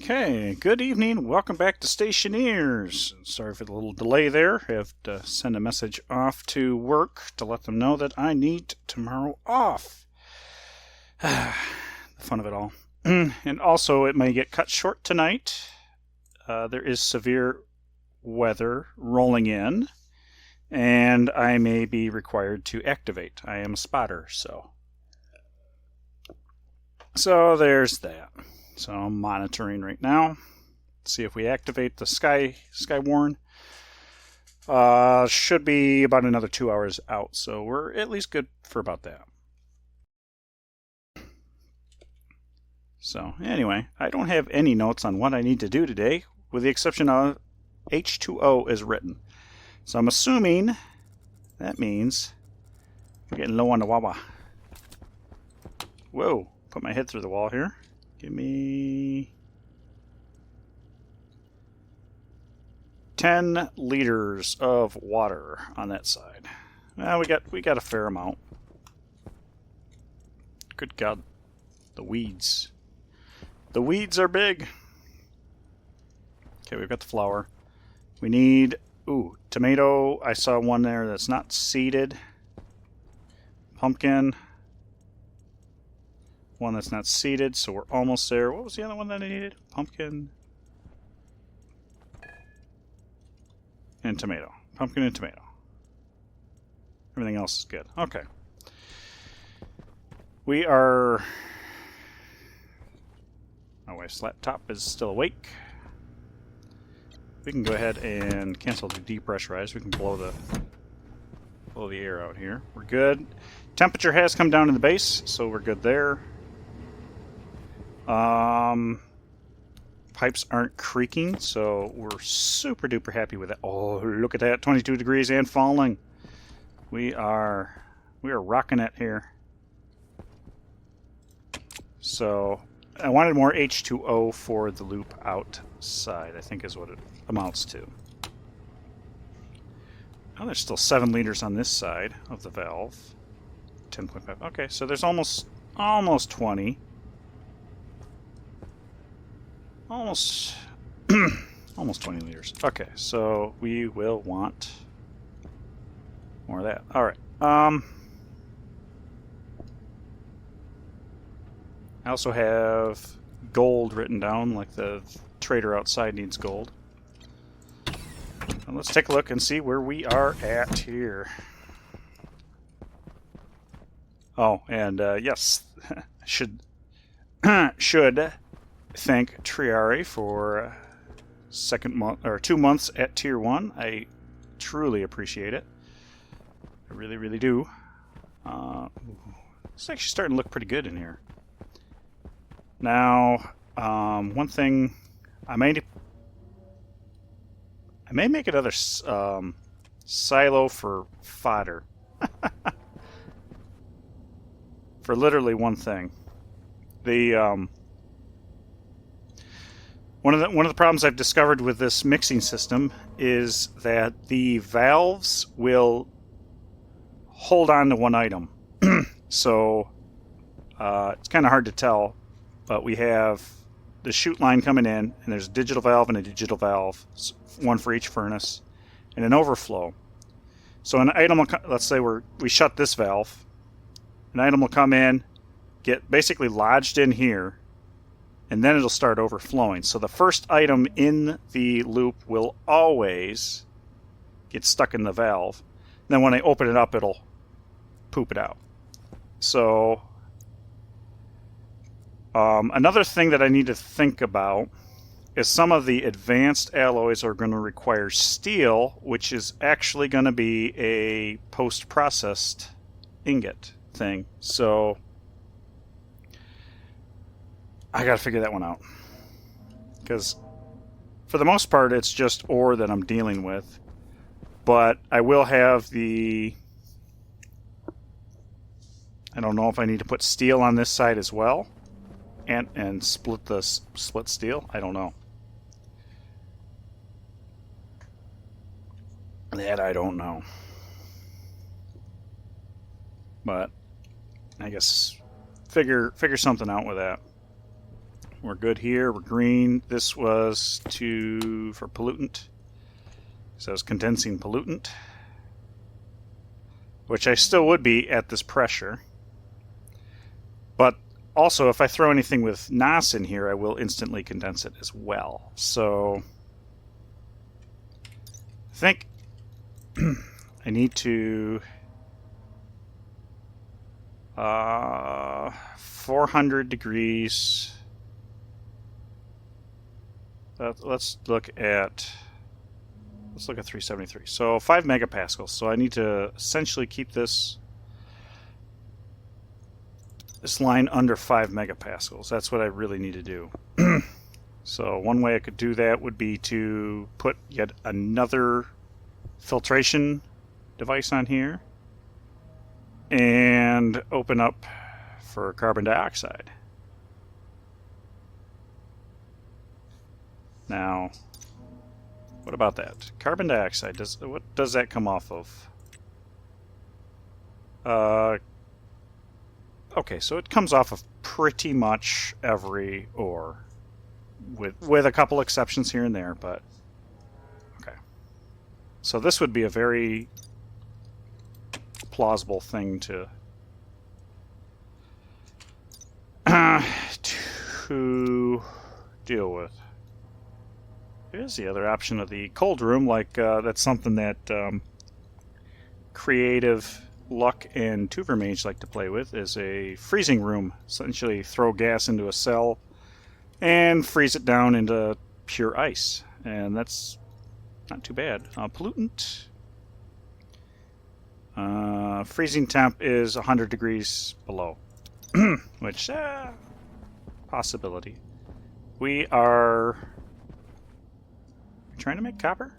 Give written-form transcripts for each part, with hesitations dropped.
Okay, good evening. Welcome back to Stationeers. Sorry for the little delay there. I have to send a message off to work to let them know that I need tomorrow off. The fun of it all. And also, it may get cut short tonight. There is severe weather rolling in, and I may be required to activate. I am a spotter, so there's that. So I'm monitoring right now. See if we activate the sky warn. Should be about another 2 hours out, so we're at least good for about that. So anyway, I don't have any notes on what I need to do today, with the exception of H2O is written. So I'm assuming that means we're getting low on the wawa. Whoa, put my head through the wall here. Give me 10 liters of water on that side. Well, we got a fair amount. Good God, the weeds. The weeds are big. Okay, we've got the flour. We need, tomato. I saw one there that's not seeded. Pumpkin. One that's not seeded, so we're almost there. What was the other one that I needed? Pumpkin and tomato. Pumpkin and tomato. Everything else is good. Okay. We are... My wife's laptop is still awake. We can go ahead and cancel the depressurize. We can blow the air out here. We're good. Temperature has come down in the base, so we're good there. Pipes aren't creaking, so we're super duper happy with it. Oh, look at that, 22 degrees and falling. We are rocking it here. So I wanted more H2O for the loop outside, I think is what it amounts to. Oh, there's still 7 liters on this side of the valve. 10.5. Okay, so there's almost 20. Almost 20 liters. Okay, so we will want more of that. All right. I also have gold written down, like the trader outside needs gold. And let's take a look and see where we are at here. Oh, and yes, should thank Triari for 2 months at Tier 1. I truly appreciate it. I really, really do. It's actually starting to look pretty good in here. Now, one thing I may make another silo for fodder. For literally one thing. One of the problems I've discovered with this mixing system is that the valves will hold on to one item. So it's kind of hard to tell, but we have the chute line coming in, and there's a digital valve and a digital valve, one for each furnace, and an overflow. So an item will, let's say we shut this valve, an item will come in, get basically lodged in here, and then it'll start overflowing. So the first item in the loop will always get stuck in the valve. Then when I open it up, it'll poop it out. So another thing that I need to think about is some of the advanced alloys are going to require steel, which is actually going to be a post-processed ingot thing. So I gotta figure that one out, because for the most part it's just ore that I'm dealing with, but I will have I don't know if I need to put steel on this side as well and split steel. I don't know. That I don't know. But I guess figure something out with that. we're good here. We're green. This was for pollutant. So it's condensing pollutant, which I still would be at this pressure. But also, if I throw anything with NOS in here, I will instantly condense it as well. So I think I need to 400 degrees. Let's look at 373. So 5 megapascals. So I need to essentially keep this line under 5 megapascals. That's what I really need to do. So one way I could do that would be to put yet another filtration device on here and open up for carbon dioxide. Now, what about that? Carbon dioxide, what does that come off of? Okay, so it comes off of pretty much every ore, with a couple exceptions here and there, but okay. So this would be a very plausible thing to deal with. Here's the other option of the cold room, like that's something that Creative, Luck, and Tuvermage like to play with, is a freezing room. Essentially throw gas into a cell and freeze it down into pure ice. And that's not too bad. Pollutant. Freezing temp is 100 degrees below. Which, possibility. We are trying to make copper?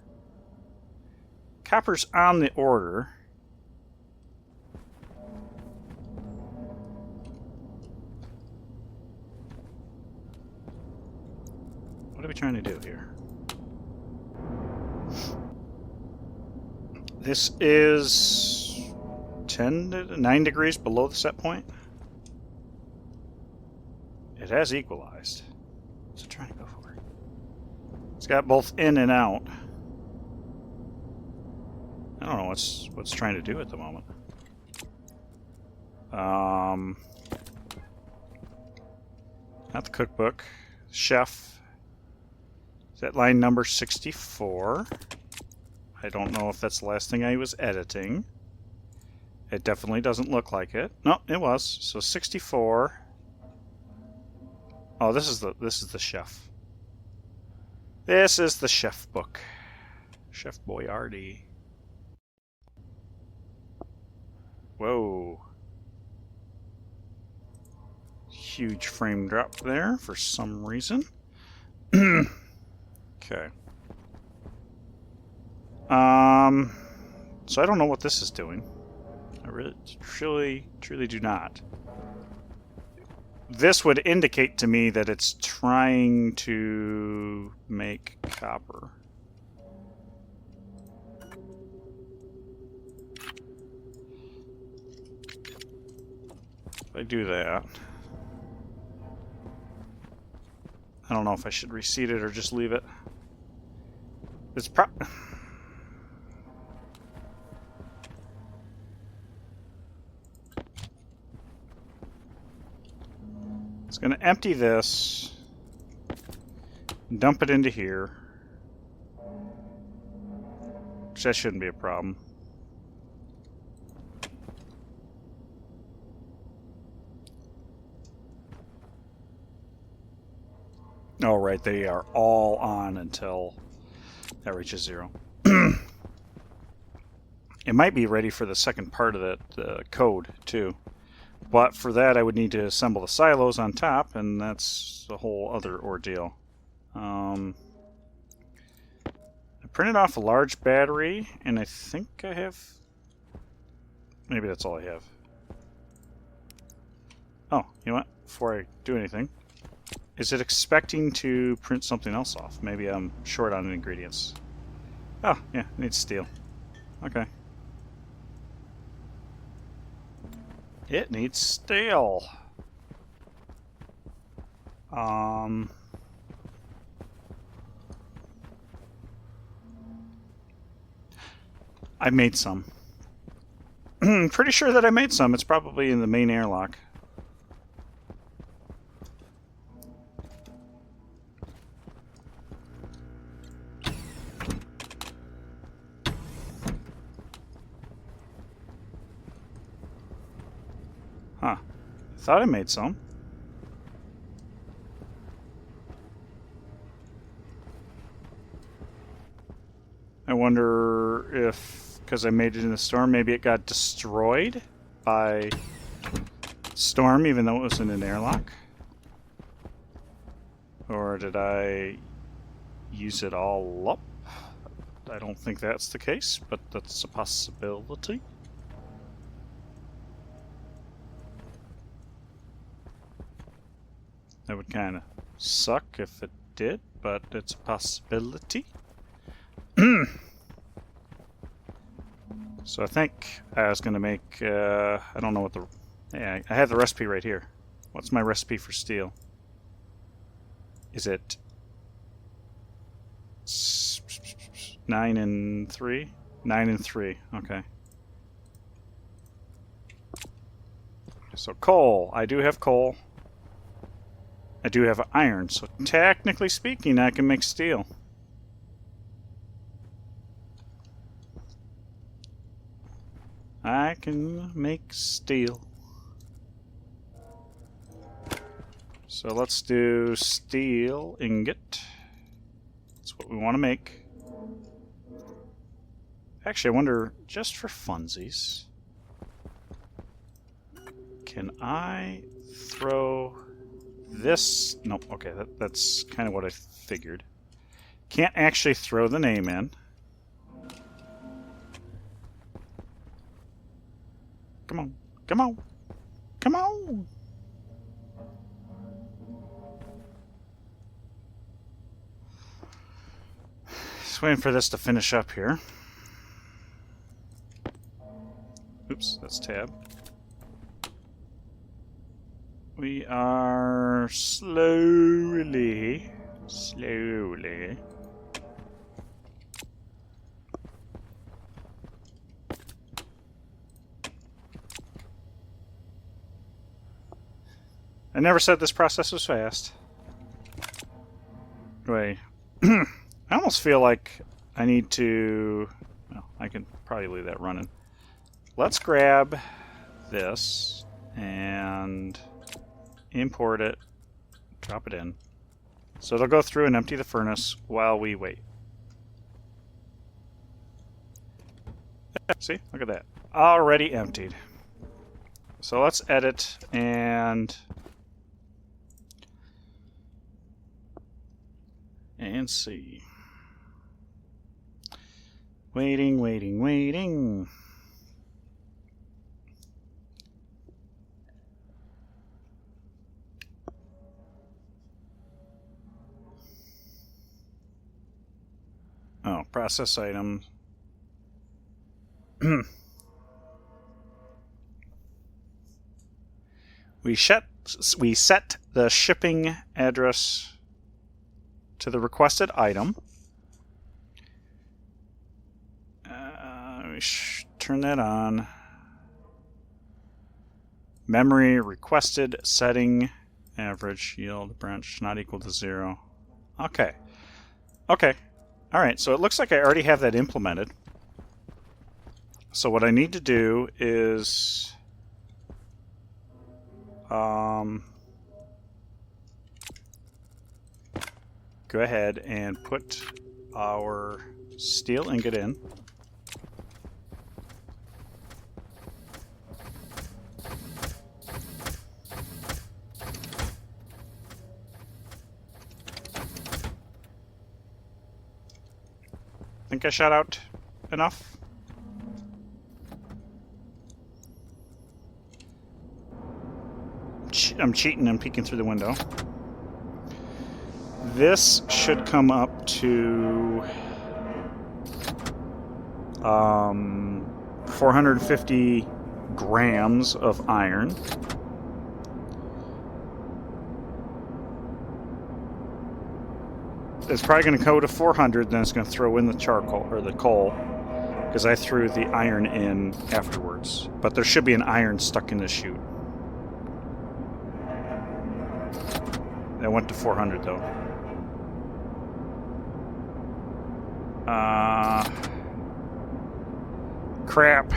Copper's on the order. What are we trying to do here? This is 9 degrees below the set point. It has equalized. What's it trying to go for? It's got both in and out. I don't know what's trying to do at the moment. Not the cookbook. Chef. Is that line number 64? I don't know if that's the last thing I was editing. It definitely doesn't look like it. No, it was. So 64. Oh, this is the chef. This is the chef book. Chef Boyardee. Whoa. Huge frame drop there for some reason. Okay. So I don't know what this is doing. I really, truly do not. This would indicate to me that it's trying to make copper. If I do that, I don't know if I should reseat it or just leave it. It's It's going to empty this, dump it into here, which that shouldn't be a problem. Oh, right, they are all on until that reaches 0. It might be ready for the second part of that code, too. But for that, I would need to assemble the silos on top, and that's a whole other ordeal. I printed off a large battery, and I think I have... Maybe that's all I have. Oh, you know what? Before I do anything, is it expecting to print something else off? Maybe I'm short on ingredients. Oh, yeah, it needs steel. Okay. It needs steel. I made some. Pretty sure that I made some. It's probably in the main airlock. Huh. I thought I made some. I wonder if, because I made it in the storm, maybe it got destroyed by storm even though it was in an airlock? Or did I use it all up? I don't think that's the case, but that's a possibility. That would kind of suck if it did, but it's a possibility. So I think I was going to make, I don't know what the, yeah, I have the recipe right here. What's my recipe for steel? Is it 9 and 3? 9 and 3, okay. So coal, I do have coal. I do have iron, so technically speaking, I can make steel. I can make steel. So let's do steel ingot. That's what we want to make. Actually, I wonder, just for funsies, can I throw this? Nope, okay, that's kind of what I figured. Can't actually throw the name in. Come on, come on, come on! Just waiting for this to finish up here. Oops, that's tab. We are slowly. I never said this process was fast. Wait. I almost feel like I need to... Well, I can probably leave that running. Let's grab this and import it, drop it in. So it'll go through and empty the furnace while we wait. See? Look at that. Already emptied. So let's edit and see. Waiting, waiting, waiting. Oh, process item. We set the shipping address to the requested item. We turn that on. Memory requested setting average yield branch not equal to 0. Okay. Okay. Alright, so it looks like I already have that implemented. So what I need to do is go ahead and put our steel ingot in. Think I shot out enough? I'm cheating and peeking through the window. This should come up to 450 grams of iron. it's probably going to go to 400, then it's going to throw in the charcoal, or the coal, because I threw the iron in afterwards. But there should be an iron stuck in the chute. It went to 400, though. Crap.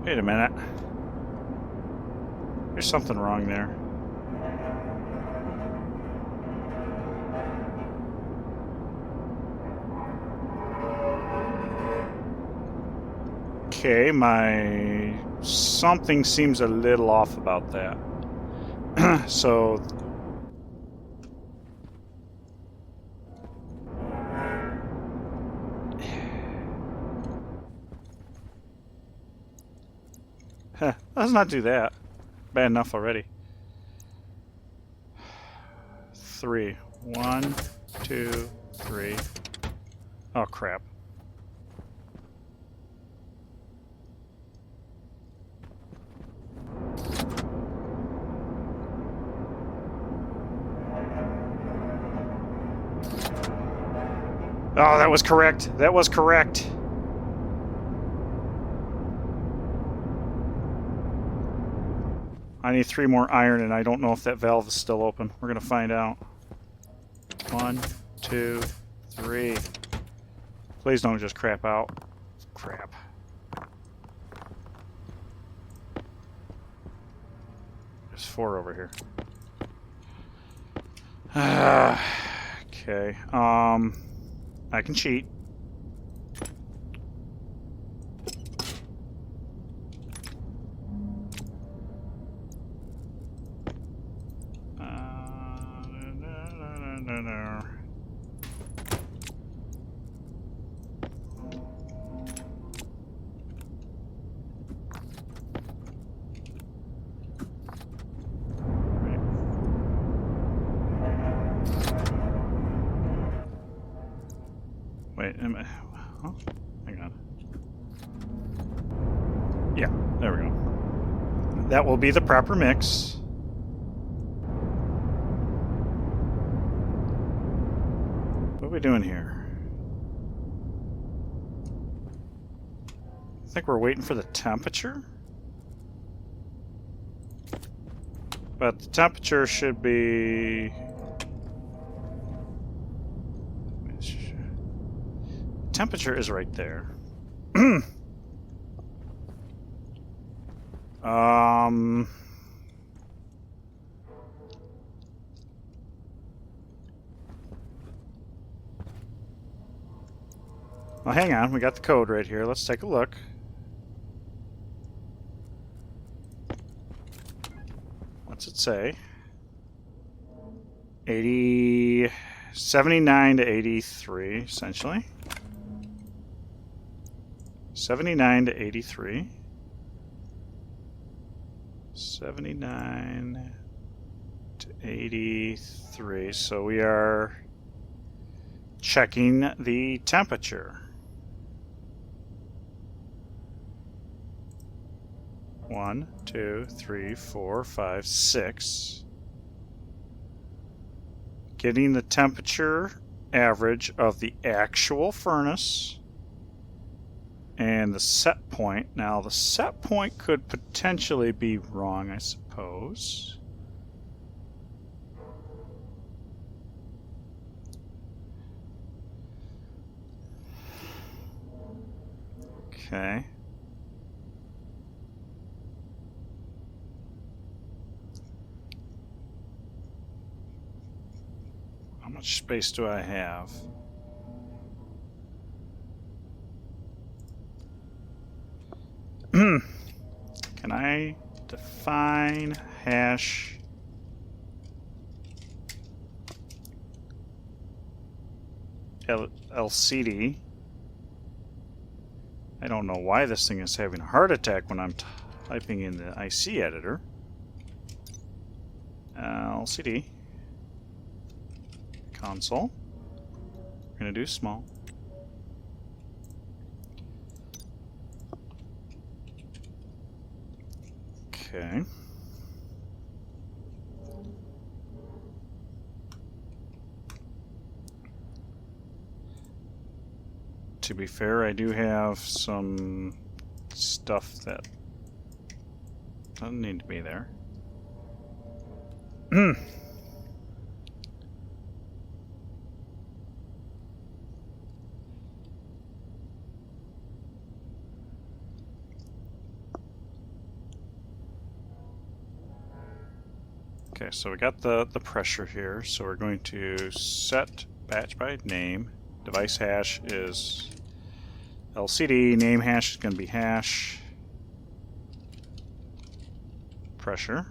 Wait a minute. There's something wrong there. Okay, something seems a little off about that. So let's not do that. Bad enough already. 3. 1, 2, 3. Oh, crap. Oh, that was correct. That was correct. I need 3 more iron, and I don't know if that valve is still open. We're going to find out. 1, 2, 3. Please don't just crap out. Crap. There's 4 over here. Okay. I can cheat. Wait, am I... Oh, hang on. Yeah, there we go. That will be the proper mix. What are we doing here? I think we're waiting for the temperature? But the temperature should be... Temperature is right there. Well, hang on. We got the code right here. Let's take a look. What's it say? 79 to 83, essentially. 79 to 83. 79 to 83. So we are checking the temperature. 1, 2, 3, 4, 5, 6. Getting the temperature average of the actual furnace and the set point. Now, the set point could potentially be wrong, I suppose. Okay. How much space do I have? Can I define hash LCD? I don't know why this thing is having a heart attack when I'm typing in the IC editor. LCD console. We're going to do small. Okay. to be fair, I do have some stuff that doesn't need to be there. Okay, so we got the pressure here, so we're going to set batch by name. Device hash is LCD, name hash is going to be hash pressure.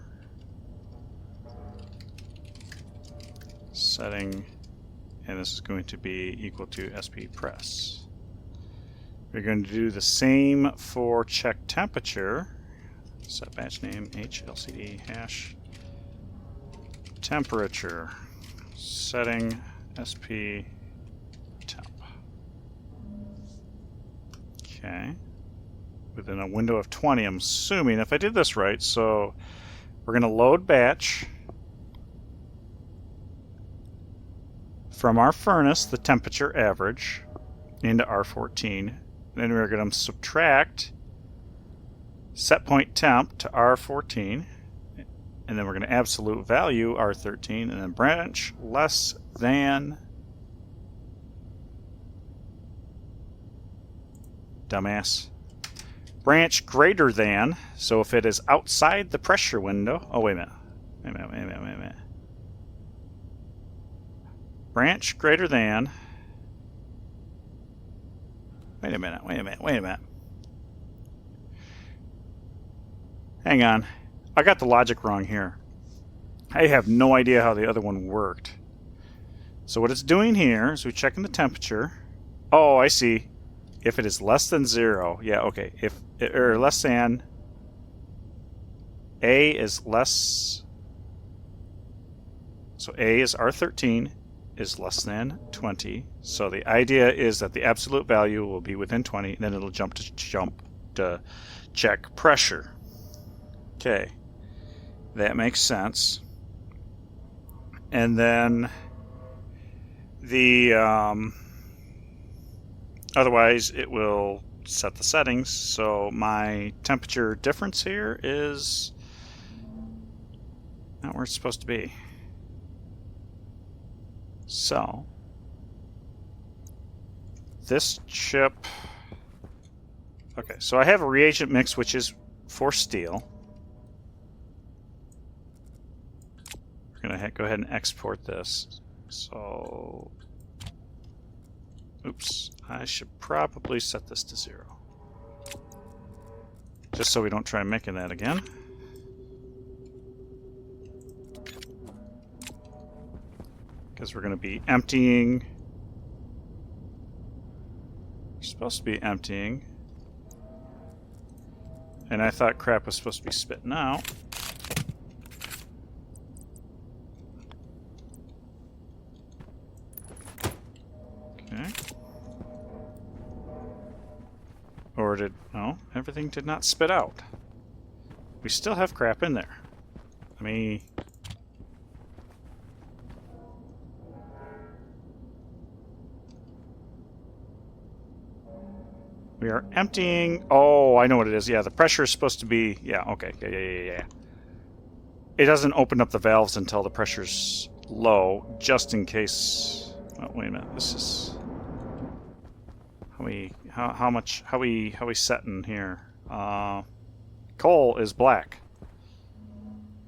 Setting, and this is going to be equal to SP press. We're going to do the same for check temperature. Set batch name H LCD hash temperature. Setting SP temp. Okay. Within a window of 20, I'm assuming, if I did this right, so we're going to load batch from our furnace, the temperature average, into R14. Then we're going to subtract set point temp to R14. And then we're going to absolute value R13, and then branch less than, dumbass, branch greater than, so if it is outside the pressure window, oh wait a minute, branch greater than, wait a minute, hang on. I got the logic wrong here. I have no idea how the other one worked. So what it's doing here is we're checking the temperature. Oh, I see. If it is less than 0, yeah, okay. If or less than, A is less. So A is R13 is less than 20. So the idea is that the absolute value will be within 20, and then it'll jump to check pressure. Okay. That makes sense. And then the otherwise it will set the settings. So my temperature difference here is not where it's supposed to be. So this chip, okay, so I have a reagent mix which is for steel. We're going to go ahead and export this. So, oops, I should probably set this to 0. Just so we don't try making that again. Because we're going to be emptying. We're supposed to be emptying. And I thought crap was supposed to be spitting out. Or did, no, everything did not spit out. We still have crap in there. Let me, we are emptying, oh, I know what it is. Yeah, the pressure is supposed to be, yeah, okay, yeah. It doesn't open up the valves until the pressure's low, just in case, oh, wait a minute, this is, how we setting here? Coal is black.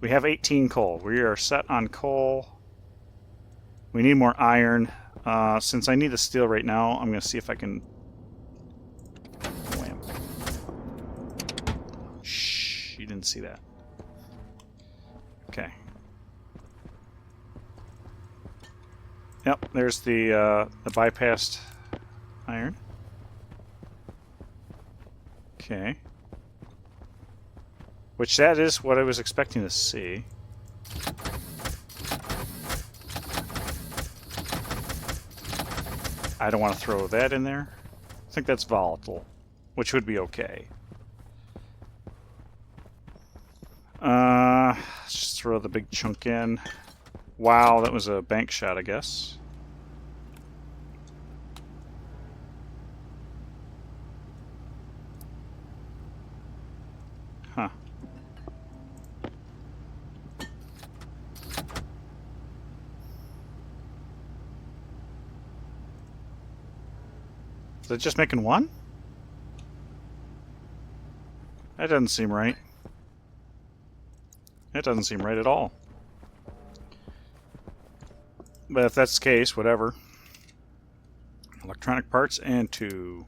We have 18 coal. We are set on coal. We need more iron. Since I need the steel right now, I'm going to see if I can. Wham. Shh, you didn't see that. Okay. Yep, there's the bypassed iron. Okay. Which that is what I was expecting to see. I don't want to throw that in there. I think that's volatile, which would be okay. Let's just throw the big chunk in. Wow, that was a bank shot, I guess. they're just making one? That doesn't seem right. That doesn't seem right at all. But if that's the case, whatever. Electronic parts and 2.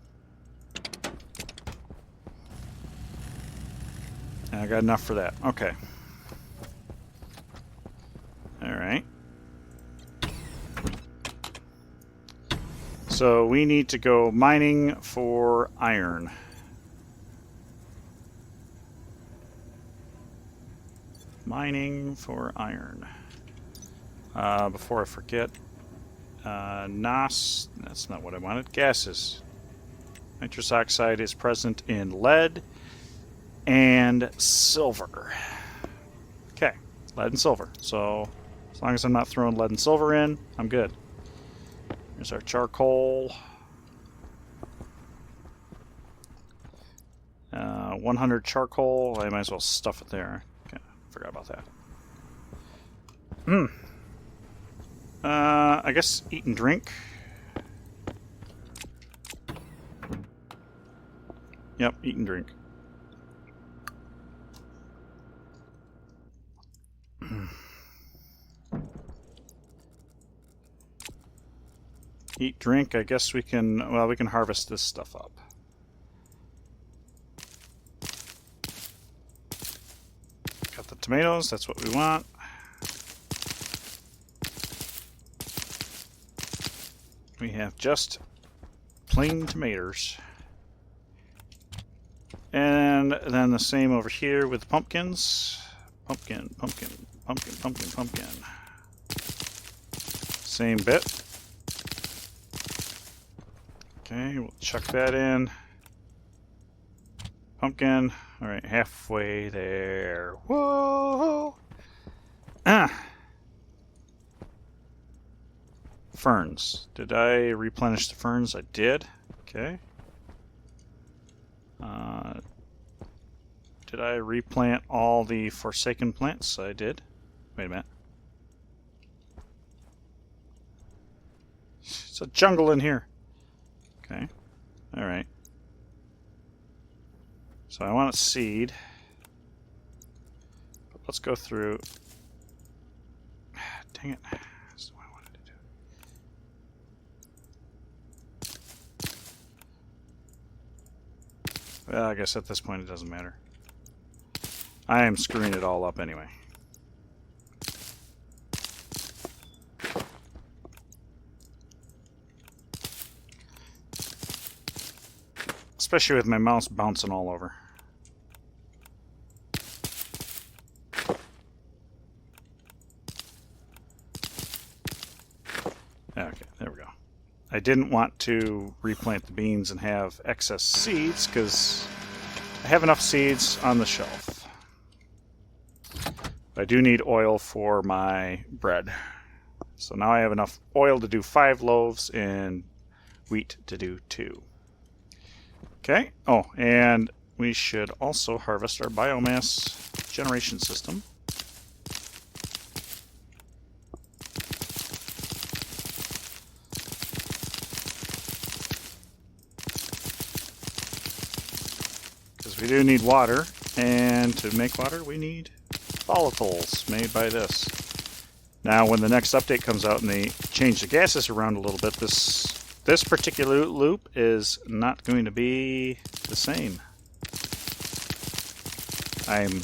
I got enough for that. Okay. Alright. So we need to go mining for iron. Mining for iron. Before I forget, NOS, that's not what I wanted, gases. Nitrous oxide is present in lead and silver. Okay, lead and silver. So as long as I'm not throwing lead and silver in, I'm good. Here's our charcoal. 100 charcoal. I might as well stuff it there. Okay, forgot about that. I guess eat and drink. Yep, eat and drink. Eat, drink, I guess we can, well, we can harvest this stuff up. Got the tomatoes, that's what we want. We have just plain tomatoes. And then the same over here with the pumpkins. Pumpkin, pumpkin, pumpkin, pumpkin, pumpkin. Same bit. Okay, we'll chuck that in. Pumpkin. Alright, halfway there. Whoa! Ah! Ferns. Did I replenish the ferns? I did. Okay. Did I replant all the forsaken plants? I did. Wait a minute. It's a jungle in here. Okay. Alright. So I want a seed. But let's go through. Dang it. That's what I wanted to do. Well, I guess at this point it doesn't matter. I am screwing it all up anyway. Especially with my mouse bouncing all over. Okay, there we go. I didn't want to replant the beans and have excess seeds because I have enough seeds on the shelf. I do need oil for my bread. So now I have enough oil to do 5 loaves and wheat to do 2. Okay. Oh, and we should also harvest our biomass generation system. Because we do need water, and to make water we need volatiles made by this. Now when the next update comes out and they change the gases around a little bit, this particular loop is not going to be the same. I'm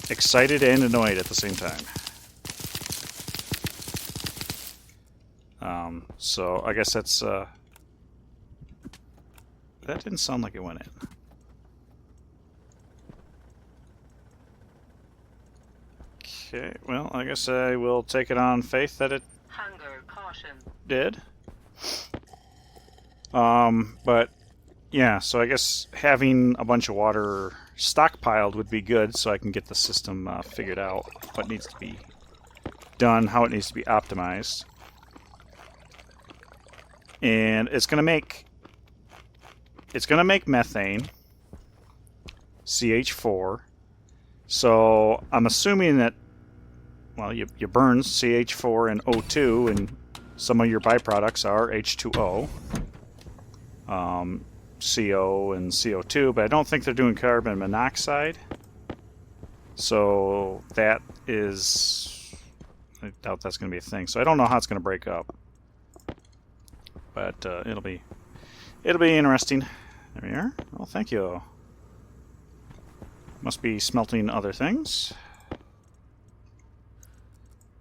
excited and annoyed at the same time. So I guess that's that didn't sound like it went in. Okay, well, I guess I will take it on faith that it Hunger caution. did. But yeah, so I guess having a bunch of water stockpiled would be good so I can get the system figured out, what needs to be done, how it needs to be optimized. And it's gonna make methane, CH4. So I'm assuming that, well, you burn CH4 and O2, and some of your byproducts are H2O. CO and CO2, but I don't think they're doing carbon monoxide. So that is, I doubt that's going to be a thing. So I don't know how it's going to break up, but it'll be interesting. There we are. Well, thank you. Must be smelting other things.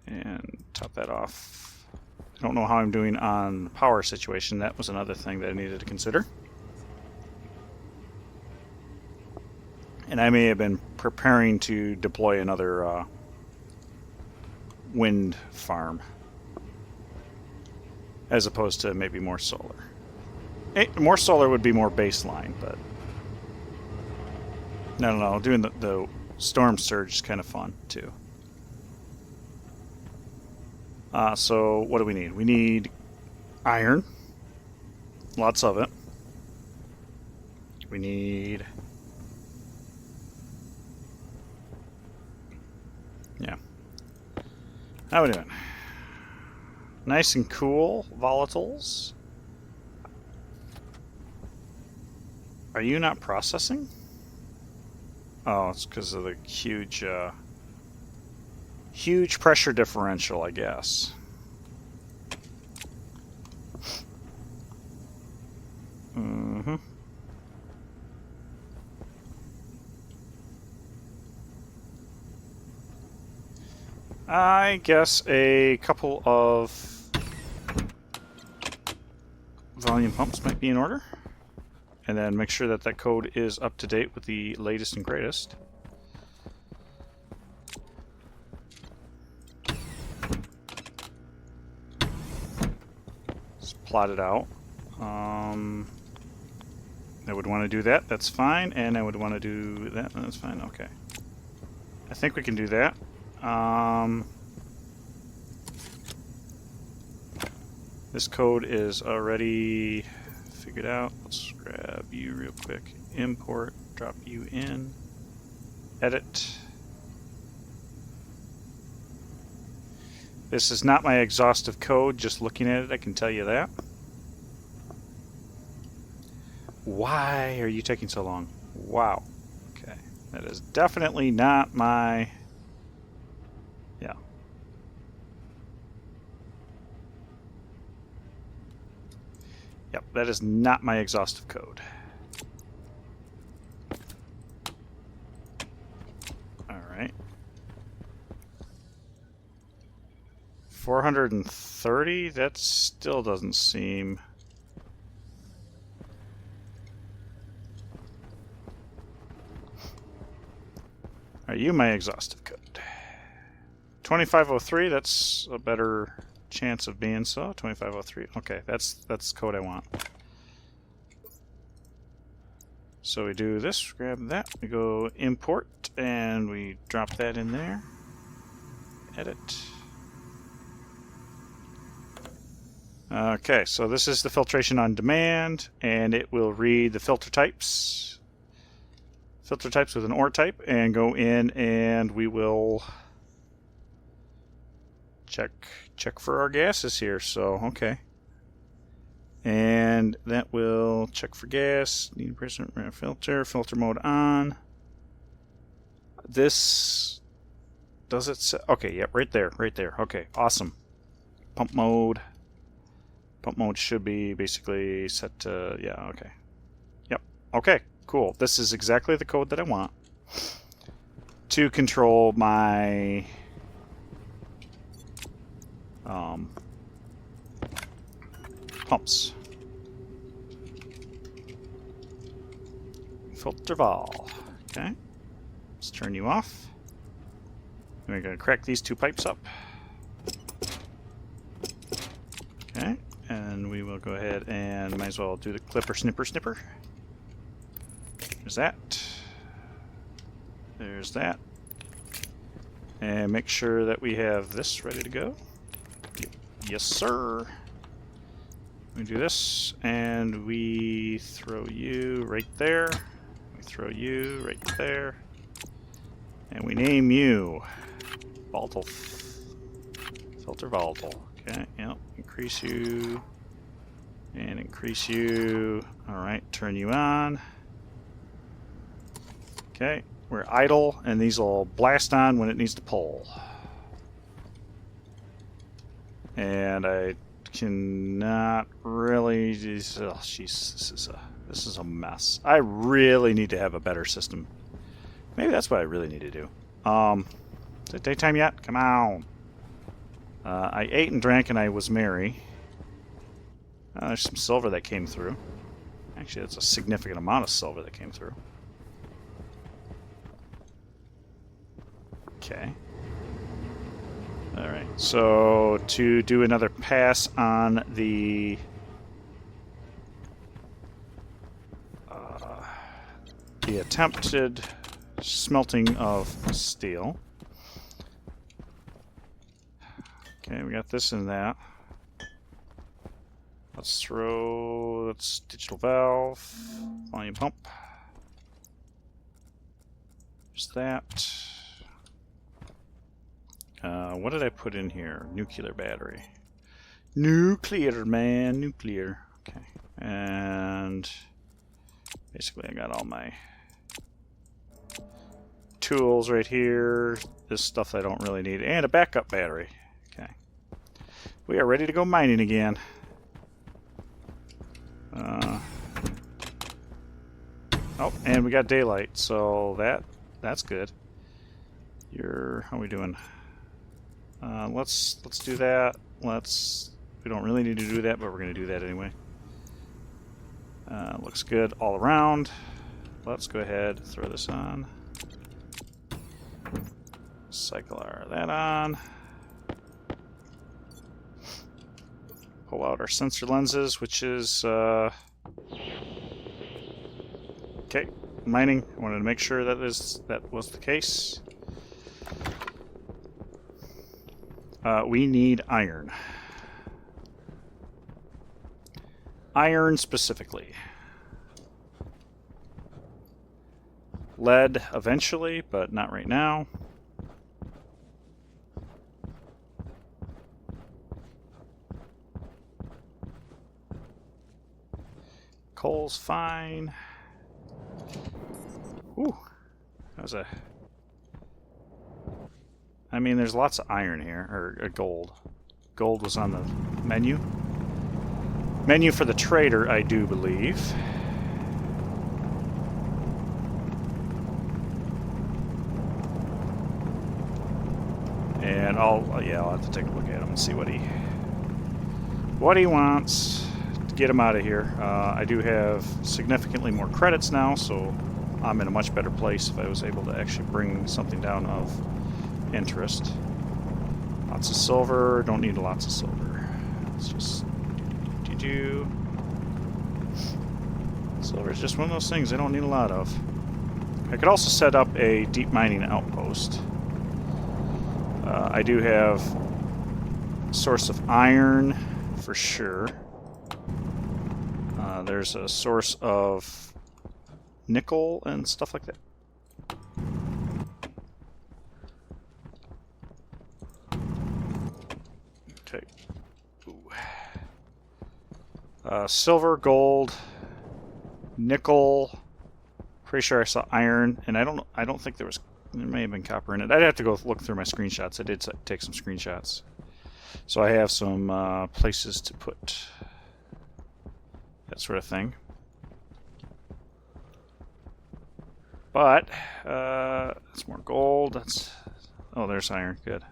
And top that off. I don't know how I'm doing on the power situation. That was another thing that I needed to consider. And I may have been preparing to deploy another wind farm, as opposed to maybe more solar. More solar would be more baseline, but no. Doing the storm surge is kind of fun too. So what do we need? We need iron, lots of it. We need, yeah. How are we doing? Nice and cool volatiles. Are you not processing? Oh, it's because of the huge pressure differential, I guess. Mm-hmm. I guess a couple of volume pumps might be in order. And then make sure that that code is up to date with the latest and greatest. Just plot it out. I would want to do that. That's fine. And I would want to do that. That's fine. Okay. I think we can do that. This code is already figured out. Let's grab you real quick. Import, drop you in, edit. This is not my exhaustive code. Just looking at it, I can tell you that. Why are you taking so long? Wow. Okay. That is definitely not my... Yeah. Yep, that is not my exhaustive code. Alright. 430? That still doesn't seem... Are you my exhaustive code? 2503, that's a better chance of being so. 2503. Okay, that's code I want. So we do this, grab that, we go import, and we drop that in there. Edit. Okay, so this is the filtration on demand, and it will read the filter types with an OR type, and go in, and we will check for our gases here. So okay, and that will check for gas. Need a filter mode on. This does it say, okay, yeah, right there. Okay, awesome. Pump mode should be basically set to, yeah, okay, yep, okay, cool. This is exactly the code that I want to control my pumps. Filter vol. Okay. Let's turn you off. We're going to crack these two pipes up. Okay. And we will go ahead and might as well do the clipper snipper. There's that. There's that. And make sure that we have this ready to go. Yes, sir. We do this, and we throw you right there. We throw you right there. And we name you volatile. Filter volatile. Okay, yep. Increase you And increase you. Alright, turn you on. Okay, we're idle, and these will blast on when it needs to pull. And I cannot really... Oh, jeez, this is a mess. I really need to have a better system. Maybe that's what I really need to do. Is it daytime yet? Come on. I ate and drank and I was merry. There's some silver that came through. Actually, that's a significant amount of silver that came through. Okay. Alright, so to do another pass on the attempted smelting of steel. Okay, we got this and that. Let's digital valve, volume pump. There's that. What did I put in here? Nuclear battery. Nuclear, man, nuclear. Okay, and basically I got all my tools right here. This stuff I don't really need, and a backup battery. Okay, we are ready to go mining again. Oh, and we got daylight, so that's good. How are we doing? Let's do that. We don't really need to do that, but we're going to do that anyway. Looks good all around. Let's go ahead, throw this on. Cycle that on. Pull out our sensor lenses, which is okay. Mining. I wanted to make sure that was the case. We need iron. Iron specifically. Lead eventually, but not right now. Coal's fine. Ooh, that was I mean, there's lots of iron here, or gold. Gold was on the menu. Menu for the trader, I do believe. And I'll have to take a look at him and see what he wants to get him out of here. I do have significantly more credits now, so I'm in a much better place if I was able to actually bring something down of interest. Lots of silver. Don't need lots of silver. Let's just silver is just one of those things I don't need a lot of. I could also set up a deep mining outpost. I do have a source of iron for sure. There's a source of nickel and stuff like that. Okay. Silver, gold, nickel. Pretty sure I saw iron, and I don't think there may have been copper in it. I'd have to go look through my screenshots. I did take some screenshots, so I have some places to put that sort of thing. But that's more gold. Oh, there's iron. Good.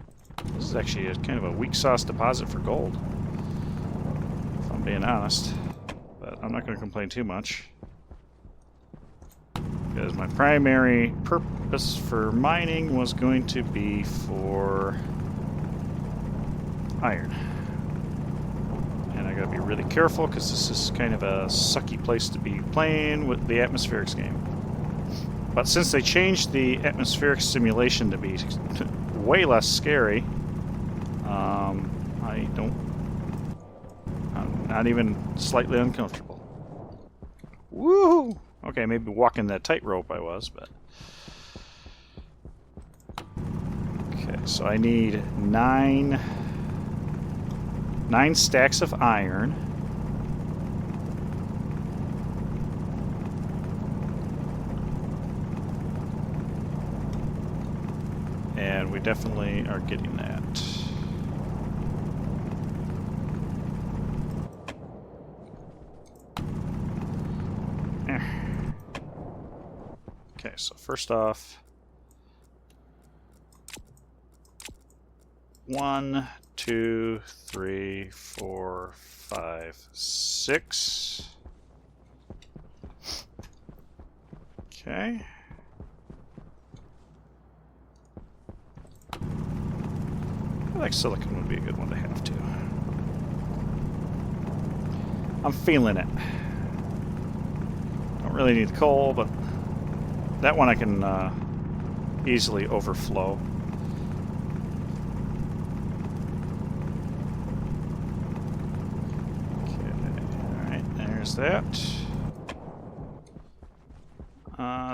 This is actually kind of a weak sauce deposit for gold, if I'm being honest. But I'm not going to complain too much, because my primary purpose for mining was going to be for iron. And I gotta be really careful, because this is kind of a sucky place to be playing with the atmospherics game. But since they changed the atmospheric simulation to be way less scary, I'm not even slightly uncomfortable. Woo! Okay, maybe walking that tightrope I was, but... Okay, so I need 9 stacks of iron. we definitely are getting that. Okay, so first off, 1, 2, 3, 4, 5, 6. Okay. I feel like silicon would be a good one to have too. I'm feeling it. Don't really need the coal, but that one I can easily overflow. Okay, alright, there's that.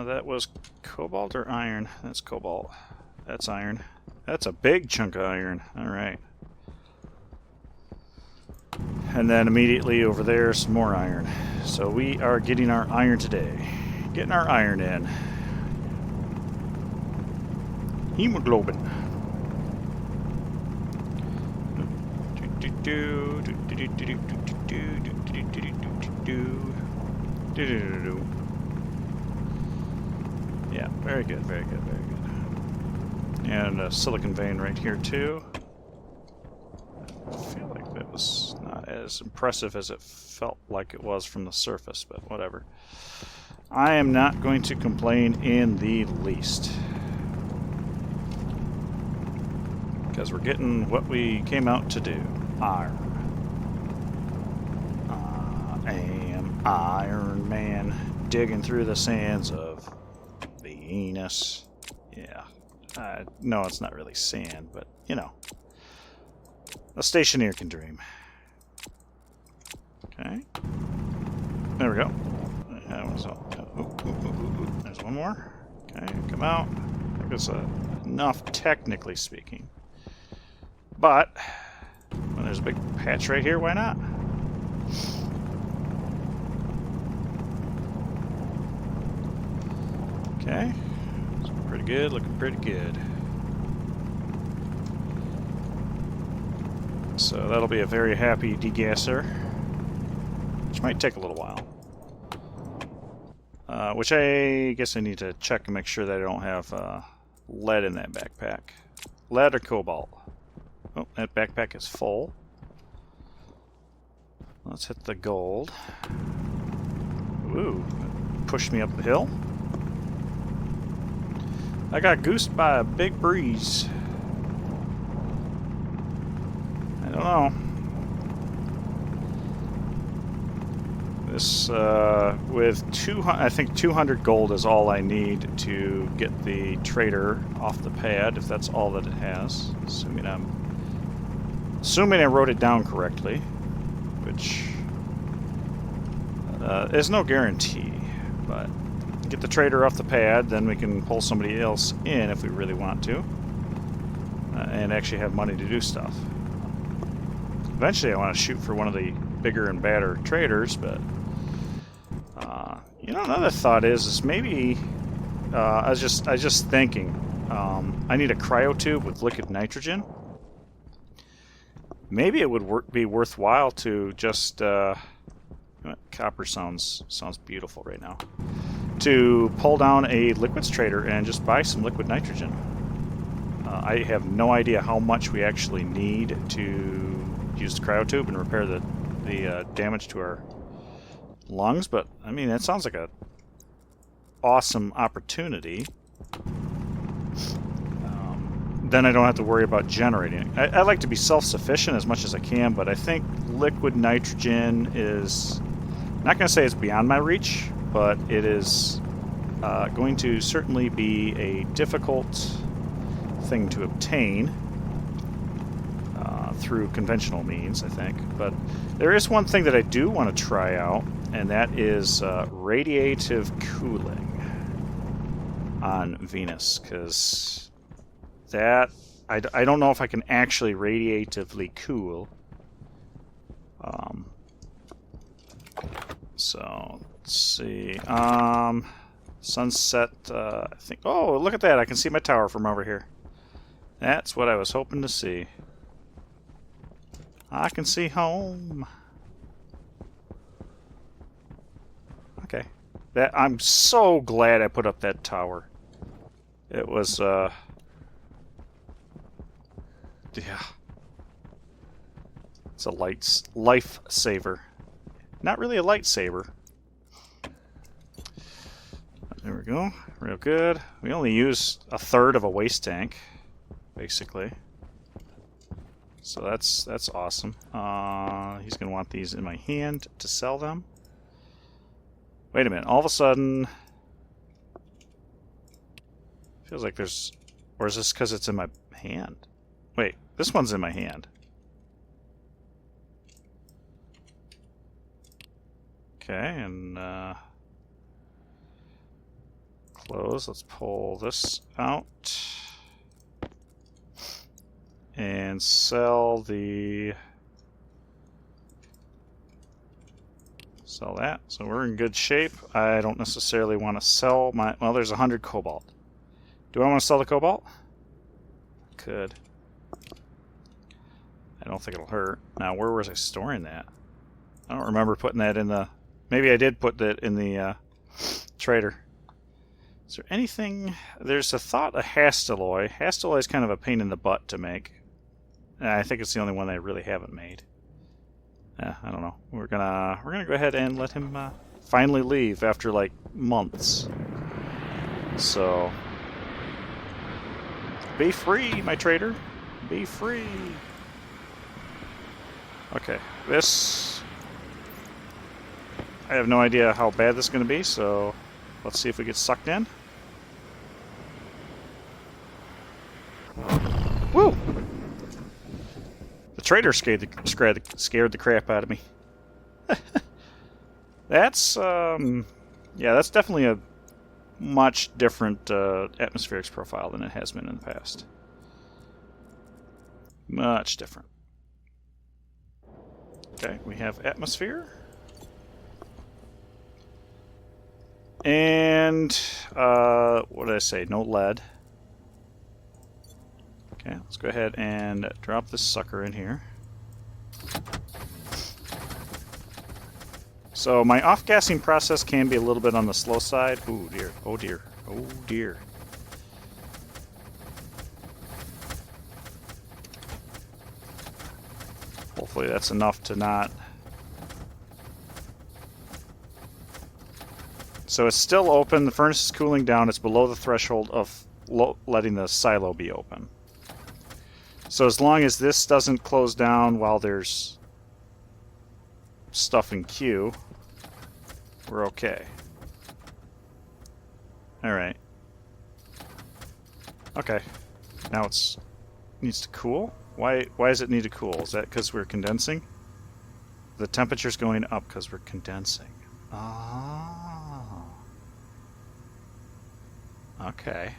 That was cobalt or iron? That's cobalt. That's iron. That's a big chunk of iron. Alright. And then immediately over there, some more iron. So we are getting our iron today. Getting our iron in. Hemoglobin. Yeah, very good, very good, very good. And a silicon vein right here too. I feel like that was not as impressive as it felt like it was from the surface, but whatever. I am not going to complain in the least. Because we're getting what we came out to do. Iron. I am Iron Man, digging through the sands of Venus. Yeah. No, it's not really sand, but, you know. A stationeer can dream. Okay. There we go. That was all. There's one more. Okay, come out. I think that's enough, technically speaking. But, when there's a big patch right here, why not? Okay. Looking pretty good, looking pretty good. So that'll be a very happy degasser, which might take a little while. Which I guess I need to check and make sure that I don't have lead in that backpack. Lead or cobalt? Oh, that backpack is full. Let's hit the gold. Ooh, pushed me up the hill. I got goosed by a big breeze. I don't know. This, with I think 200 gold is all I need to get the trader off the pad, if that's all that it has. Assuming I wrote it down correctly, which is no guarantee, but get the trader off the pad, then we can pull somebody else in if we really want to, and actually have money to do stuff. Eventually I want to shoot for one of the bigger and badder traders, but you know, another thought is maybe I was just thinking I need a cryotube with liquid nitrogen. Maybe it would be worthwhile to just copper sounds beautiful right now, to pull down a liquids trader and just buy some liquid nitrogen. I have no idea how much we actually need to use the cryotube and repair the damage to our lungs, but I mean, that sounds like a awesome opportunity. Then I don't have to worry about generating it. I like to be self-sufficient as much as I can, but I think liquid nitrogen is, not going to say it's beyond my reach, but it is going to certainly be a difficult thing to obtain through conventional means, I think. But there is one thing that I do want to try out, and that is radiative cooling on Venus, because that I don't know if I can actually radiatively cool. So let's see. Sunset. I think. Oh, look at that! I can see my tower from over here. That's what I was hoping to see. I can see home. Okay. I'm so glad I put up that tower. It was, yeah. It's a lifesaver. Not really a lightsaber. There we go. Real good. We only use a third of a waste tank, basically. So that's awesome. He's going to want these in my hand to sell them. Wait a minute. All of a sudden, feels like there's... Or is this because it's in my hand? Wait, this one's in my hand. Okay, and close. Let's pull this out. And sell that. So we're in good shape. I don't necessarily want to sell my... Well, there's 100 cobalt. Do I want to sell the cobalt? Could. I don't think it'll hurt. Now, where was I storing that? I don't remember putting that in the... Maybe I did put that in the trader. Is there anything... There's a thought of Hastalloy. Hastalloy is kind of a pain in the butt to make. I think it's the only one I really haven't made. I don't know. We're gonna go ahead and let him finally leave after like months. So be free, my trader. Be free. Okay, this... I have no idea how bad this is going to be, so let's see if we get sucked in. Woo! The trader scared the crap out of me. That's, yeah, that's definitely a much different atmospherics profile than it has been in the past. Much different. Okay, we have atmosphere. And, what did I say? No lead. Okay, let's go ahead and drop this sucker in here. So my off-gassing process can be a little bit on the slow side. Ooh, dear. Oh, dear. Oh, dear. Hopefully that's enough to not... So it's still open. The furnace is cooling down. It's below the threshold of letting the silo be open. So as long as this doesn't close down while there's stuff in queue, we're okay. Alright. Okay. Now it's needs to cool. Why does it need to cool? Is that because we're condensing? The temperature's going up because we're condensing. Ah. Okay.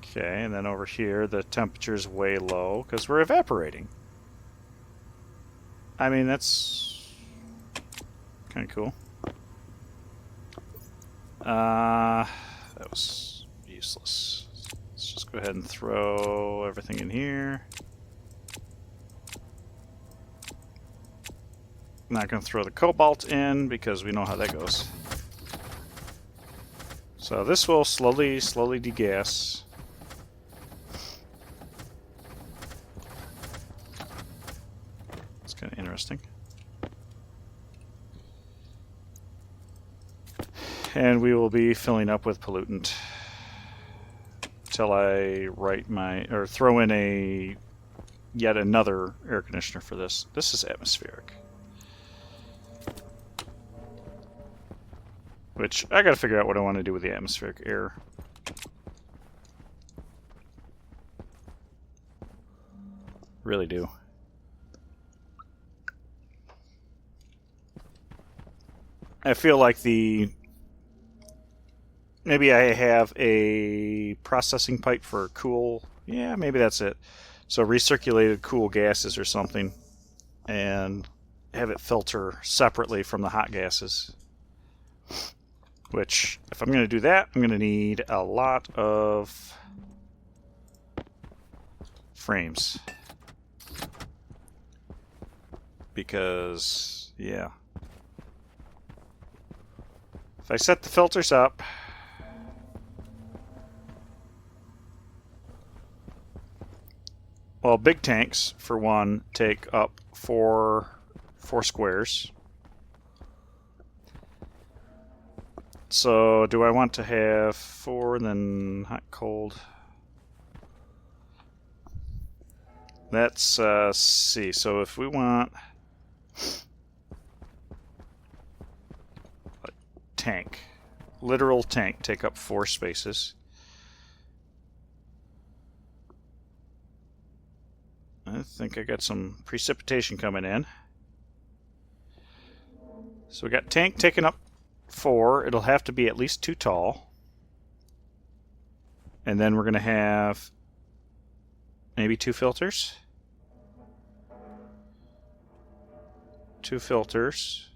Okay, and then over here the temperature's way low because we're evaporating. I mean, that's kind of cool. That was useless. Let's just go ahead and throw everything in here. I'm not going to throw the cobalt in because we know how that goes. So this will slowly degas. It's kind of interesting. And we will be filling up with pollutant until I throw in yet another air conditioner for this. This is atmospheric. Which, I gotta figure out what I want to do with the atmospheric air. Really do. I feel like maybe I have a processing pipe for cool... Yeah, maybe that's it. So recirculated cool gases or something. And have it filter separately from the hot gases. Which, if I'm going to do that, I'm going to need a lot of frames. Because, yeah. If I set the filters up, well, big tanks, for one, take up four squares. So, do I want to have 4, then hot, cold? Let's see. So, if we want a tank, literal tank, take up 4 spaces. I think I got some precipitation coming in. So we got tank taking up 4. It'll have to be at least 2 tall. And then we're going to have maybe 2 filters. 2 filters.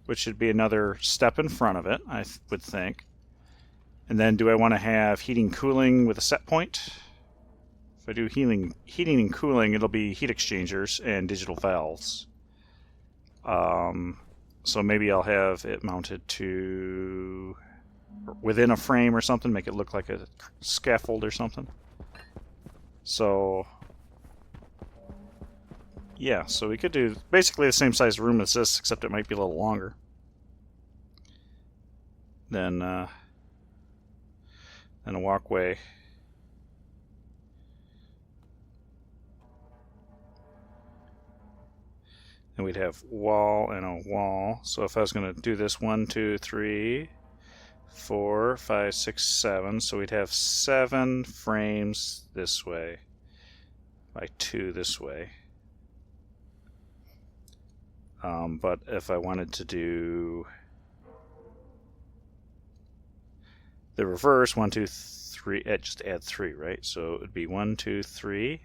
Which should be another step in front of it, I would think. And then do I want to have heating cooling with a set point? If I do heating and cooling, it'll be heat exchangers and digital valves. So maybe I'll have it mounted to within a frame or something, make it look like a scaffold or something. So yeah, so we could do basically the same size room as this, except it might be a little longer than a walkway. And we'd have wall and a wall. So if I was going to do this 1, 2, 3, 4, 5, 6, 7, so we'd have 7 frames this way by 2 this way. But if I wanted to do the reverse, 1, 2, 3, just add 3, right? So it would be 1, 2, 3,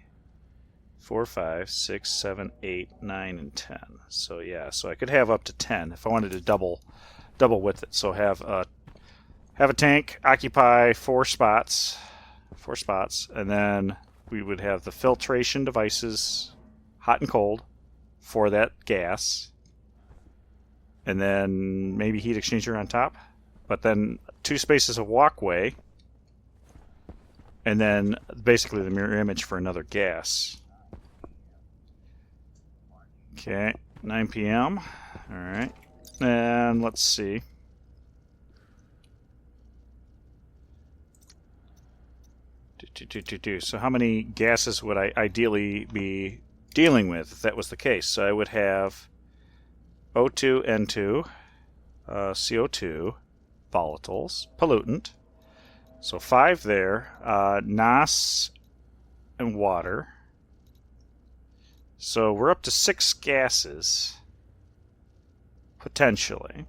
4, 5, 6, 7, 8, 9, and 10. So yeah, so I could have up to 10 if I wanted to double width it. So have a tank occupy 4 spots, and then we would have the filtration devices, hot and cold, for that gas, and then maybe heat exchanger on top, but then 2 spaces of walkway, and then basically the mirror image for another gas. Okay, 9 p.m. All right, and let's see. So how many gases would I ideally be dealing with if that was the case? So I would have O2, N2, CO2, volatiles, pollutant. So 5 there, NOS and water. So we're up to 6 gases, potentially.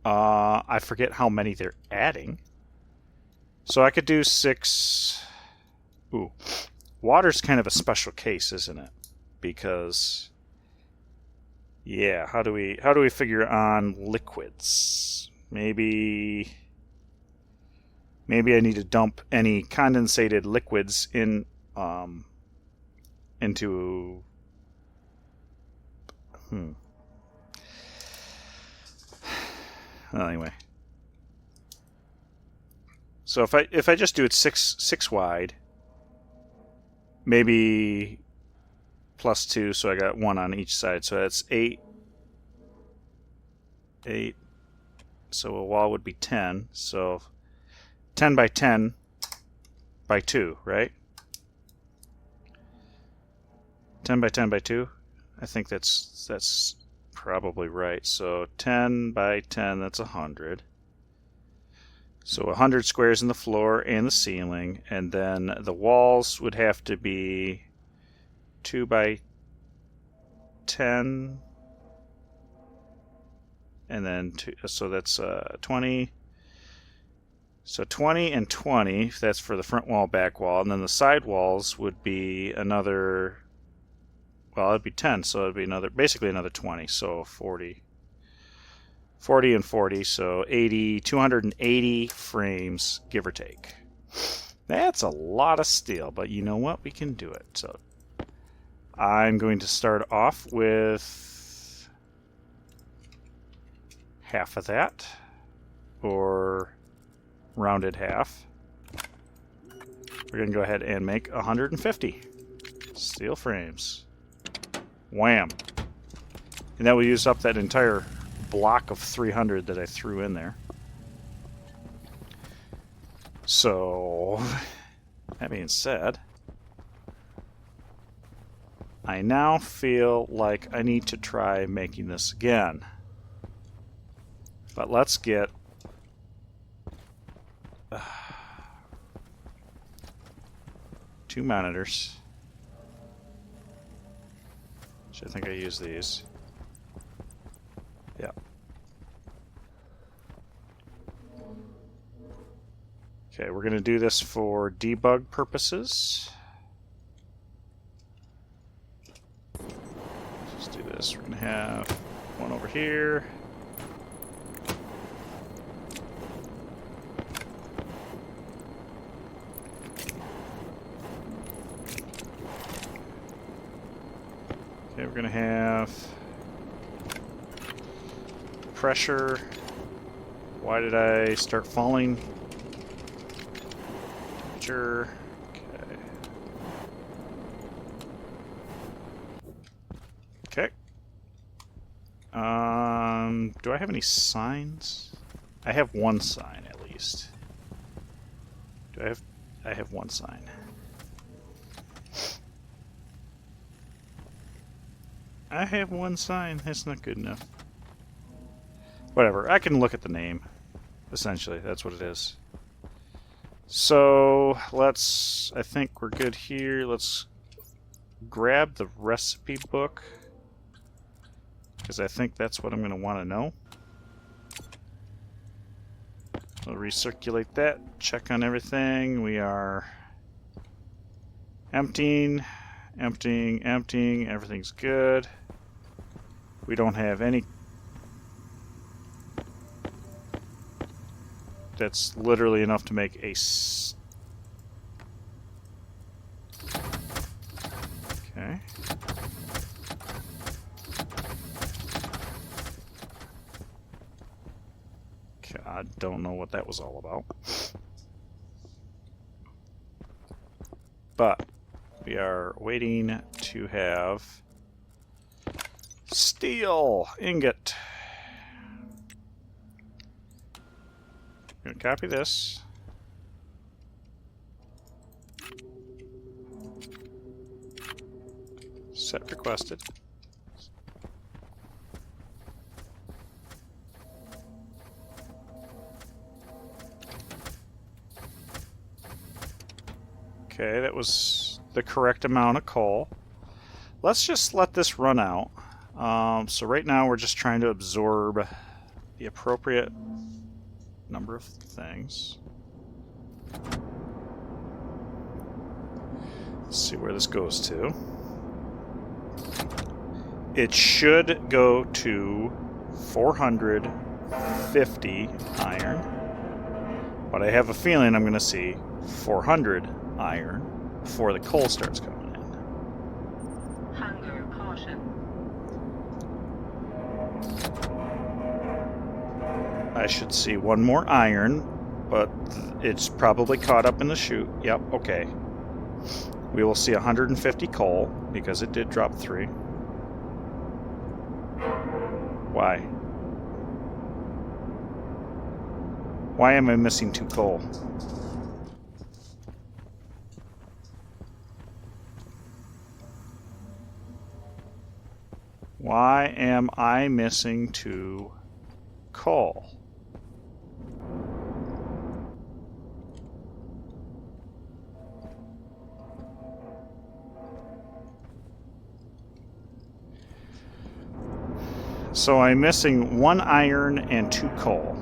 I forget how many they're adding. So I could do 6. Ooh, water's kind of a special case, isn't it? Because, yeah, how do we figure on liquids? Maybe I need to dump any condensated liquids in into well, anyway. So if I just do it 6 wide, maybe plus 2, so I got 1 on each side, so that's 8. So a wall would be 10. So 10 by 10 by 2, right? 10 by 10 by 2. I think that's probably right. So 10 by 10, that's 100. So 100 squares in the floor and the ceiling, and then the walls would have to be 2 by 10, and then 2, so that's 20. So 20 and 20, that's for the front wall, back wall, and then the side walls would be another well, it'd be 10, so it'd be another, basically another 20, so 40. 40 and 40, so 80, 280 frames, give or take. That's a lot of steel, but you know what? We can do it. So I'm going to start off with half of that, or rounded half. We're going to go ahead and make 150 steel frames. Wham! And that will use up that entire block of 300 that I threw in there. So, that being said, I now feel like I need to try making this again. But let's get two monitors. I think I use these. Yeah. Okay, we're going to do this for debug purposes. Let's do this. We're going to have one over here. Okay, we're going to have pressure. Why did I start falling? Temperature. Okay. Do I have any signs? I have one sign at least. Do I have? I have one sign. I have one sign. That's not good enough. Whatever. I can look at the name. Essentially, that's what it is. So let's. I think we're good here. Let's grab the recipe book, because I think that's what I'm going to want to know. I'll recirculate that, check on everything. We are emptying, emptying, emptying. Everything's good. We don't have any. That's literally enough to make a. Okay. I don't know what that was all about. But we are waiting to have steel ingot. I'm going to copy this. Set requested. Okay, that was the correct amount of coal. Let's just let this run out. So right now we're just trying to absorb the appropriate number of things. Let's see where this goes to. It should go to 450 iron, but I have a feeling I'm going to see 400 iron before the coal starts coming in. Hunger caution. I should see one more iron, but it's probably caught up in the chute. Yep, okay. We will see 150 coal, because it did drop 3. Why? Why am I missing 2 coal? Why am I missing 2 coal? So I'm missing 1 iron and 2 coal.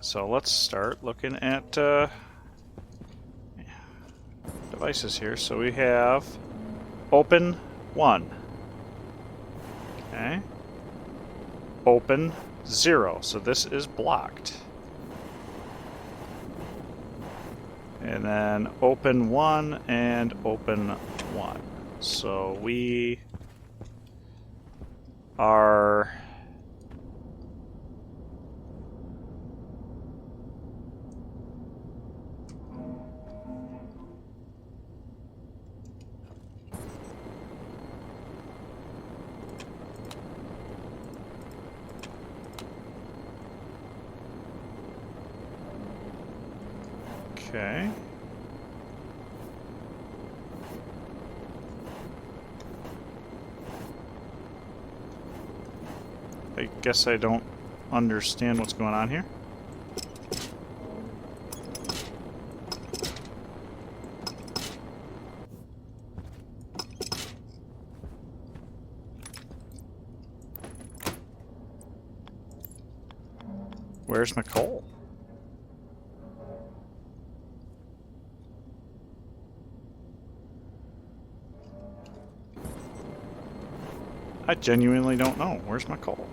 So let's start looking at devices here. So we have open 1. Okay. Open 0. So this is blocked. And then open 1 and open 1. So we are okay. I guess I don't understand what's going on here. Where's my coal? I genuinely don't know. Where's my coal?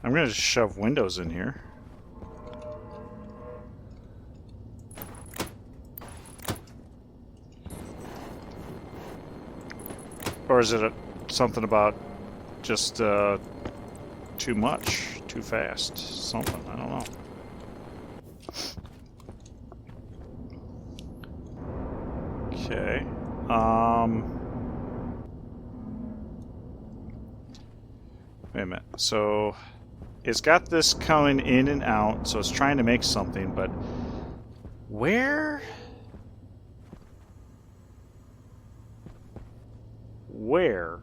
I'm gonna just shove windows in here. Or is it something about just too much, too fast, something, I don't know. Okay. Wait a minute. So it's got this coming in and out, so it's trying to make something, but where? Where?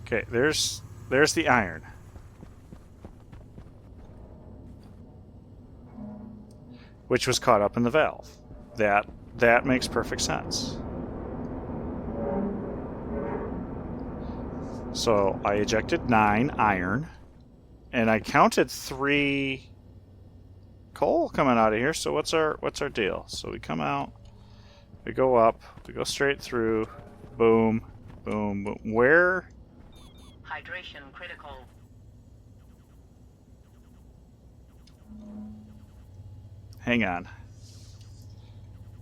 Okay, there's the iron. Which was caught up in the valve. That makes perfect sense. So I ejected 9 iron, and I counted 3 coal coming out of here. So what's our deal? So we come out, we go up, we go straight through, boom, boom, boom. Where? Hydration critical. Hang on.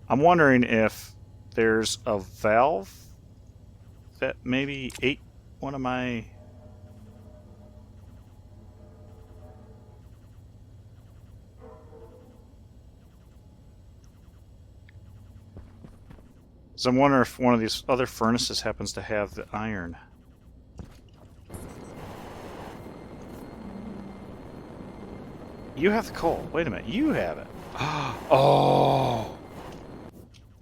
I'm wondering if there's a valve that maybe ate one of my... So I'm wondering if one of these other furnaces happens to have the iron. You have the coal. Wait a minute. You have it. Oh!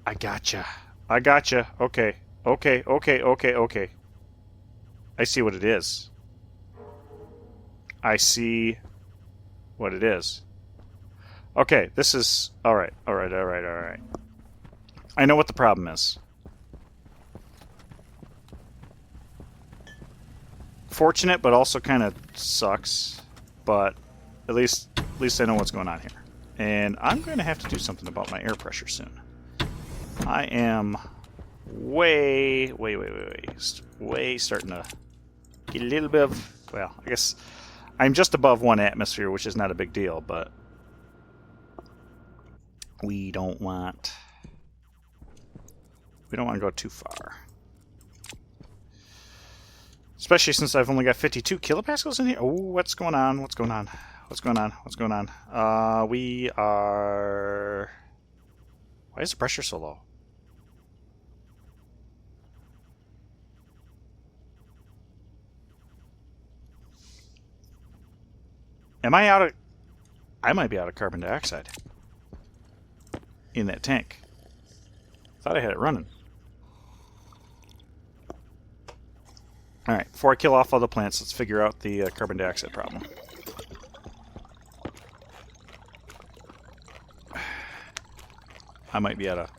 I gotcha. I gotcha. Okay. Okay, okay, okay, okay. I see what it is. I see what it is. Okay, this is... Alright, alright, alright, alright. I know what the problem is. Fortunate, but also kind of sucks. But at least I know what's going on here. And I'm going to have to do something about my air pressure soon. I am way starting to get a little bit of... Well, I guess I'm just above 1 atmosphere, which is not a big deal, but we don't want to go too far. Especially since I've only got 52 kilopascals in here. Oh, what's going on? What's going on? What's going on? What's going on? We are... Why is the pressure so low? Am I out of... I might be out of carbon dioxide in that tank. Thought I had it running. Alright, before I kill off all the plants, let's figure out the carbon dioxide problem. I might be out of...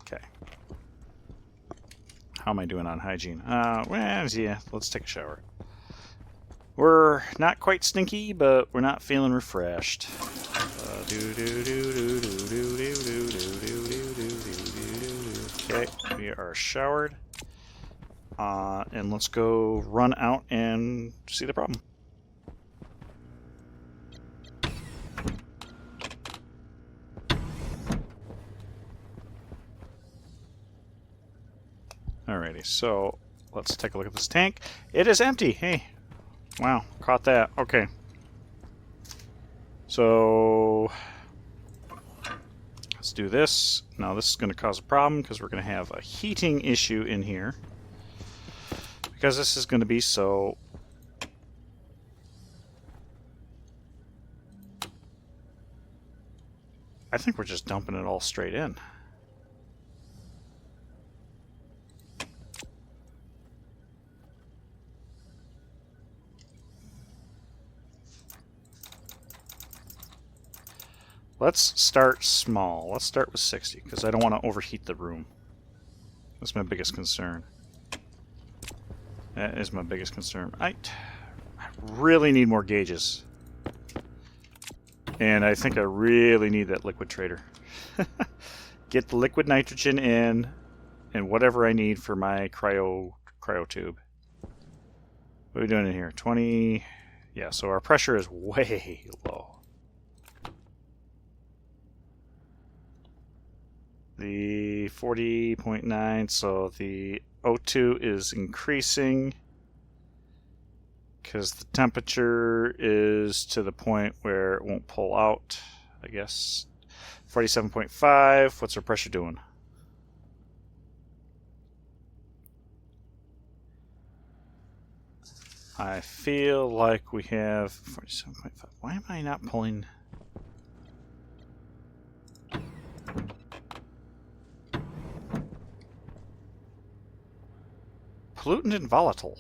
Okay. How am I doing on hygiene? Well, yeah, let's take a shower. We're not quite stinky, but we're not feeling refreshed. Okay, we are showered. And let's go run out and see the problem. Alrighty, so let's take a look at this tank. It is empty. Hey, wow, caught that. Okay. So let's do this. Now this is going to cause a problem because we're going to have a heating issue in here. Because this is going to be so... I think we're just dumping it all straight in. Let's start small. Let's start with 60, because I don't want to overheat the room. That's my biggest concern. That is my biggest concern. I really need more gauges. And I think I really need that liquid trader. Get the liquid nitrogen in, and whatever I need for my cryo tube. What are we doing in here? 20... Yeah, so our pressure is way low. The 40.9, so the O2 is increasing because the temperature is to the point where it won't pull out, I guess. 47.5, what's our pressure doing? I feel like we have 47.5. Why am I not pulling... Pollutant and volatile.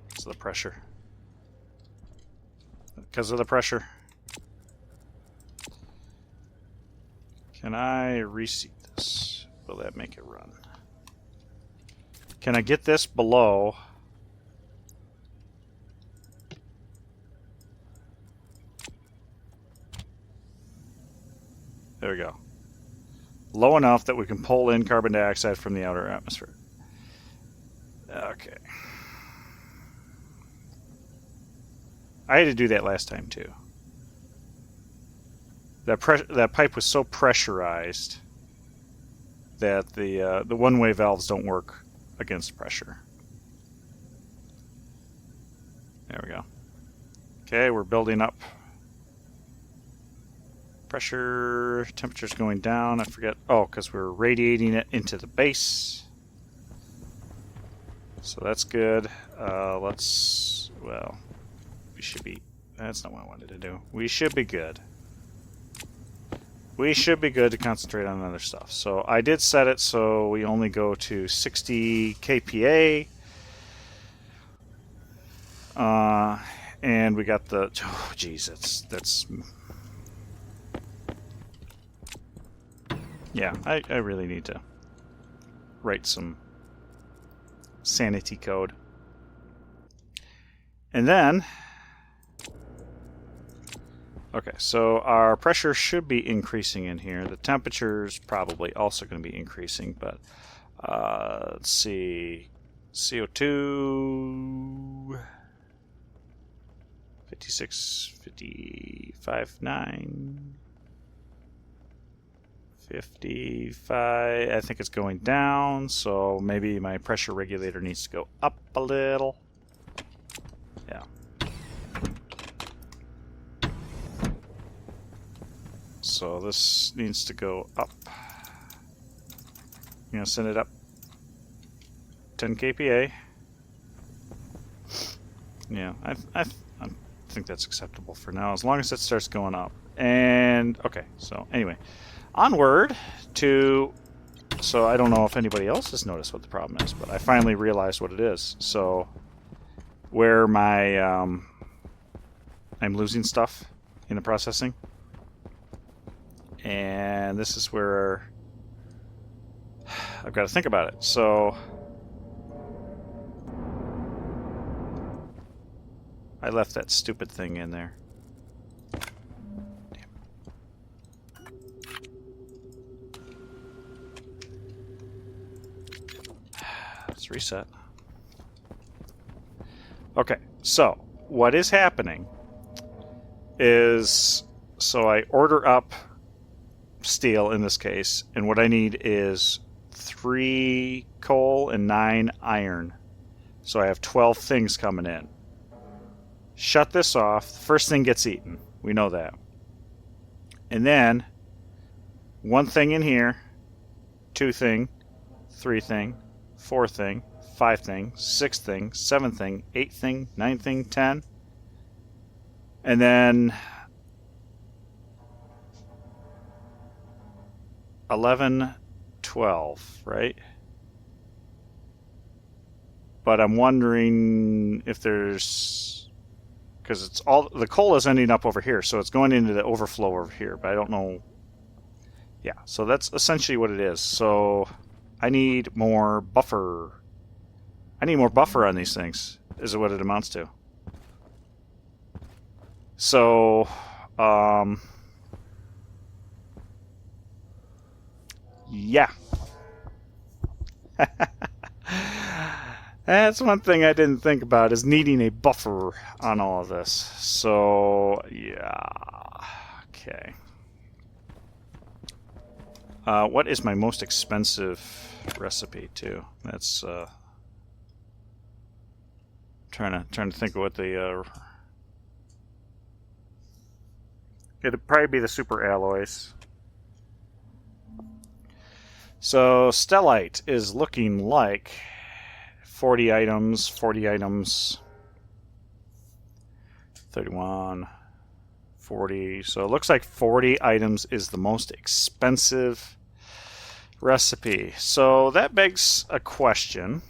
Because of the pressure. Because of the pressure. Can I reseat this? Will that make it run? Can I get this below? There we go. Low enough that we can pull in carbon dioxide from the outer atmosphere. Okay. I had to do that last time too. That pipe was so pressurized that the one-way valves don't work against pressure. There we go. Okay, we're building up. Pressure, temperature's going down. I forget. Oh, because we're radiating it into the base. So that's good. Let's... Well, we should be... That's not what I wanted to do. We should be good. We should be good to concentrate on other stuff. So I did set it so we only go to 60 kPa. And we got the... Oh, geez, that's... Yeah, I really need to write some sanity code. And then... Okay, so our pressure should be increasing in here. The temperature's probably also going to be increasing, but let's see. CO2... 56, 55, 9... 55, I think it's going down, so maybe my pressure regulator needs to go up a little. Yeah. So this needs to go up. You know, send it up 10 kPa. Yeah, I think that's acceptable for now, as long as it starts going up. And okay, so anyway, onward to. So I don't know if anybody else has noticed what the problem is, but I finally realized what it is. So where my I'm losing stuff in the processing, and this is where I've got to think about it. So I left that stupid thing in there. Damn. Let's reset. Okay, so what is happening is, so I order up steel in this case, and what I need is 3 coal and 9 iron. So I have 12 things coming in. Shut this off. The first thing gets eaten. We know that. And then 1 thing in here, 2 thing, 3 thing, 4 thing, 5 thing, 6 thing, 7 thing, 8 thing, 9 thing, 10. And then 11, 12, right? But I'm wondering if there's, because it's all, the coal is ending up over here, so it's going into the overflow over here, but I don't know. Yeah, so that's essentially what it is. So I need more buffer. I need more buffer on these things, is what it amounts to. So, yeah. That's one thing I didn't think about, is needing a buffer on all of this. So, yeah. Okay. What is my most expensive recipe, too? That's, trying to think of what the, it'd probably be the super alloys. So, Stellite is looking like 40 items, 31, 40. So it looks like 40 items is the most expensive recipe. So that begs a question.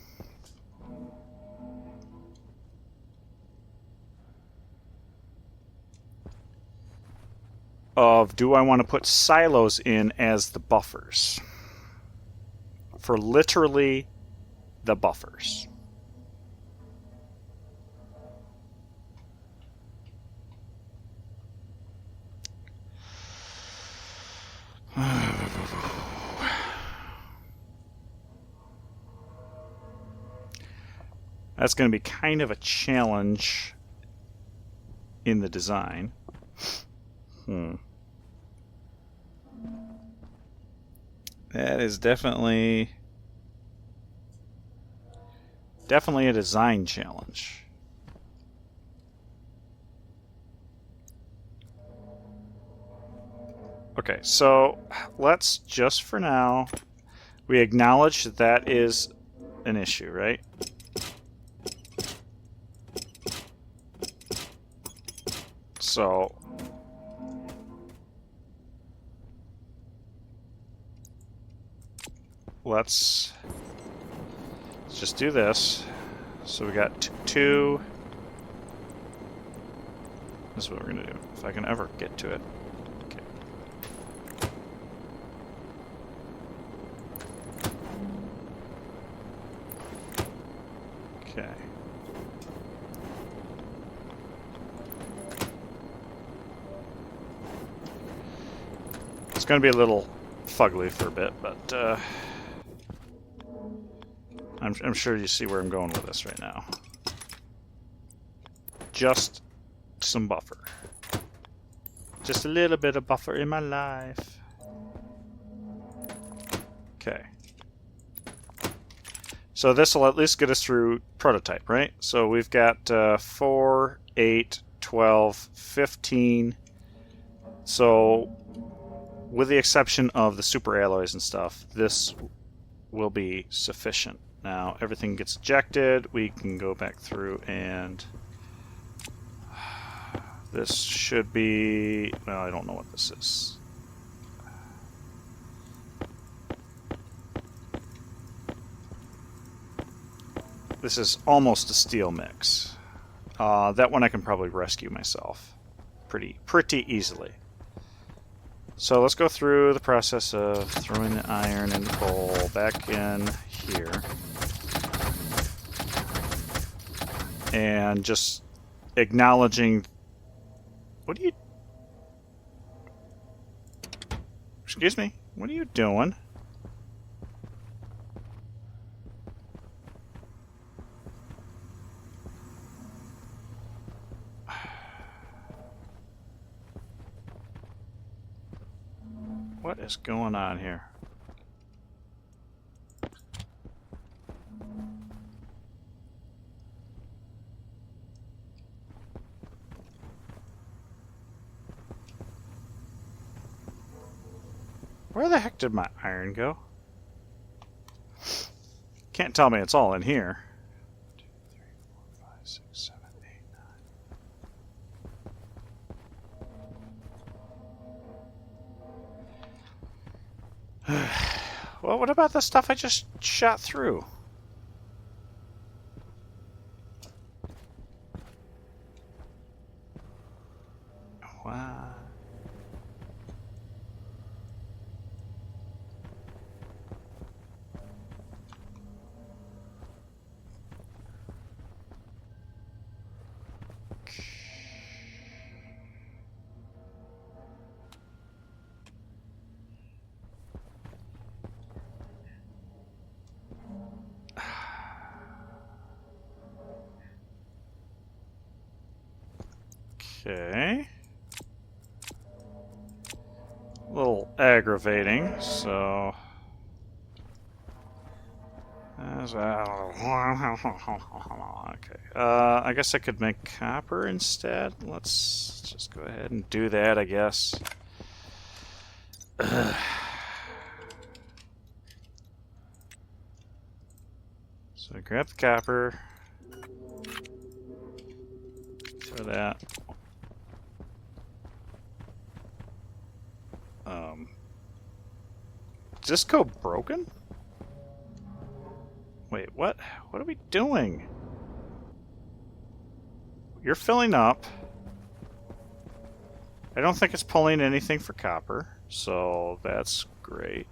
Of, do I want to put silos in as the buffers? For literally the buffers. That's going to be kind of a challenge in the design. That is definitely a design challenge. Okay, so let's just for now, we acknowledge that that is an issue, right? So let's just do this. So we got 2. This is what we're going to do, if I can ever get to it. Okay. Okay. It's going to be a little fugly for a bit, but I'm sure you see where I'm going with this right now. Just some buffer. Just a little bit of buffer in my life. Okay. So this will at least get us through prototype, right? So we've got 4, 8, 12, 15. So with the exception of the super alloys and stuff, this will be sufficient. Now everything gets ejected. We can go back through and this should be, well, I don't know what this is. This is almost a steel mix. That one I can probably rescue myself pretty easily. So let's go through the process of throwing the iron and coal back in here. And just acknowledging... What are you... Excuse me? What are you doing? What is going on here? Where the heck did my iron go? Can't tell me it's all in here. 2, 3, 4, 5, 6, 7, 8, 9. Well, what about the stuff I just shot through? Wow. Okay. A little aggravating, so... Okay. I guess I could make copper instead. Let's just go ahead and do that, I guess. So I grab the copper. Throw that. Is this code broken? Wait, what? What are we doing? You're filling up. I don't think it's pulling anything for copper, so that's great.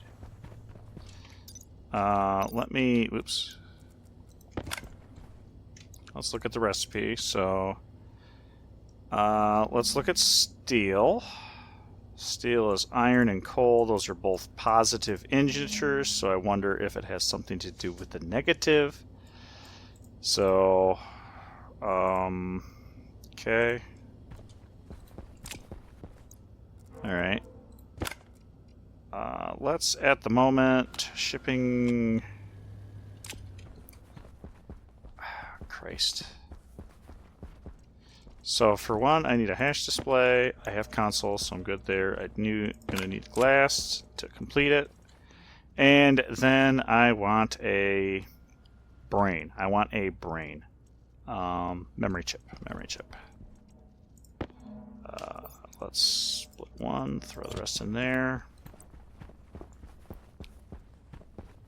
Let me... Oops. Let's look at the recipe. So, let's look at steel. Steel is iron and coal. Those are both positive integers, so I wonder if it has something to do with the negative. So, okay. Alright. Let's, at the moment, shipping... Christ. So for one, I need a hash display. I have console, so I'm good there. I'm gonna need glass to complete it. And then I want a brain. I want a brain. Memory chip. Let's split one, throw the rest in there.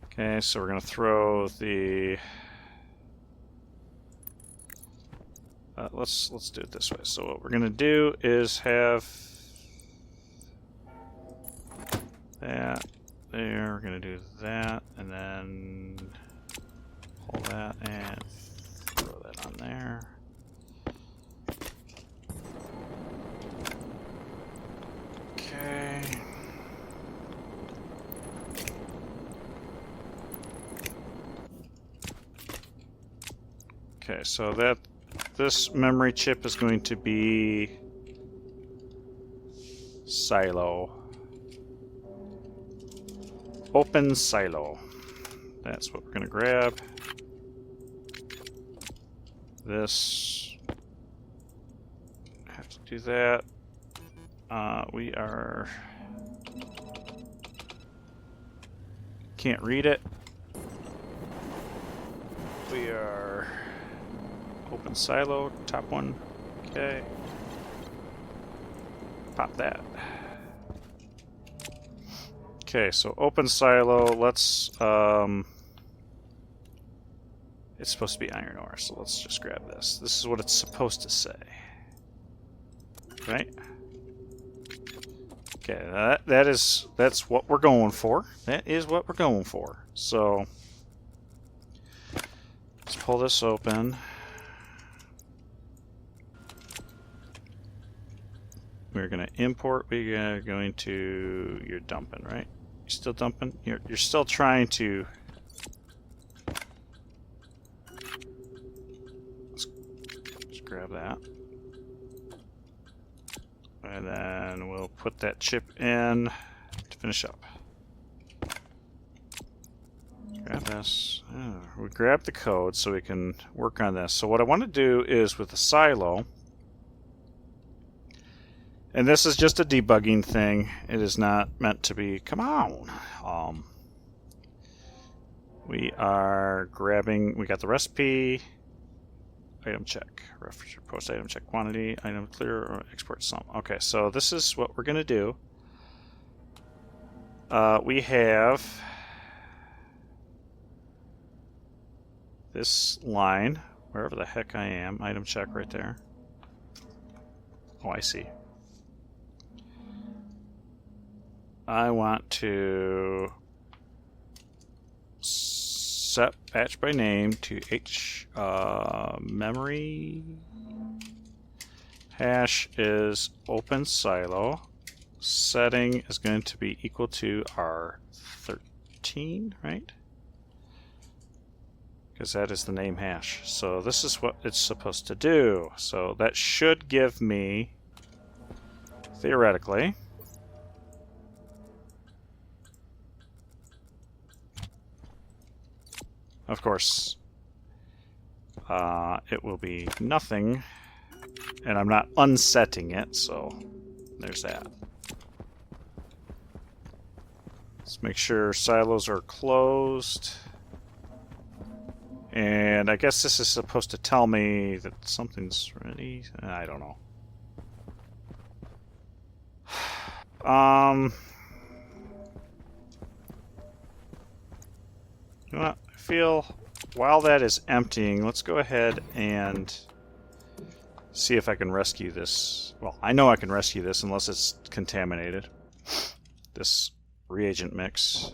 Okay, so we're gonna throw the... let's do it this way. So what we're gonna do is have that there. We're gonna do that, and then pull that and throw that on there. Okay. Okay, so that this memory chip is going to be silo. Open silo. That's what we're going to grab. This. Have to do that. We are... Can't read it. we are open silo, top one. Okay. Pop that. Okay, so open silo, let's it's supposed to be iron ore, so let's just grab this. This is what it's supposed to say. Right? Okay, that's what we're going for. That is what we're going for. So let's pull this open. We're gonna import. We are going to. You're dumping, right? You're still dumping. You're still trying to. Let's grab that. And then we'll put that chip in to finish up. Grab this. Oh, we grab the code so we can work on this. So what I want to do is with the silo, and this is just a debugging thing. It is not meant to be, come on. We are grabbing, we got the recipe. Item check, reference post item check quantity, item clear, or export sum. Okay, so this is what we're going to do. We have this line, wherever the heck I am, item check right there. Oh, I see. I want to set batch by name to memory. Hash is open silo. Setting is going to be equal to R13, right? Because that is the name hash. So this is what it's supposed to do. So that should give me, theoretically, of course, it will be nothing, and I'm not unsetting it, so there's that. Let's make sure silos are closed. And I guess this is supposed to tell me that something's ready. I don't know. You know what? I feel while that is emptying, let's go ahead and see if I can rescue this. Well, I know I can rescue this unless it's contaminated. This reagent mix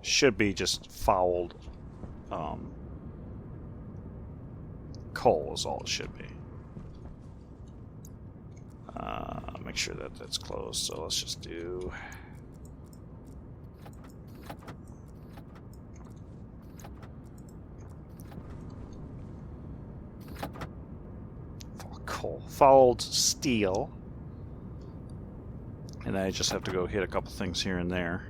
should be just fouled coal is all it should be. Make sure that that's closed, so let's just do coal, fouled steel, and I just have to go hit a couple things here and there.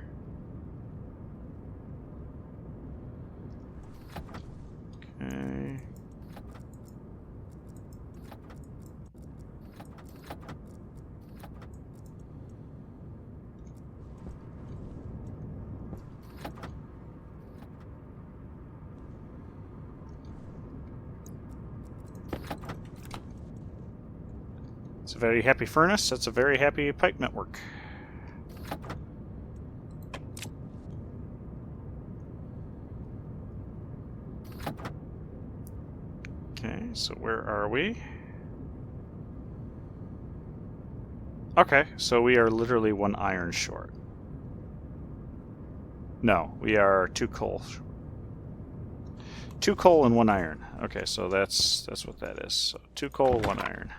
Okay. It's a very happy furnace. That's a very happy pipe network. Okay, so where are we? Okay, so we are literally 1 iron short. No, we are 2 coal. 2 coal and 1 iron. Okay, so that's what that is. So 2 coal, 1 iron.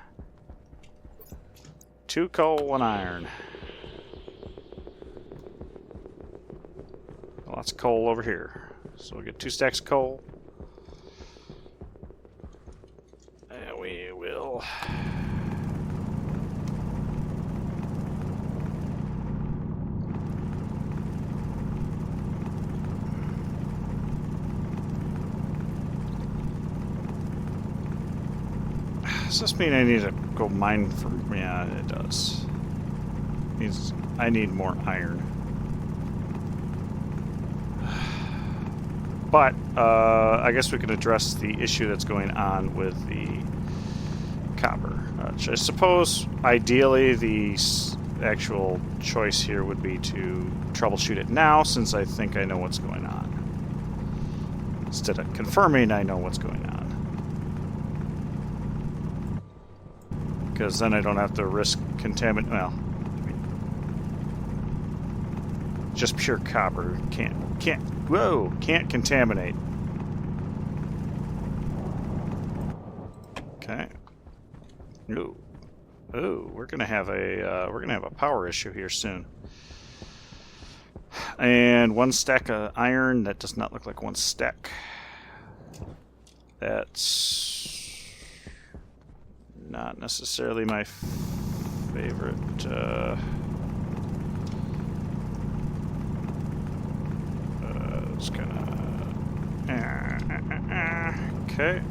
2 coal, 1 iron. Lots of coal over here. So we get 2 stacks of coal. And we will... Does this mean I need to go mine for... Yeah, it does. It means I need more iron. But I guess we could address the issue that's going on with the copper. I suppose ideally the actual choice here would be to troubleshoot it now, since I think I know what's going on, instead of confirming I know what's going on, because then I don't have to risk well, just pure copper can't contaminate. Okay. Ooh, we're gonna have a power issue here soon. And one stack of iron, that does not look like one stack. That's not necessarily my favorite. It's gonna. Okay.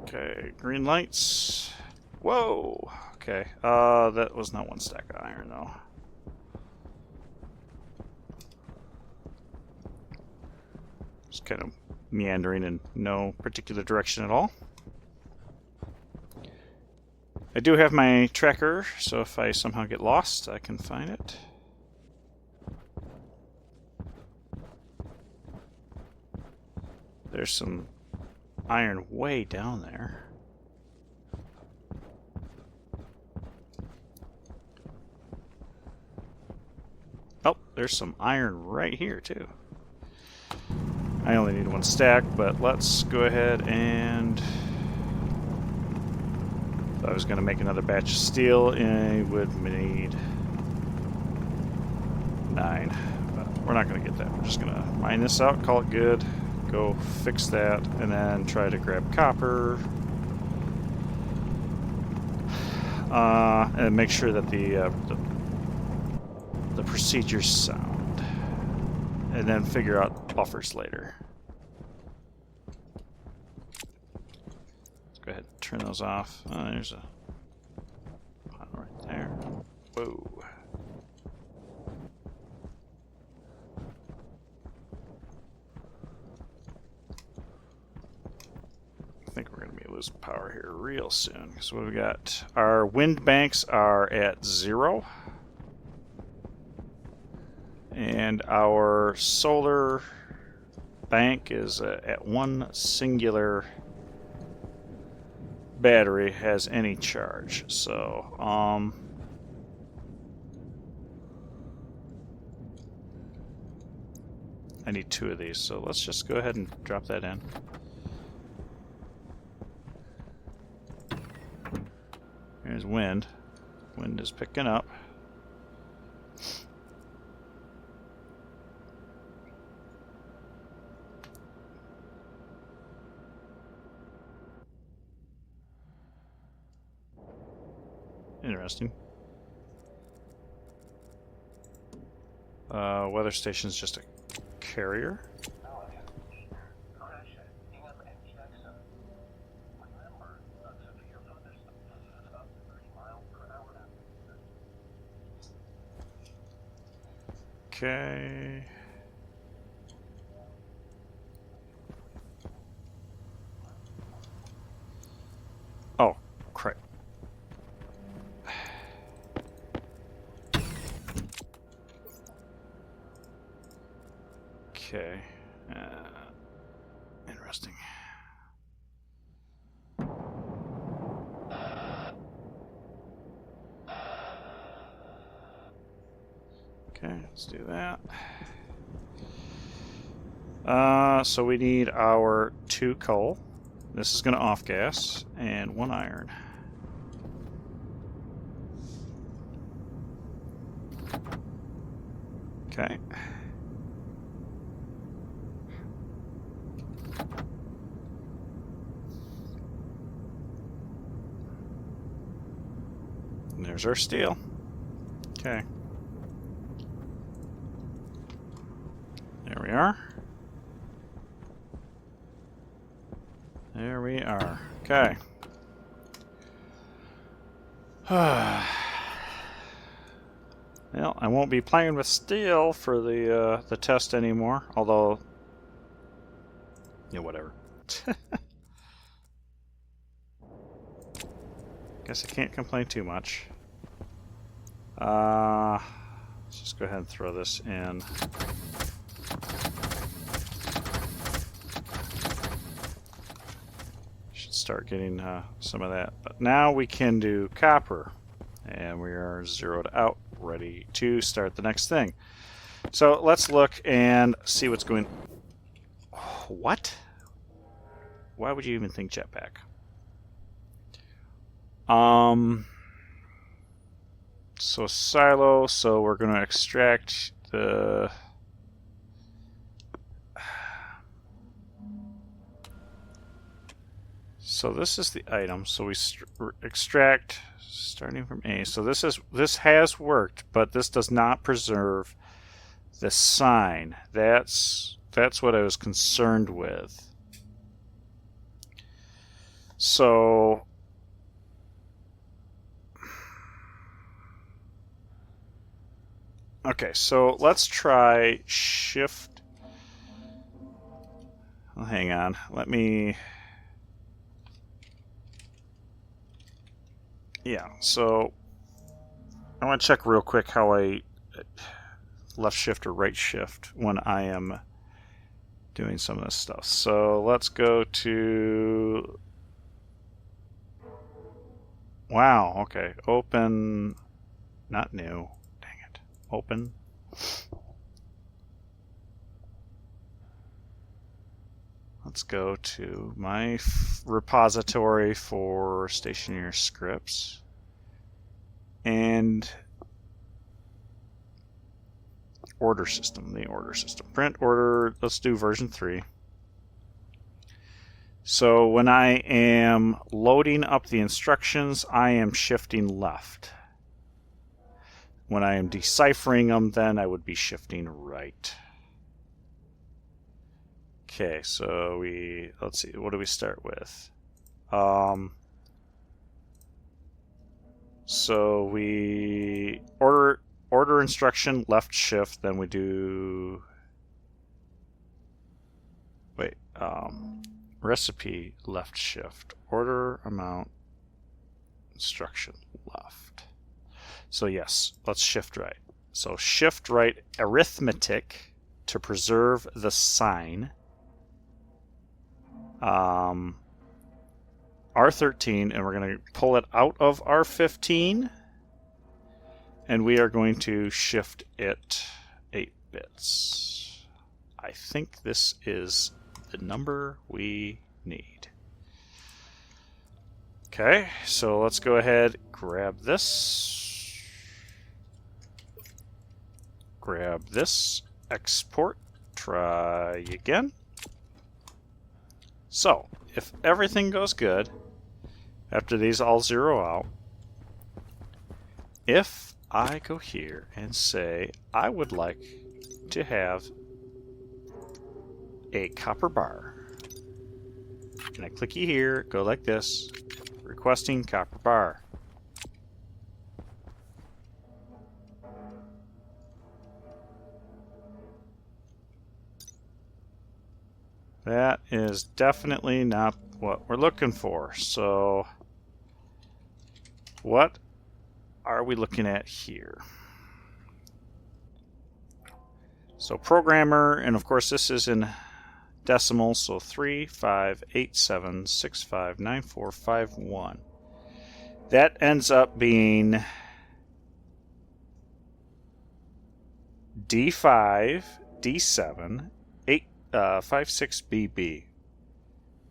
Okay, green lights. Whoa. Okay. That was not one stack of iron though. Just kind of meandering in no particular direction at all. I do have my tracker, so if I somehow get lost, I can find it. There's some iron way down there. Oh, there's some iron right here too. I only need one stack, but let's go ahead and... If I was going to make another batch of steel, I would need 9. But we're not going to get that. We're just going to mine this out, call it good, go fix that, and then try to grab copper. And make sure that the procedure's sound. And then figure out buffers later. Go ahead and turn those off. Oh, there's a pot right there. Whoa. I think we're going to be losing power here real soon. So what we got? Our wind banks are at 0. And our solar bank is at 1 singular battery has any charge. So, I need 2 of these. So let's just go ahead and drop that in. Here's wind. Wind is picking up. Interesting. Weather station's just a carrier. Okay. Oh, crap. Okay. Interesting. Okay, let's do that. So we need our 2 coal. This is going to off gas, and 1 iron. Okay. And there's our steel. Okay. There we are. There we are. Okay. Well, I won't be playing with steel for the test anymore. Although, yeah, whatever. Guess I can't complain too much. Let's just go ahead and throw this in. Should start getting some of that. But now we can do copper. And we are zeroed out, ready to start the next thing. So let's look and see what's going... Oh, what? Why would you even think jetpack? So silo, so we're going to extract the... So this is the item, so we extract starting from A. So this has worked, but this does not preserve the sign. That's what I was concerned with. So okay, so let's try shift. Oh, hang on, let me... Yeah, so I want to check real quick how I left shift or right shift when I am doing some of this stuff. So let's go to... Wow, okay, open, not new, dang it, open. Let's go to my repository for Stationeers scripts and order system, the order system. Print order, let's do version 3. So when I am loading up the instructions, I am shifting left. When I am deciphering them, then I would be shifting right. Okay, so let's see, what do we start with? So we order instruction, left shift, then we do, recipe, left shift, order amount, instruction, left. So yes, let's shift right. So shift right arithmetic to preserve the sign. R13, and we're going to pull it out of R15, and we are going to shift it 8 bits. I think this is the number we need. Okay, so let's go ahead, grab this, export, try again. So, if everything goes good, after these all zero out, if I go here and say I would like to have a copper bar, and I clicky here, go like this, requesting copper bar. That is definitely not what we're looking for. So what are we looking at here? So programmer, and of course this is in decimal, so 35876594551. That ends up being D5, D7, 56BB,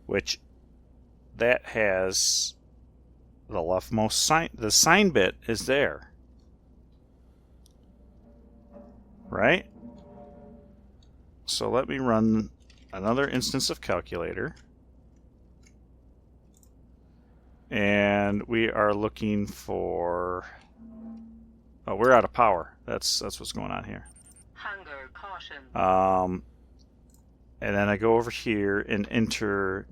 which that has the leftmost sign. The sign bit is there, right? So let me run another instance of calculator, and we are looking for... Oh, we're out of power. That's what's going on here. Hunger caution. And then I go over here and enter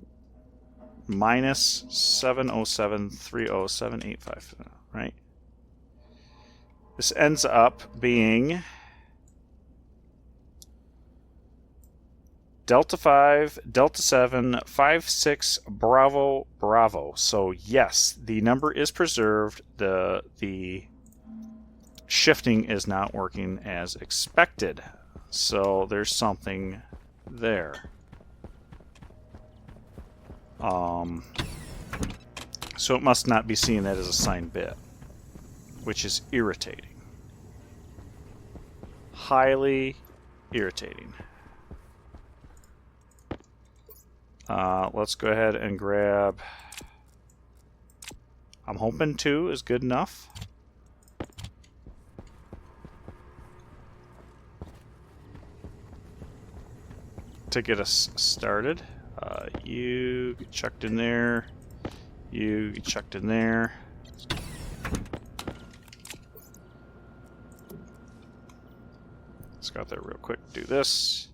-707307850, right? This ends up being Delta 5, Delta 7, 5, 6, Bravo, Bravo. So yes, the number is preserved. The shifting is not working as expected. So there's something there. So it must not be seeing that as a signed bit, which is irritating. Highly irritating. Let's go ahead and grab... I'm hoping 2 is good enough. To get us started. You get chucked in there. You get chucked in there. Let's go out there real quick. Do this.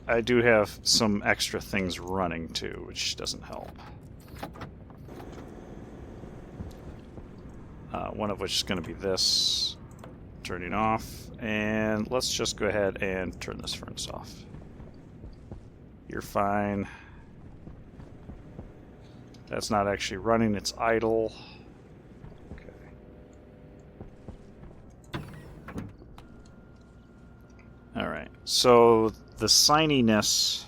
I do have some extra things running too, which doesn't help. One of which is going to be this. Turning off. And let's just go ahead and turn this furnace off. You're fine. That's not actually running, it's idle. Okay. Alright, so the signiness...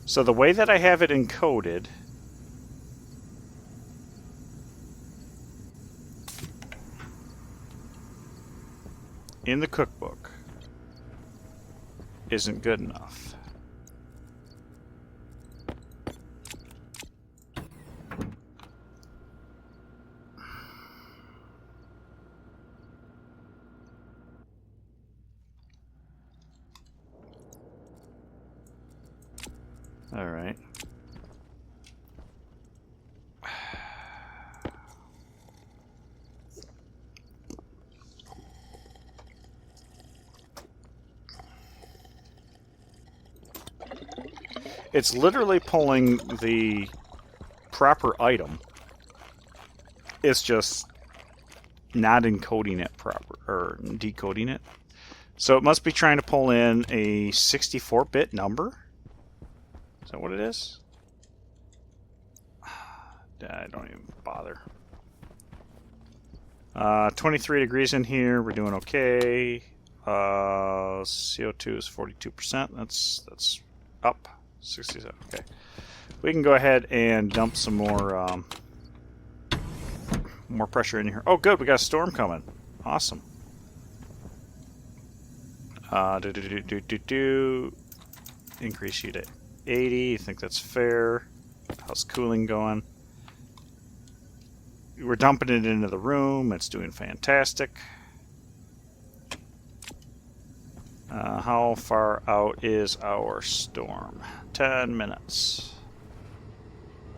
So the way that I have it encoded in the cookbook isn't good enough. All right. It's literally pulling the proper item. It's just not encoding it proper, or decoding it. So it must be trying to pull in a 64-bit number. Is that what it is? I don't even bother. 23 degrees in here. We're doing okay. CO2 is 42%. That's up. 67. Okay. We can go ahead and dump some more more pressure in here. Oh, good. We got a storm coming. Awesome. Increase you to 80. You think that's fair? How's cooling going? We're dumping it into the room. It's doing fantastic. How far out is our storm? 10 minutes.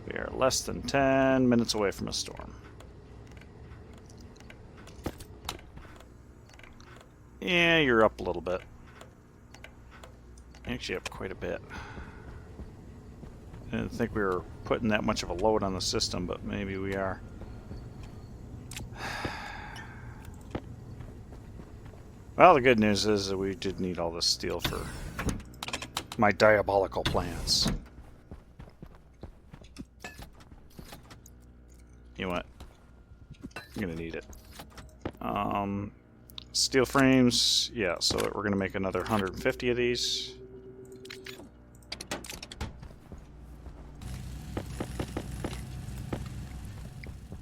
We are less than 10 minutes away from a storm. Yeah, you're up a little bit. Actually up quite a bit. I didn't think we were putting that much of a load on the system, but maybe we are. Well, the good news is that we did need all this steel for my diabolical plans. You know what? I'm gonna need it. Steel frames, yeah, so we're gonna make another 150 of these.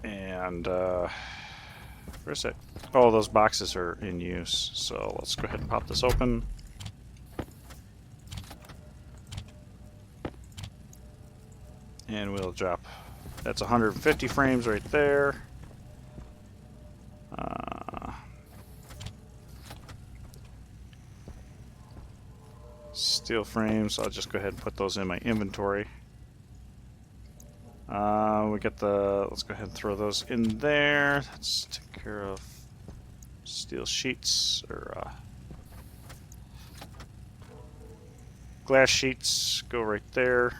And where's it? Oh, those boxes are in use, so let's go ahead and pop this open. And we'll drop. That's 150 frames right there. steel frames. I'll just go ahead and put those in my inventory. We get the. Let's go ahead and throw those in there. Let's take care of steel sheets or glass sheets. Go right there.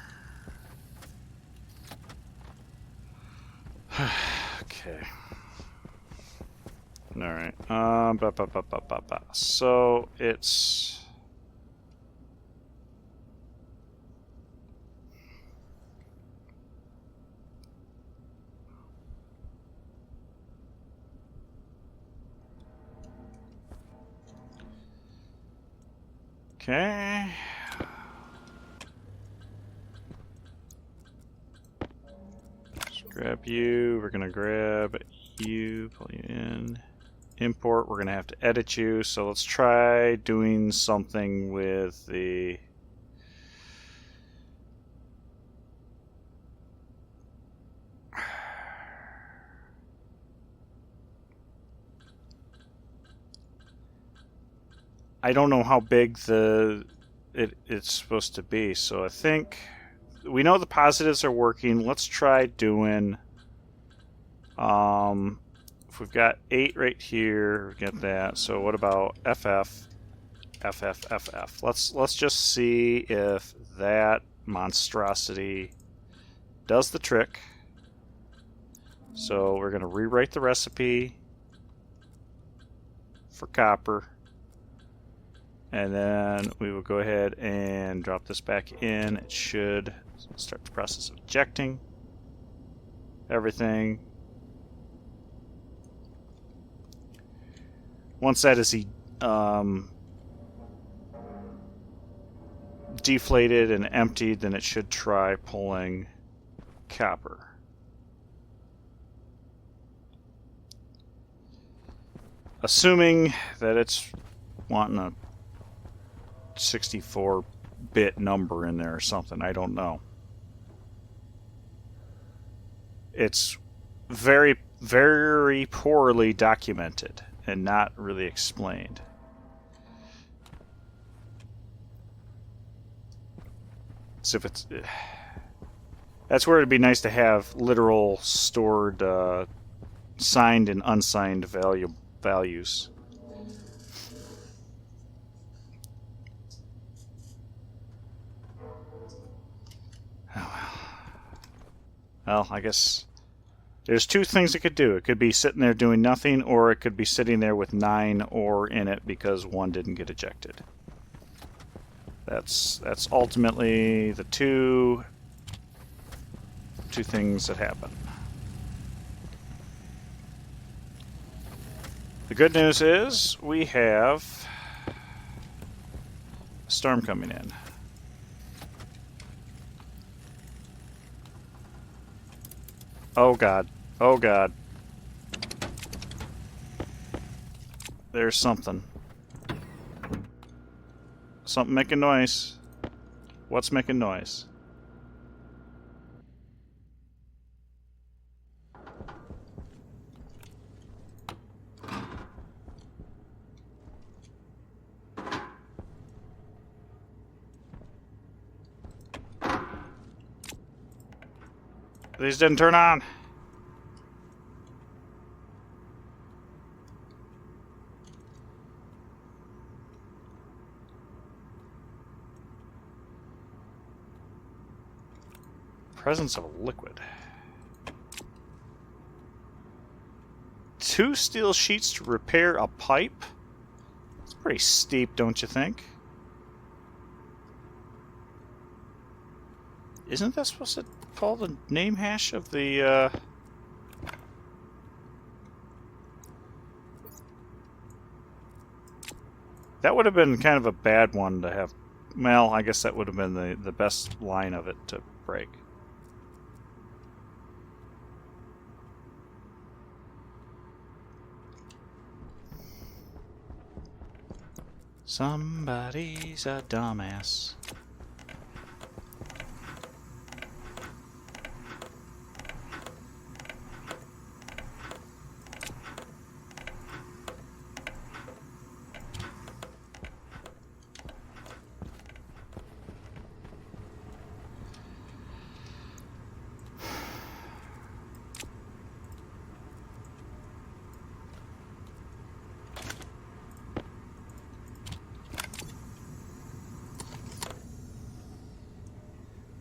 Okay. All right. So it's. Okay. Let's grab you. We're gonna grab you. Pull you in. Import. We're gonna have to edit you. So let's try doing something with the. I don't know how big it's supposed to be, so I think we know the positives are working. Let's try doing if we've got 8 right here, we get that. So what about FF, FF, FF? Let's just see if that monstrosity does the trick. So we're gonna rewrite the recipe for copper. And then we will go ahead and drop this back in. It should start the process of ejecting everything. Once that is deflated and emptied, then it should try pulling copper. Assuming that it's wanting a 64-bit number in there or something. I don't know. It's very, very poorly documented and not really explained. So if it's... That's where it'd be nice to have literal stored signed and unsigned values. Well, I guess there's 2 things it could do. It could be sitting there doing nothing, or it could be sitting there with 9 ore in it because 1 didn't get ejected. That's ultimately the two things that happen. The good news is we have a storm coming in. Oh god. Oh god. There's something. Something making noise. What's making noise? These didn't turn on. Presence of a liquid. 2 steel sheets to repair a pipe? It's pretty steep, don't you think? Isn't that supposed to call the name hash of the, That would have been kind of a bad one to have. Well, I guess that would have been the best line of it to break. Somebody's a dumbass.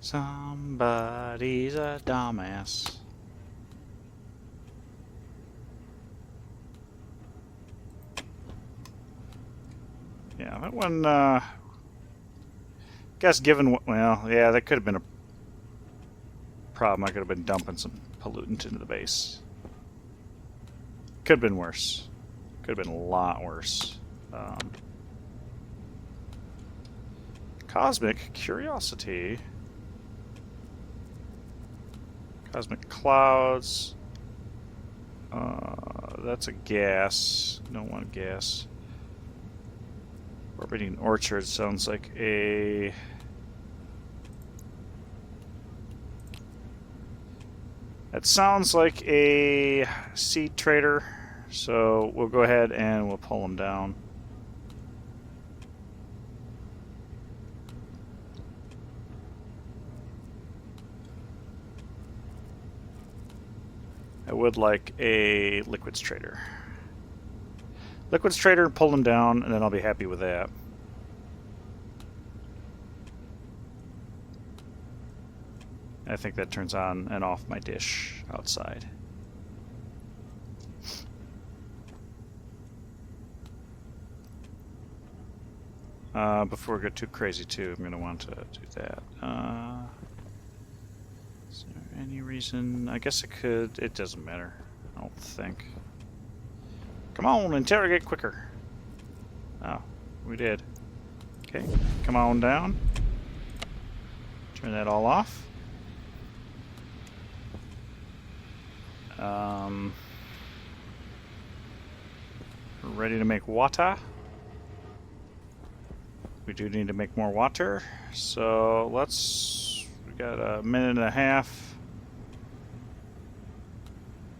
Somebody's a dumbass. Yeah, that one, guess given what, well, yeah, that could have been a problem. I could have been dumping some pollutant into the base. Could have been worse. Could have been a lot worse. Cosmic Curiosity. Cosmic Clouds. That's a gas. Don't want gas. Orbiting Orchard sounds like a... That sounds like a seed trader. So we'll go ahead and we'll pull them down. I would like a liquids trader. Liquids trader, pull them down, and then I'll be happy with that. I think that turns on and off my dish outside. Before we get too crazy too, I'm going to want to do that. Is there any reason? I guess it could. It doesn't matter. I don't think. Come on, interrogate quicker. Oh, we did. Okay, come on down. Turn that all off. We're ready to make water. We do need to make more water, so we got a minute and a half.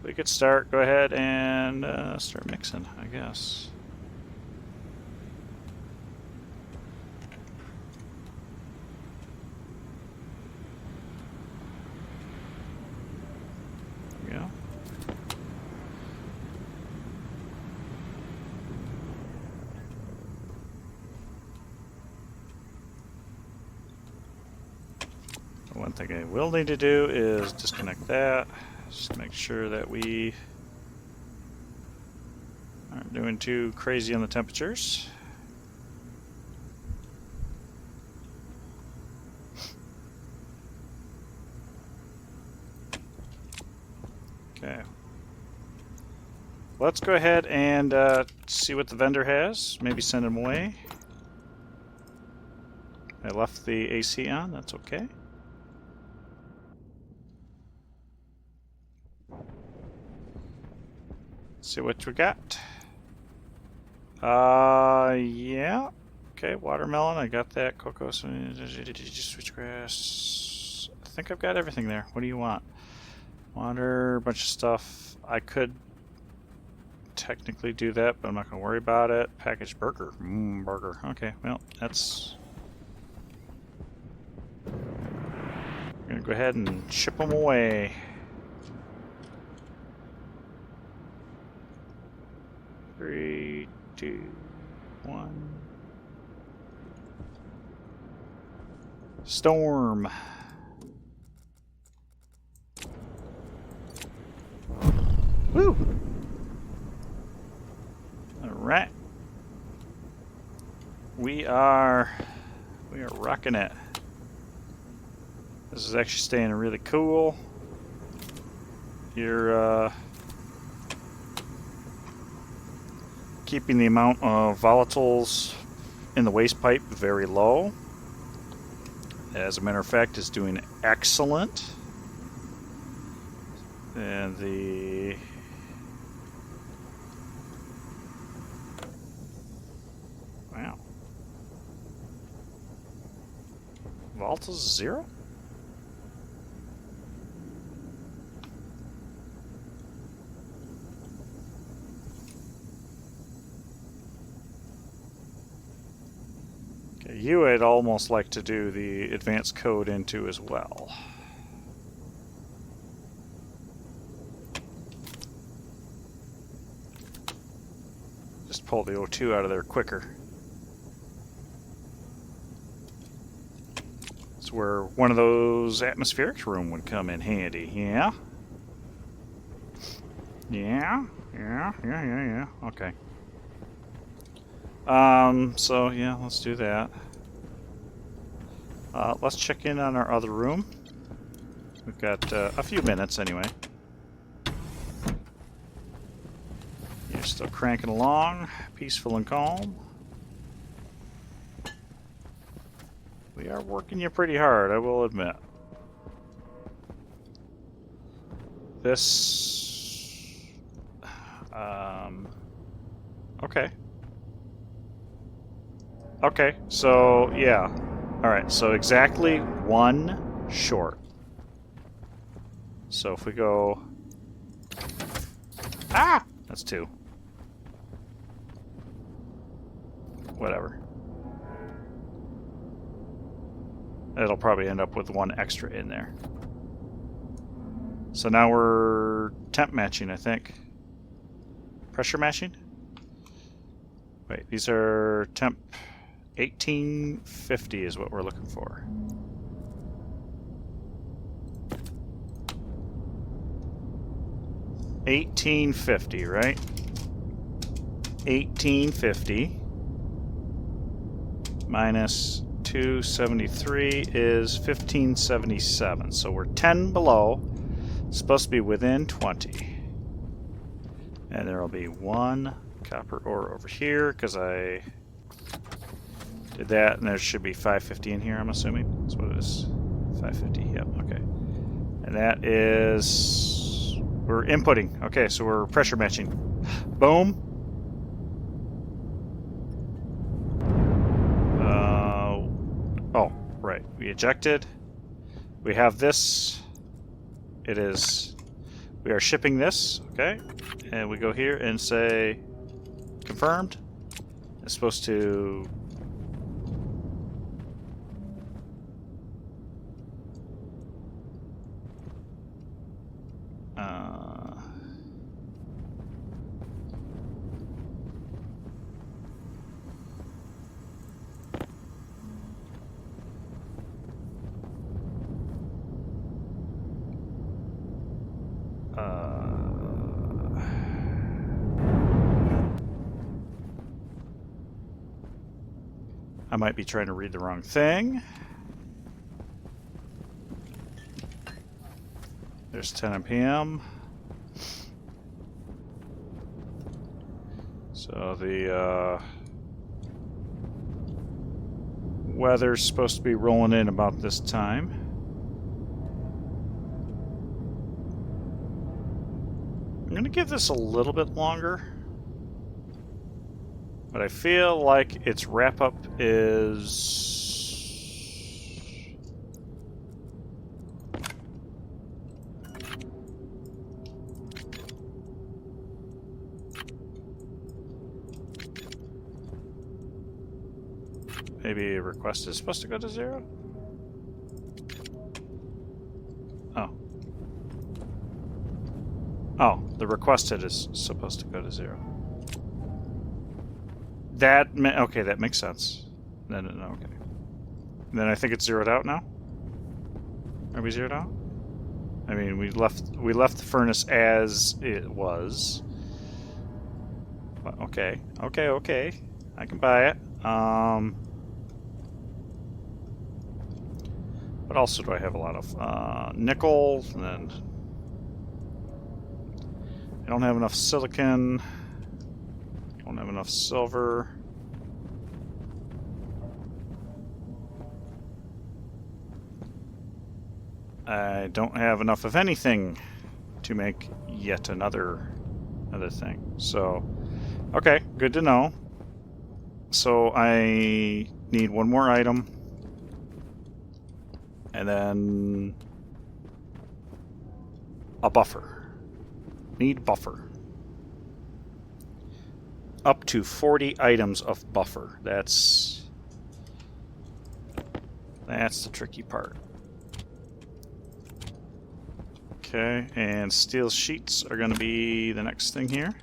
We could start, go ahead and start mixing, I guess. There we go. One thing I will need to do is disconnect that, just to make sure that we aren't doing too crazy on the temperatures. Okay. Let's go ahead and see what the vendor has. Maybe send him away. I left the AC on, that's okay. See what we got. Yeah. Okay, watermelon, I got that. Cocoa, switchgrass. I think I've got everything there. What do you want? Water, a bunch of stuff. I could technically do that, but I'm not going to worry about it. Packaged burger. Burger. Okay, well, that's... I'm going to go ahead and ship them away. Three, two, one. Storm. Woo! All right. We are rocking it. This is actually staying really cool. You're keeping the amount of volatiles in the waste pipe very low. As a matter of fact, it's doing excellent. And the wow, volatiles 0. You would almost like to do the advanced code into as well. Just pull the O2 out of there quicker. It's where one of those atmospheric room would come in handy. Yeah? Yeah. Okay. So yeah, let's do that. Let's check in on our other room. We've got a few minutes anyway. You're still cranking along, peaceful and calm. We are working you pretty hard, I will admit. This... okay. Okay, so, yeah. Alright, so exactly one short. So if we go... Ah! That's two. Whatever. It'll probably end up with one extra in there. So now we're temp matching, I think. Pressure matching? Wait, these are temp 1850 is what we're looking for. $18.50, right? $18.50 minus 273 is $15.77. So we're 10 below. It's supposed to be within 20. And there will be one copper ore over here because I did that, and there should be 550 in here, I'm assuming. That's what it is. 550, yep, okay. And that is... we're inputting. Okay, so we're pressure matching. Boom. Oh, right. We ejected. We have this. It is... we are shipping this, okay? And we go here and say... confirmed. It's supposed to... I might be trying to read the wrong thing. There's 10 mpm. So the weather's supposed to be rolling in about this time. I'm going to give this a little bit longer. But I feel like its wrap-up is... maybe a request is supposed to go to 0? Oh. Oh, the requested is supposed to go to 0. Okay, that makes sense. Then, okay. Then I think it's zeroed out now? Are we zeroed out? I mean, we left the furnace as it was. But okay. I can buy it. What else do I have a lot of? Nickel, and then I don't have enough silicon. Don't have enough silver. I don't have enough of anything to make yet another thing. So, okay, good to know. So I need one more item. And then a buffer. Need buffer. Up to 40 items of buffer. That's the tricky part. Okay, and steel sheets are going to be the next thing here.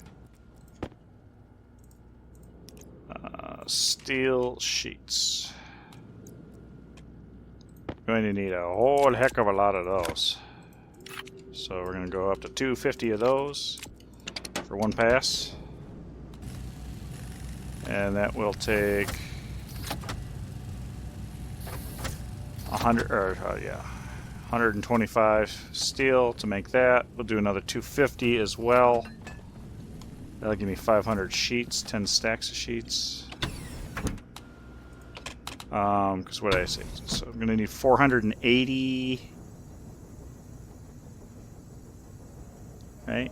Steel sheets. going to need a whole heck of a lot of those. So we're going to go up to 250 of those for one pass. And that will take 125 steel to make that. We'll do another 250 as well. That'll give me 500 sheets, 10 stacks of sheets. Because what did I say? So I'm going to need 480. Right?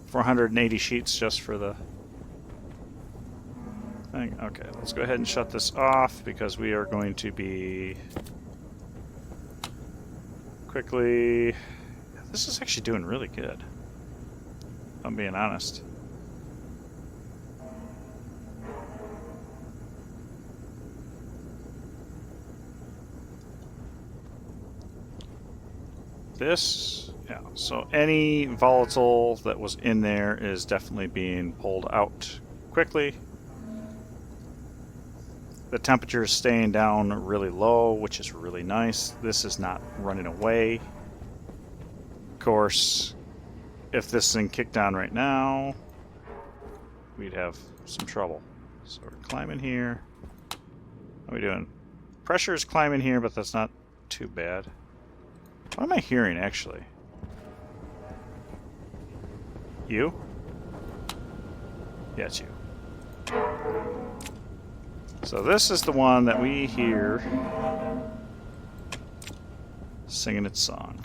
480 sheets just for the thing. Okay, let's go ahead and shut this off because we are going to be quickly... This is actually doing really good, if I'm being honest. This, yeah, so any volatile that was in there is definitely being pulled out quickly. The temperature is staying down really low, which is really nice. This is not running away. Of course, if this thing kicked on right now, we'd have some trouble. So we're climbing here. What are we doing? Pressure is climbing here, but that's not too bad. What am I hearing, actually? You? Yeah, it's you. So this is the one that we hear singing its song.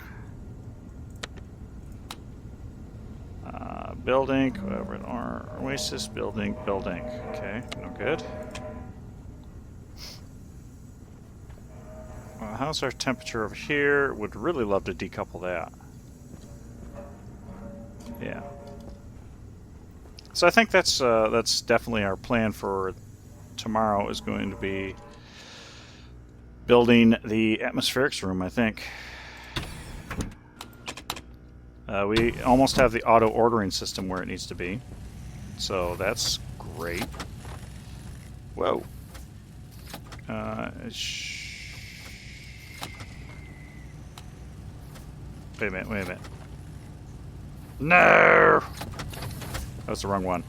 Building, whatever. Oasis, building. Okay, no good. How's our temperature over here? Would really love to decouple that. Yeah. So I think that's definitely our plan for tomorrow is going to be building the atmospherics room, I think. We almost have the auto ordering system where it needs to be. So that's great. Whoa. Wait a minute. No! That's the wrong one.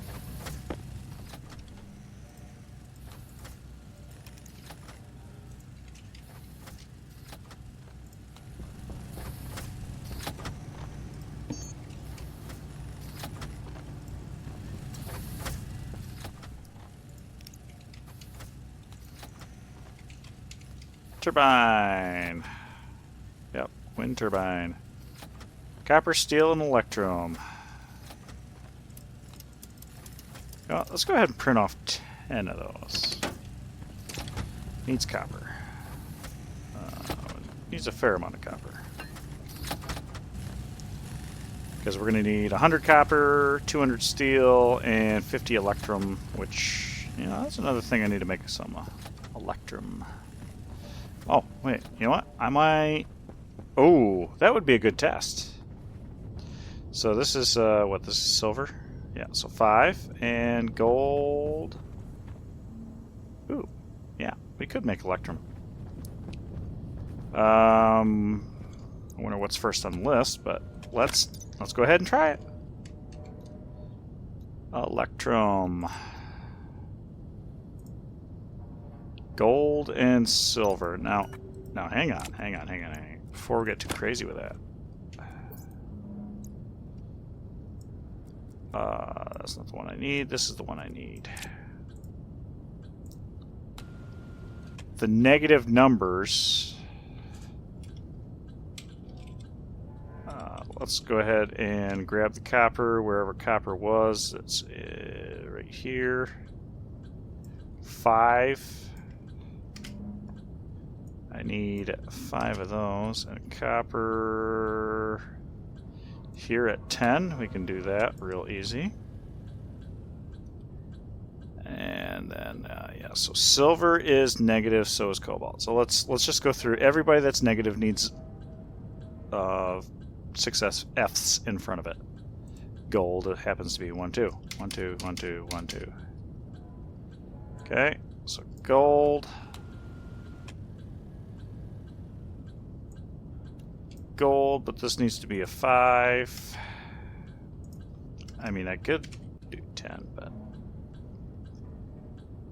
Turbine. Yep, wind turbine. Copper, steel, and electrum. Well, let's go ahead and print off 10 of those. Needs copper. Needs a fair amount of copper. Because we're going to need 100 copper, 200 steel, and 50 electrum, which, you know, that's another thing I need to make some electrum. Oh, wait, you know what? I might... Oh, that would be a good test. So this is, what, this is silver? Yeah, so 5, and gold. Ooh, yeah, we could make electrum. I wonder what's first on the list, but let's go ahead and try it. Electrum. Gold and silver. Now hang on. Before we get too crazy with that. That's not the one I need. This is the one I need. The negative numbers. Let's go ahead and grab the copper wherever copper was. It's right here. 5. I need 5 of those. And copper here at 10. We can do that real easy. And then, yeah, so silver is negative, so is cobalt. So let's just go through. Everybody that's negative needs 6 F's in front of it. Gold happens to be 1, 2. 1, 2, 1, 2, 1, 2. Okay, so gold. gold, but this needs to be a 5. I mean, I could do 10, but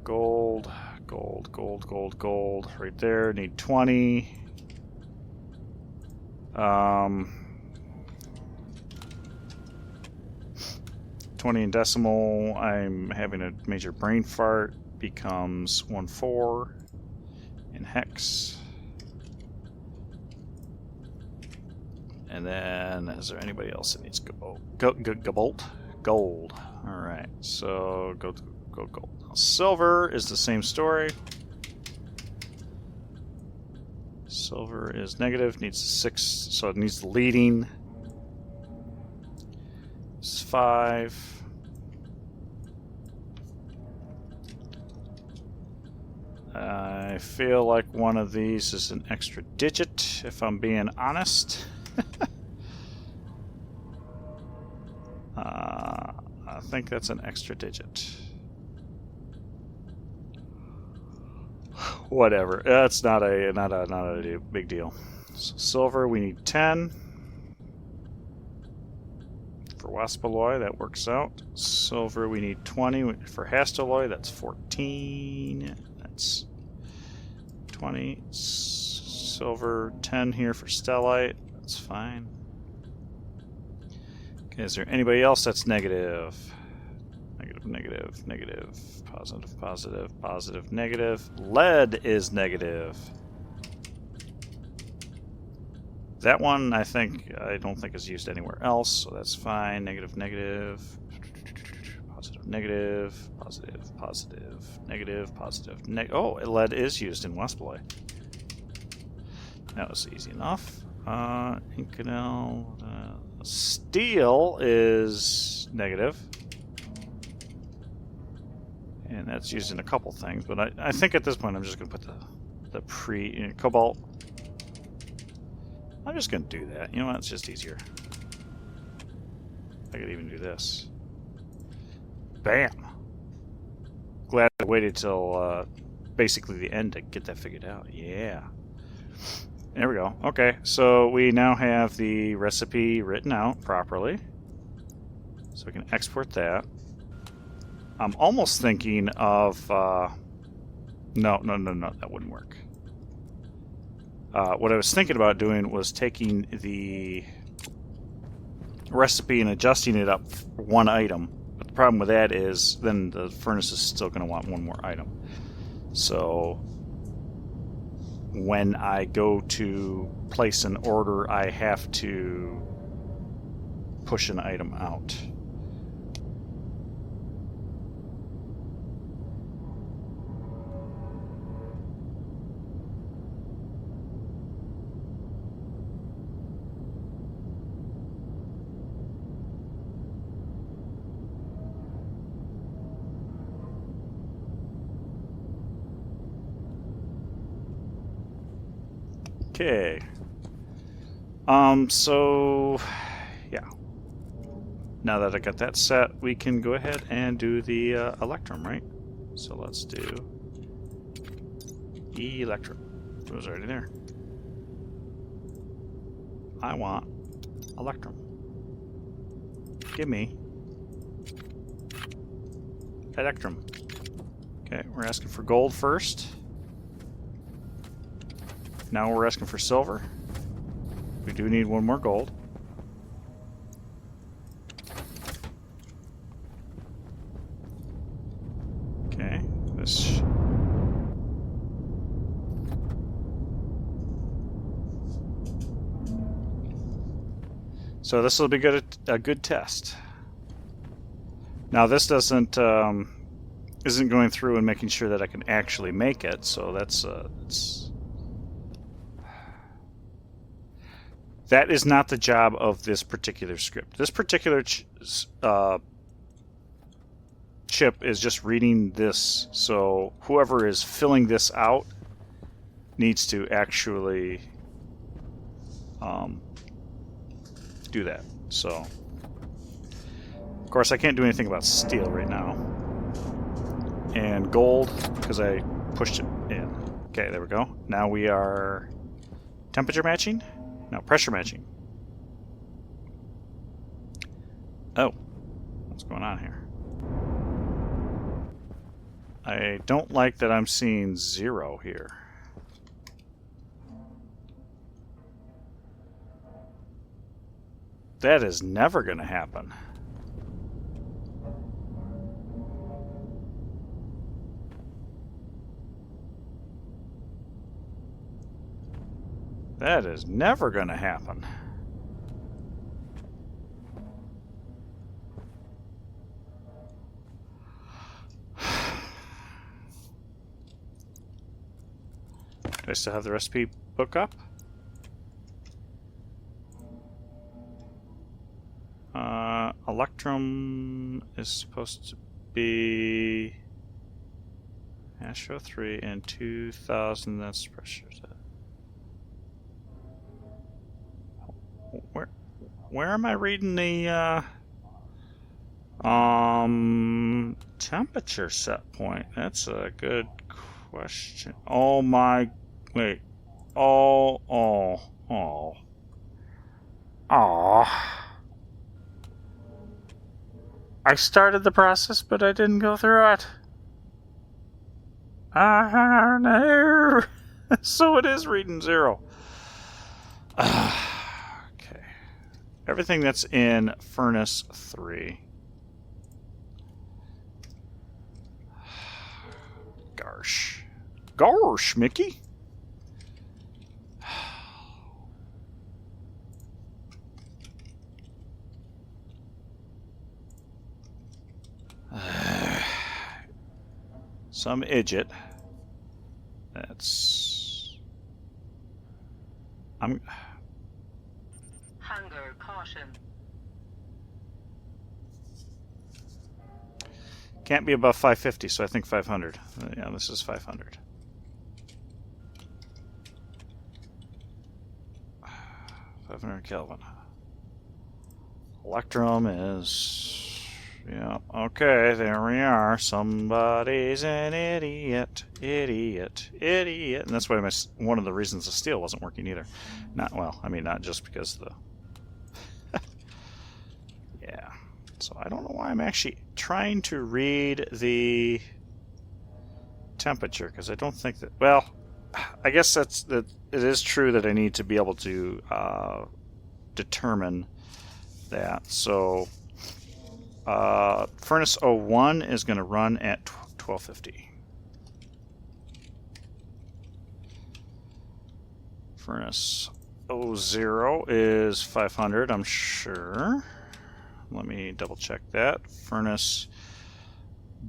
gold, gold, gold, gold, gold. Right there, need 20. 20 in decimal. I'm having a major brain fart. Becomes 1-4 in hex. And then, is there anybody else that needs gold? Gold. All right, so go gold. Now, silver is the same story. Silver is negative, needs 6, so it needs the leading. It's 5. I feel like one of these is an extra digit, if I'm being honest. I think that's an extra digit. Whatever. That's not a big deal. So silver, we need 10. For waspalloy, that works out. Silver, we need 20. For hastaloy, that's 14. That's 20. Silver, 10 here for stellite. That's fine. Okay, is there anybody else that's negative? Negative, negative, negative. Positive, positive, positive, negative. Lead is negative. That one, I don't think is used anywhere else, so that's fine. Negative, negative. Positive, negative. Positive, positive, negative, positive, oh, lead is used in waspalloy. That was easy enough. Inconel. Steel is negative. And that's used in a couple things, but I think at this point I'm just going to put the cobalt. I'm just going to do that. You know what? It's just easier. I could even do this. Bam! Glad I waited till basically the end to get that figured out. Yeah. There we go. Okay, so we now have the recipe written out properly. So we can export that. I'm almost thinking of... no, that wouldn't work. What I was thinking about doing was taking the recipe and adjusting it up for one item. But the problem with that is then the furnace is still going to want one more item. So when I go to place an order, I have to push an item out. Okay. So, yeah. Now that I got that set, we can go ahead and do the electrum, right? So let's do electrum. It was already there. I want electrum. Give me electrum. Okay, we're asking for gold first. Now we're asking for silver. We do need one more gold. Okay, this. So this will be a good test. Now this doesn't isn't going through and making sure that I can actually make it. So that's that is not the job of this particular script. This particular chip is just reading this, so whoever is filling this out needs to actually do that. So, of course, I can't do anything about steel right now. And gold, because I pushed it in. Okay, there we go. Now we are temperature matching. Now pressure matching. Oh, what's going on here? I don't like that I'm seeing 0 here. That is never going to happen. That is never going to happen. Do I still have the recipe book up? Electrum is supposed to be Astro 3 and 2000. That's pressure. Where am I reading the temperature set point? That's a good question. Oh my, wait. Oh. I started the process, but I didn't go through it. Ah, no. So it is reading 0. Okay. Everything that's in furnace 3. Gosh, Mickey. Some idiot. That's... Hunger caution. Can't be above 550, so I think 500. Yeah, this is 500. Kelvin. Electrum is... Yeah, okay, there we are. Somebody's an idiot. And that's why one of the reasons the steel wasn't working either. Not just because the... Yeah. So I don't know why I'm actually trying to read the temperature, because I don't think that... Well, I guess it is true that I need to be able to determine that. So... furnace 01 is going to run at 1250. Furnace 00 is 500, I'm sure. Let me double check that. Furnace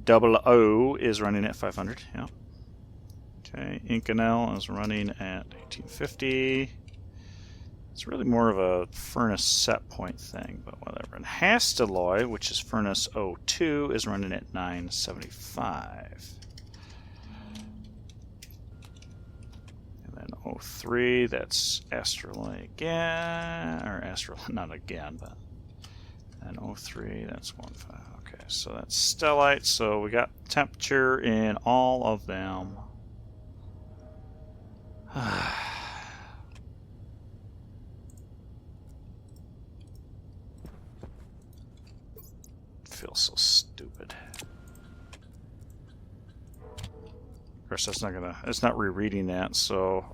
00 is running at 500. Yeah. Okay. Inconel is running at 1850. It's really more of a furnace set point thing, but whatever. And Hastelloy, which is furnace 02, is running at 975. And then 03, that's Astraloy again, or not again, but and 03, that's 15. Okay, so that's stellite. So we got temperature in all of them. Feels so stupid. Of course, it's not rereading that. So,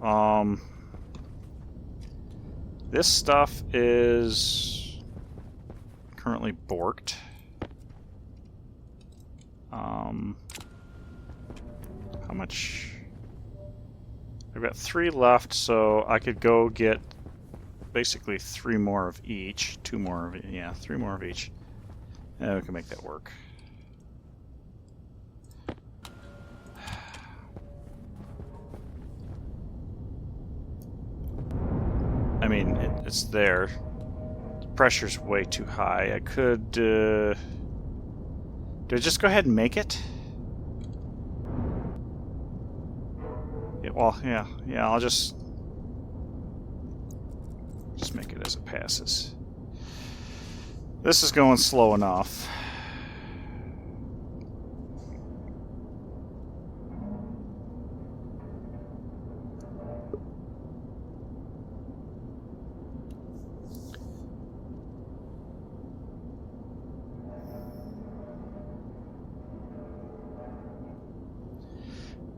this stuff is currently borked. How much? I've got 3 left, so I could go get basically 3 more of each. 2 more of, yeah, 3 more of each. Yeah, we can make that work. I mean, it's there. The pressure's way too high. I could... do I just go ahead and make it? Yeah, well, yeah, I'll just make it as it passes. This is going slow enough.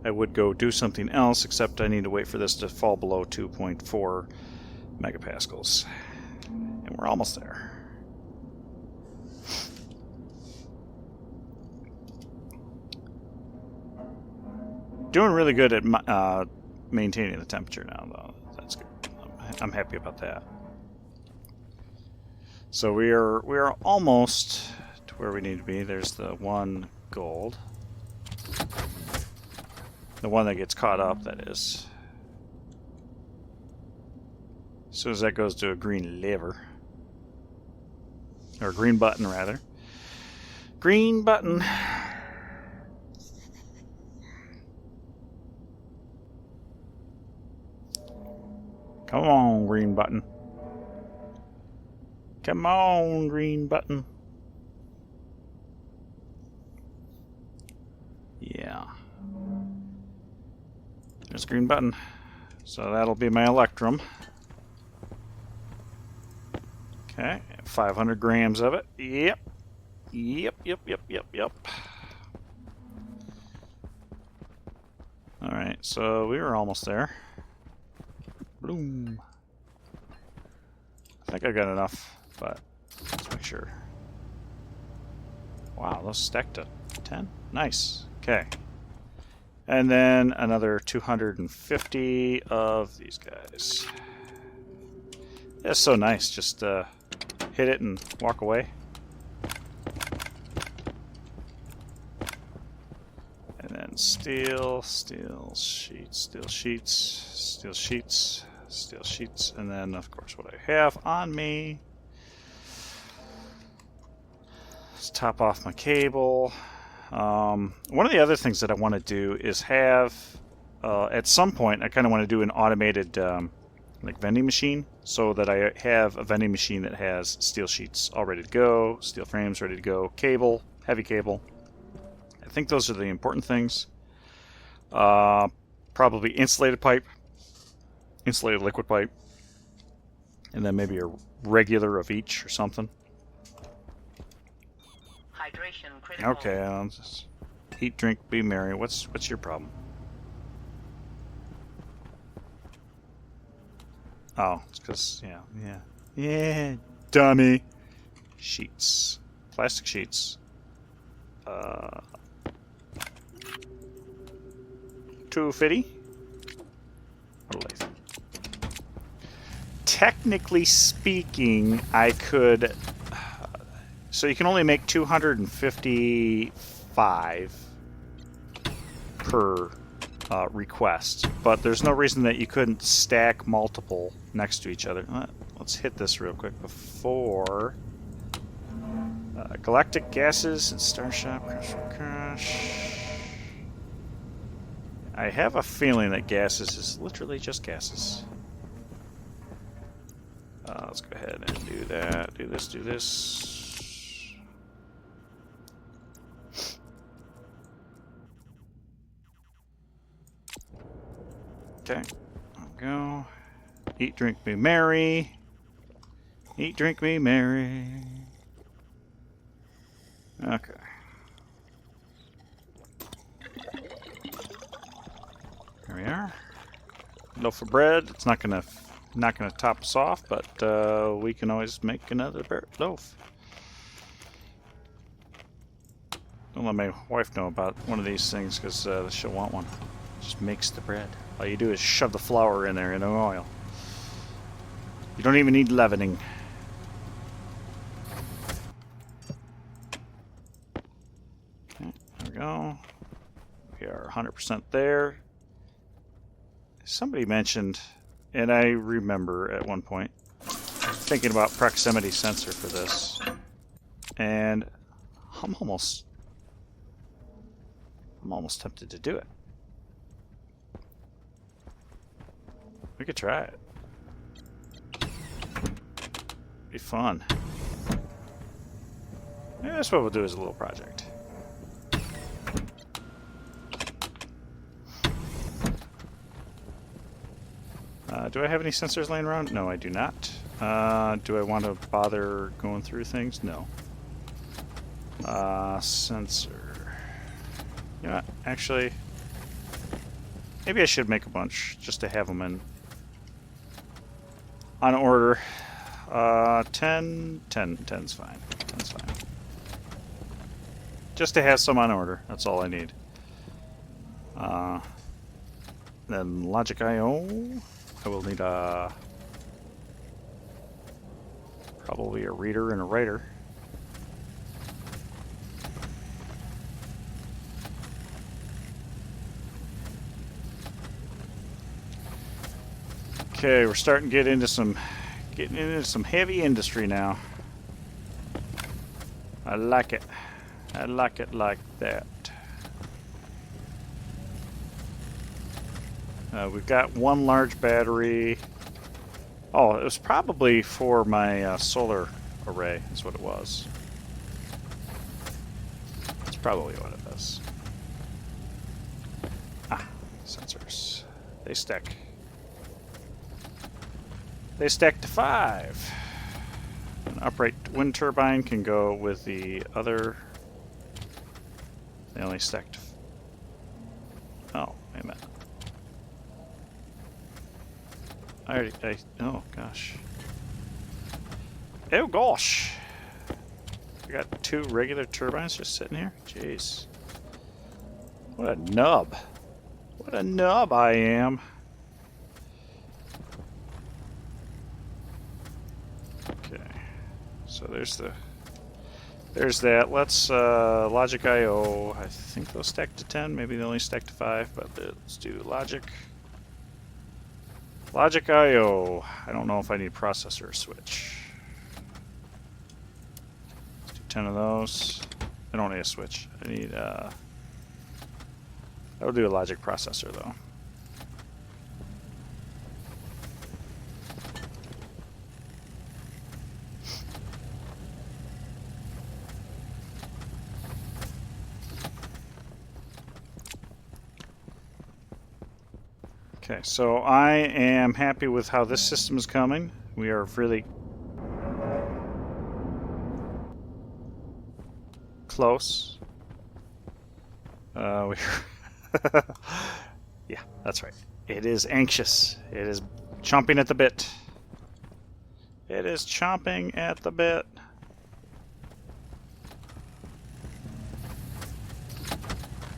I would go do something else, except I need to wait for this to fall below 2.4 megapascals. And we're almost there. Doing really good at maintaining the temperature now, though. That's good. I'm happy about that. So we are almost to where we need to be. There's the one gold. The one that gets caught up, that is. As soon as that goes to a green lever. Or a green button, rather. Green button. Come on, green button. Come on, green button. Yeah. There's a green button. So that'll be my electrum. Okay, 500 grams of it. Yep. Yep. Alright, so we were almost there. Bloom. I think I got enough, but let's make sure. Wow, those stacked to 10? Nice. Okay. And then another 250 of these guys. That's so nice. Just hit it and walk away. And then steel sheets, and then of course what I have on me. Let's top off my cable. One of the other things that I want to do is have, at some point, I kind of want to do an automated like vending machine, so that I have a vending machine that has steel sheets all ready to go, steel frames ready to go, cable, heavy cable. I think those are the important things. Probably insulated pipe, insulated liquid pipe, and then maybe a regular of each or something. Hydration critical. Okay, I'll just eat, drink, be merry. What's your problem? Oh, it's because, yeah, dummy. Sheets. Plastic sheets. 250. What'll I think? Technically speaking, I could. So you can only make 255 per request, but there's no reason that you couldn't stack multiple next to each other. Let's hit this real quick before galactic gases and starship crash. I have a feeling that gases is literally just gases. Let's go ahead and do that. Do this. Okay, there we go. Eat, drink, be merry. Eat, drink, be merry. Okay. There we are. Loaf of bread. It's not gonna top us off, but we can always make another loaf. Don't let my wife know about one of these things, because she'll want one. Just makes the bread. All you do is shove the flour in there in the oil. You don't even need leavening. Okay, there we go. We are 100% there. Somebody mentioned, and I remember at one point, thinking about proximity sensor for this. And I'm almost tempted to do it. We could try it. Be fun. Yeah, that's what we'll do as a little project. Do I have any sensors laying around? No, I do not. Do I want to bother going through things? No. Sensor. You know what? Actually, Maybe I should make a bunch just to have them in on order. 10, 10's fine. 10's fine. Just to have some on order. That's all I need. Then logic I/O. I will need probably a reader and a writer. Okay, we're starting to get into some heavy industry now. I like it. I like it like that. We've got one large battery. Oh, it was probably for my solar array, is what it was. That's probably what it is. Ah, sensors. They stack. They stack to 5. An upright wind turbine can go with the other. They only stack to. Oh, wait a minute. Oh gosh. Oh gosh. I got 2 regular turbines just sitting here. Jeez. What a nub. What a nub I am. Okay. So there's that. Let's logic I/O. I think they'll stack to 10. Maybe they only stack to 5, but let's do logic. Logic I/O. I don't know if I need processor or switch. Let's do 10 of those. I don't need a switch. I need I'll do a logic processor though. Okay, so I am happy with how this system is coming. We are really close. Yeah, that's right. It is anxious. It is chomping at the bit. It is chomping at the bit.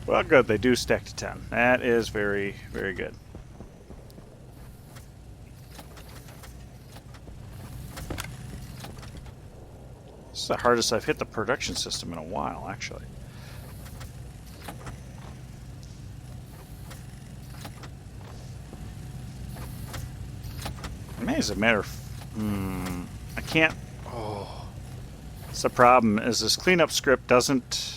Well, good. They do stack to 10. That is very, very good. This is the hardest I've hit the production system in a while, actually. I mean, as a matter of... I can't... Oh. That's the problem, is this cleanup script doesn't...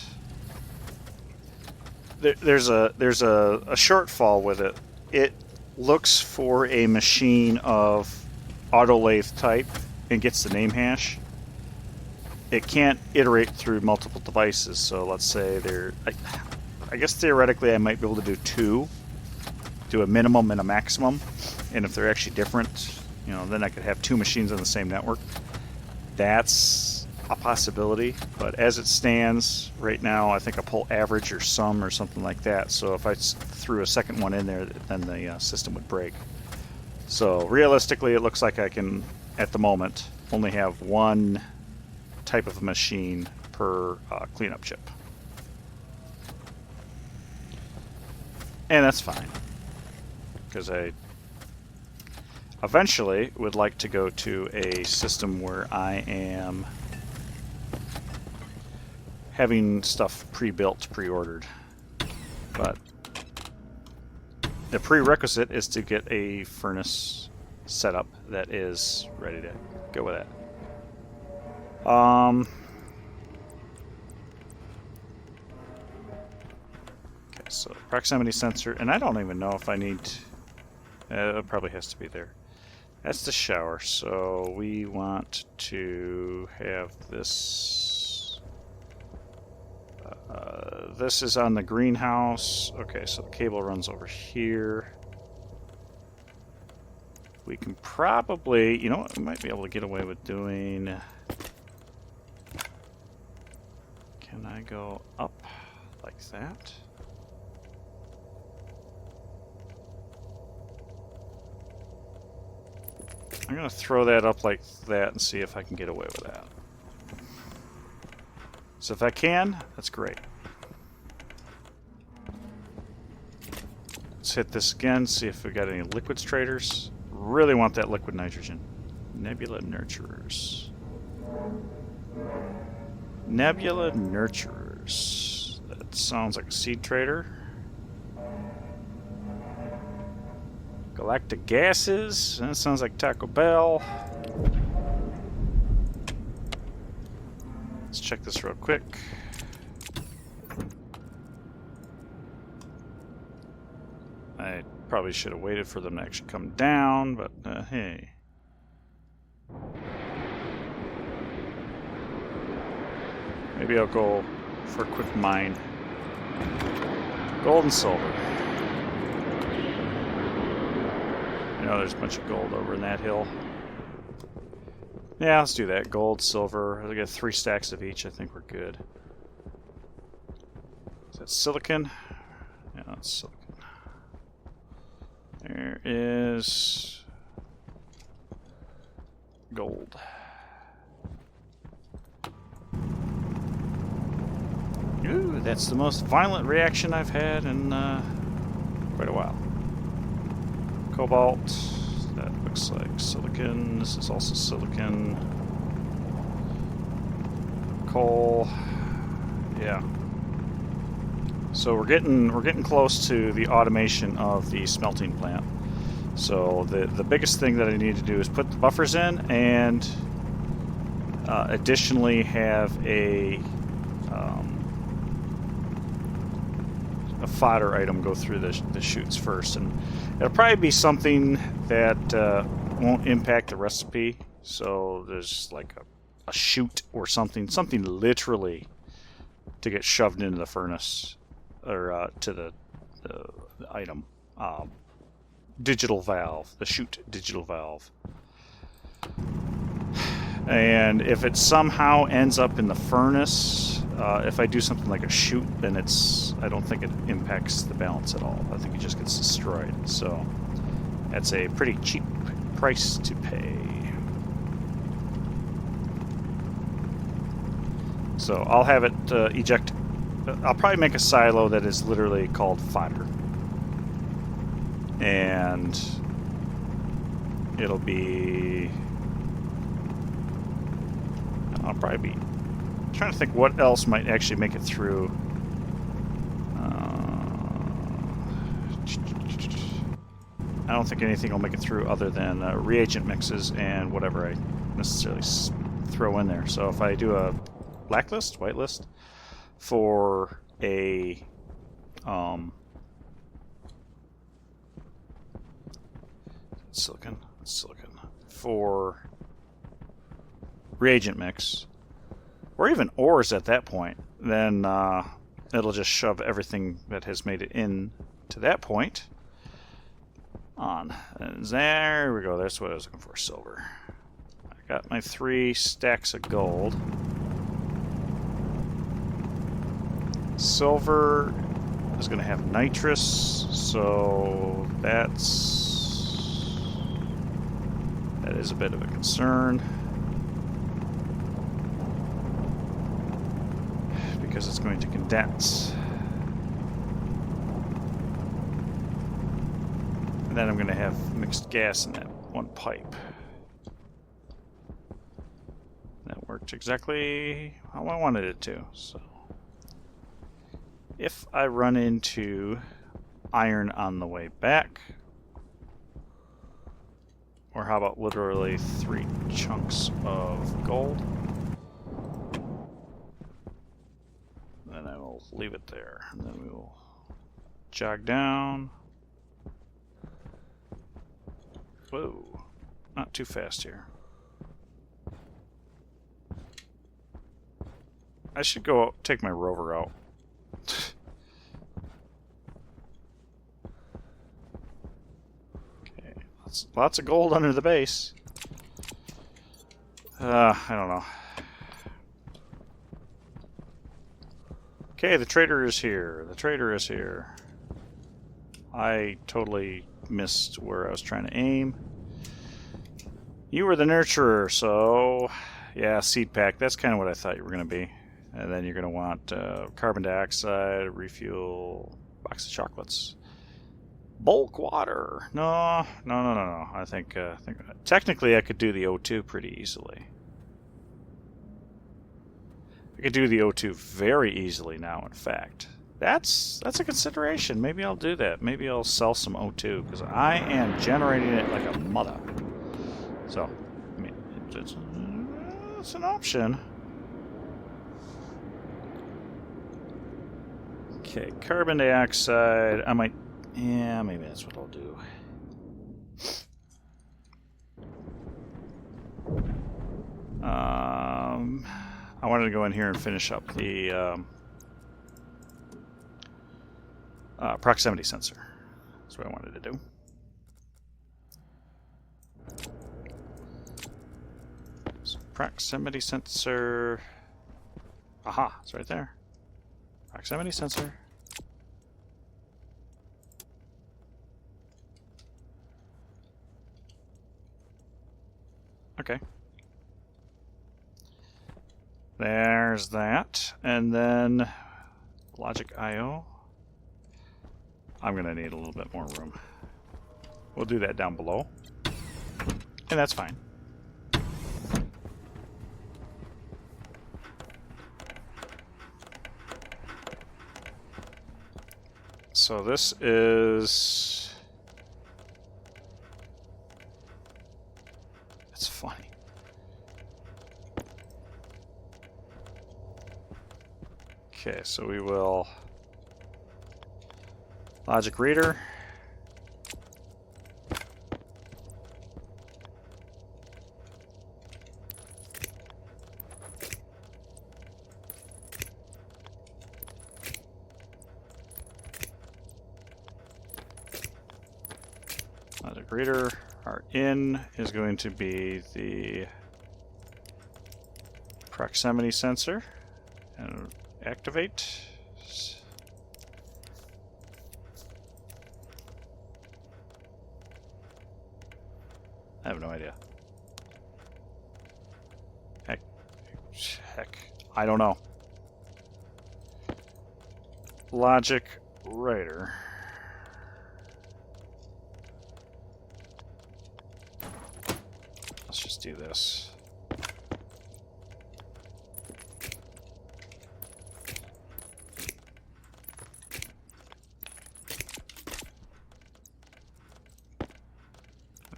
There's a shortfall with it. It looks for a machine of auto lathe type and gets the name hash. It can't iterate through multiple devices. So let's say I guess theoretically I might be able to do 2, do a minimum and a maximum, and if they're actually different, you know, then I could have 2 machines on the same network. That's a possibility, but as it stands right now, I think I pull average or sum or something like that. So if I threw a second one in there, then the system would break. So realistically, it looks like I can, at the moment, only have 1 type of machine per cleanup chip. And that's fine, because I eventually would like to go to a system where I am having stuff pre-built, pre-ordered. But the prerequisite is to get a furnace setup that is ready to go with that. Okay, so proximity sensor, and I don't even know if I need... it probably has to be there. That's the shower, so we want to have this... this is on the greenhouse. Okay, so the cable runs over here. We can probably... You know what? We might be able to get away with doing... Can I go up like that? I'm going to throw that up like that and see if I can get away with that. So if I can, that's great. Let's hit this again, see if we got any liquids traders. Really want that liquid nitrogen. Nebula nurturers. Nebula nurturers. That sounds like a seed trader. Galactic gases. That sounds like Taco Bell. Let's check this real quick. I probably should have waited for them to actually come down, but hey. Maybe I'll go for a quick mine. Gold and silver. You know, there's a bunch of gold over in that hill. Yeah, let's do that. Gold, silver. I got 3 stacks of each. I think we're good. Is that silicon? Yeah, that's silicon. There is gold. Ooh, that's the most violent reaction I've had in quite a while. Cobalt. That looks like silicon. This is also silicon. Coal. Yeah. So we're getting close to the automation of the smelting plant. So the biggest thing that I need to do is put the buffers in, and additionally have a fodder item go through the chutes first, and it'll probably be something that won't impact the recipe. So there's like a chute or something literally to get shoved into the furnace, or to the item. Digital valve, the chute digital valve. And if it somehow ends up in the furnace, if I do something like a chute, then I don't think it impacts the balance at all. I think it just gets destroyed. So that's a pretty cheap price to pay. So I'll have it eject. I'll probably make a silo that is literally called fodder. And it'll be... I'll probably be trying to think what else might actually make it through. I don't think anything will make it through other than reagent mixes and whatever I necessarily throw in there. So if I do a blacklist, whitelist for a silicon for reagent mix, or even ores at that point, then it'll just shove everything that has made it in to that point on. And there we go. That's what I was looking for, silver. I got my 3 stacks of gold. Silver is going to have nitrous, so that is a bit of a concern, because it's going to condense. And then I'm going to have mixed gas in that one pipe. That worked exactly how I wanted it to. So if I run into iron on the way back, or how about literally 3 chunks of gold, then I will leave it there. And then we will jog down. Whoa, not too fast here. I should go take my rover out. Okay, lots of gold under the base. I don't know. Okay, the trader is here. The trader is here. I totally missed where I was trying to aim. You were the nurturer, so yeah, seed pack. That's kind of what I thought you were going to be. And then you're going to want carbon dioxide, refuel, box of chocolates, bulk water. No. I think technically I could do the O2 pretty easily. I could do the O2 very easily now, in fact. That's a consideration. Maybe I'll do that. Maybe I'll sell some O2, because I am generating it like a mother. So, I mean, it's an option. Okay, carbon dioxide. I might... Yeah, maybe that's what I'll do. I wanted to go in here and finish up the proximity sensor. That's what I wanted to do. So proximity sensor. Aha, it's right there. Proximity sensor. Okay. There's that. And then logic I/O. I'm going to need a little bit more room. We'll do that down below. And that's fine. So this is... It's funny. Okay, so we will... Logic reader. Logic reader. Our in is going to be the proximity sensor. And activate. I have no idea. Heck. I don't know. Logic writer. Let's just do this.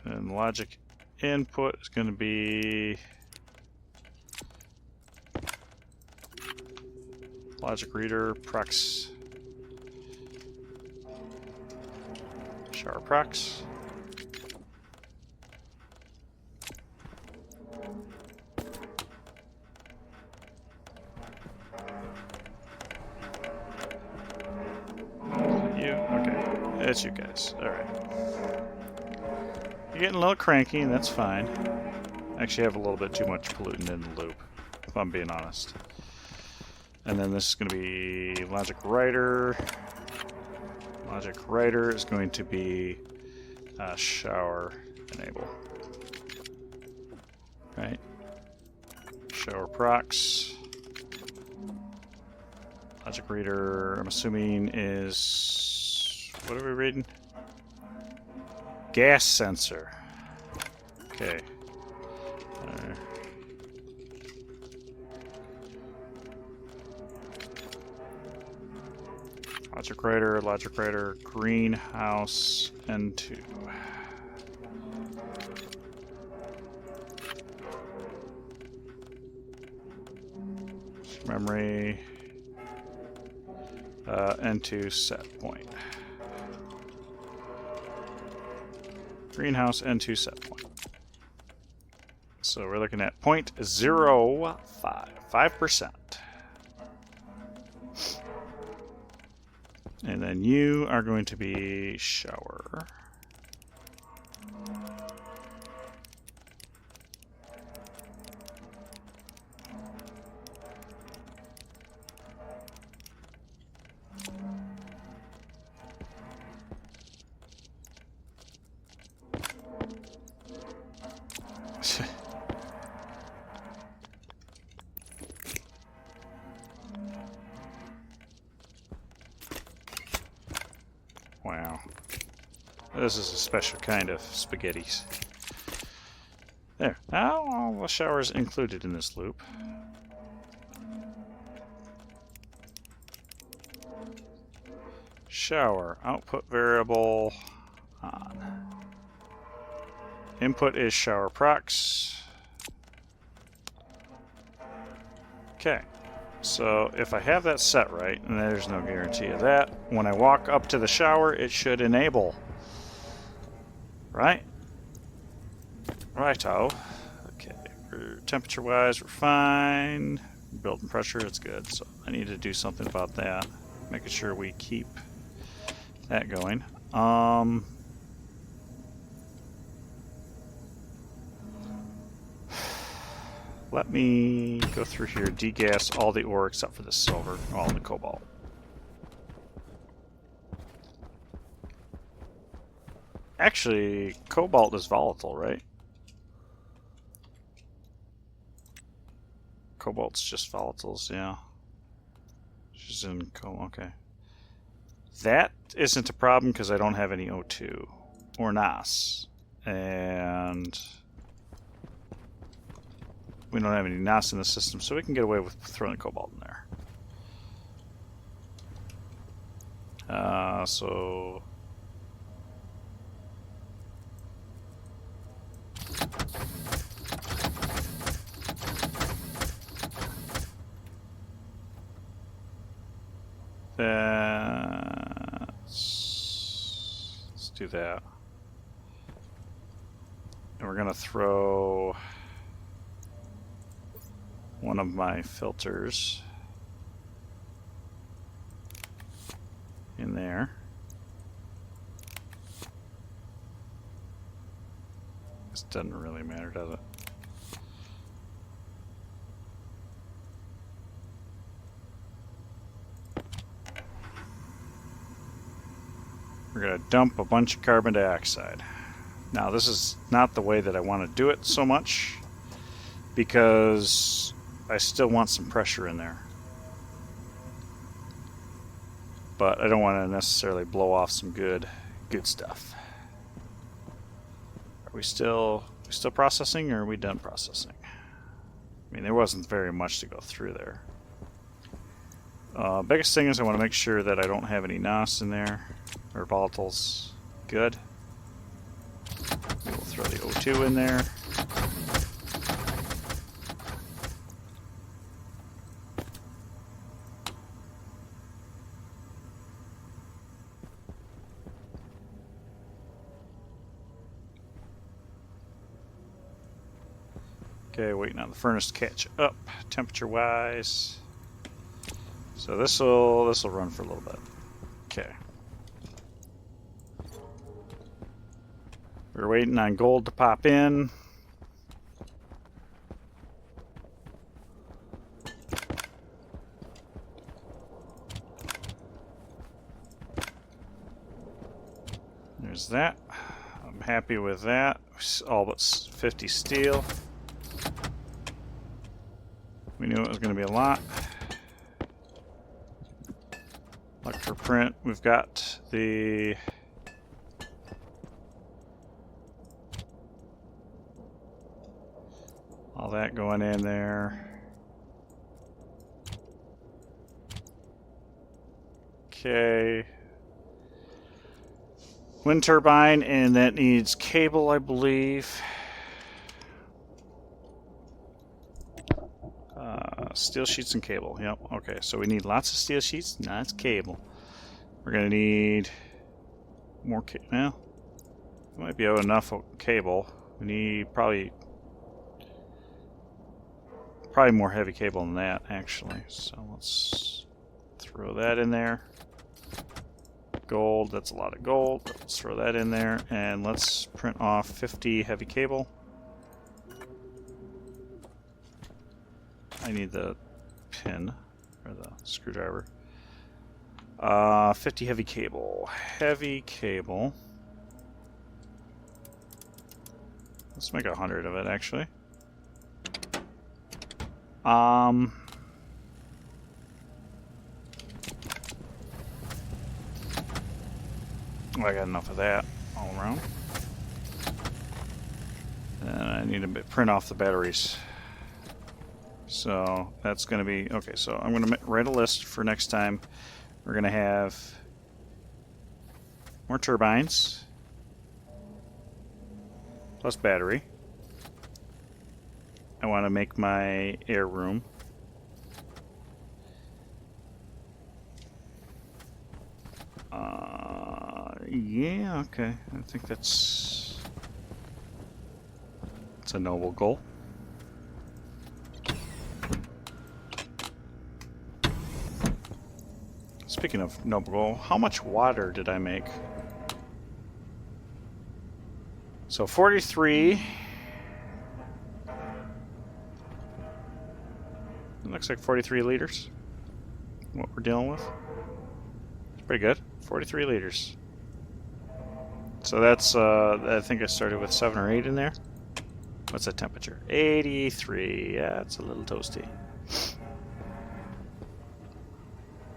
And logic input is going to be logic reader prox shower prox. You? Okay. It's you guys. Alright. You're getting a little cranky, and that's fine. Actually, I have a little bit too much pollutant in the loop, if I'm being honest. And then this is going to be logic writer. Logic writer is going to be shower enable. Right? Shower prox. Logic reader, I'm assuming, is... What are we reading? Gas sensor. Okay. Logic writer, greenhouse, N2. Memory, N2 set point. Greenhouse N2 set point. So we're looking at 0.05, 5%. And then you are going to be shower. This is a special kind of spaghettis. There. Now all the showers included in this loop. Shower output variable on. Input is shower prox. Okay. So if I have that set right, and there's no guarantee of that, when I walk up to the shower, it should enable. Right? Righto. Okay. Temperature-wise, we're fine. Building pressure, it's good. So I need to do something about that. Making sure we keep that going. Let me go through here, degas all the ore except for the silver, all the cobalt. Actually, cobalt is volatile, right? Cobalt's just volatiles, yeah. She's in okay. That isn't a problem because I don't have any O2 or NOS. And we don't have any NOS in the system, so we can get away with throwing the cobalt in there. So let's do that. And we're gonna throw one of my filters in there. This doesn't really matter, does it? We're going to dump a bunch of carbon dioxide. Now, this is not the way that I want to do it so much because I still want some pressure in there. But I don't want to necessarily blow off some good stuff. Are we still processing, or are we done processing? I mean, there wasn't very much to go through there. Biggest thing is I want to make sure that I don't have any NOS in there, or volatiles. Good. We'll throw the O2 in there. Okay, waiting on the furnace to catch up temperature-wise. So this'll run for a little bit. Okay. We're waiting on gold to pop in. There's that. I'm happy with that. All but 50 steel. We knew it was going to be a lot. Look for print. We've got the all that going in there. Okay. Wind turbine, and that needs cable, I believe. Steel sheets and cable. Yep. Okay. So we need lots of steel sheets. Not cable. We're gonna need more cable. Well, we might be enough cable. We need probably more heavy cable than that, actually. So let's throw that in there. Gold. That's a lot of gold. Let's throw that in there, and let's print off 50 heavy cable. I need the pin, or the screwdriver. 50 heavy cable. Heavy cable. Let's make 100 of it, actually. I got enough of that all around. And I need to print off the batteries. So that's going to be... Okay, so I'm going to write a list for next time. We're going to have more turbines. Plus battery. I want to make my air room. Yeah, okay. I think that's a noble goal. Speaking of noble goal, how much water did I make? So 43. It looks like 43 liters. What we're dealing with. It's pretty good. 43 liters. So that's, I think I started with 7 or 8 in there. What's the temperature? 83. Yeah, it's a little toasty.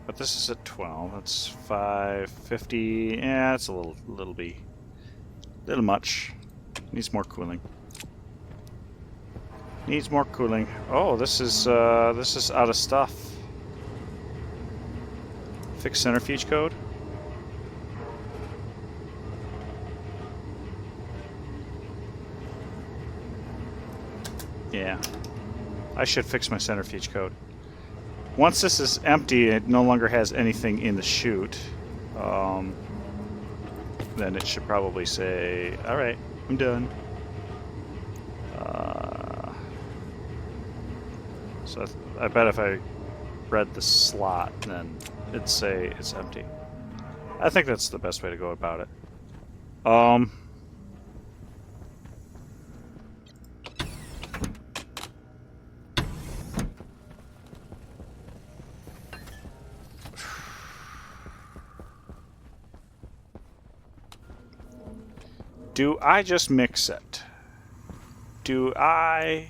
But this is at 12. That's 550. Yeah, it's a little much. Needs more cooling. Needs more cooling. Oh, this is out of stuff. Fix centrifuge code. Yeah, I should fix my centrifuge code. Once this is empty, it no longer has anything in the chute. Then it should probably say, "All right, I'm done." So I bet if I read the slot, then it'd say it's empty. I think that's the best way to go about it. Do I just mix it? Do I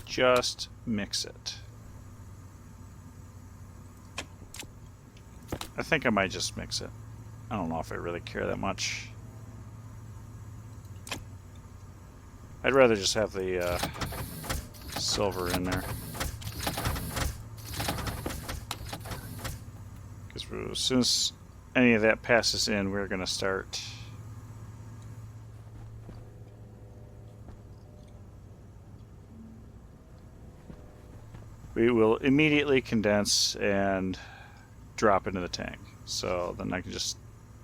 just mix it? I think I might just mix it. I don't know if I really care that much. I'd rather just have the silver in there. Because as soon as any of that passes in, we're going to start... We will immediately condense and drop into the tank. So then I can just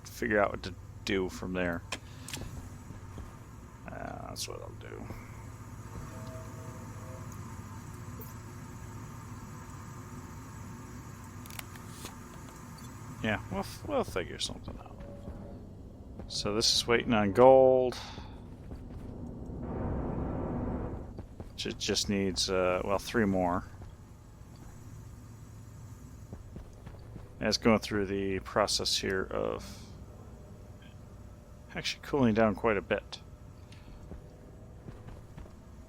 figure out what to do from there. That's what I'll do. Yeah, we'll figure something out. So this is waiting on gold. It just needs, well, 3 more. And it's going through the process here of actually cooling down quite a bit.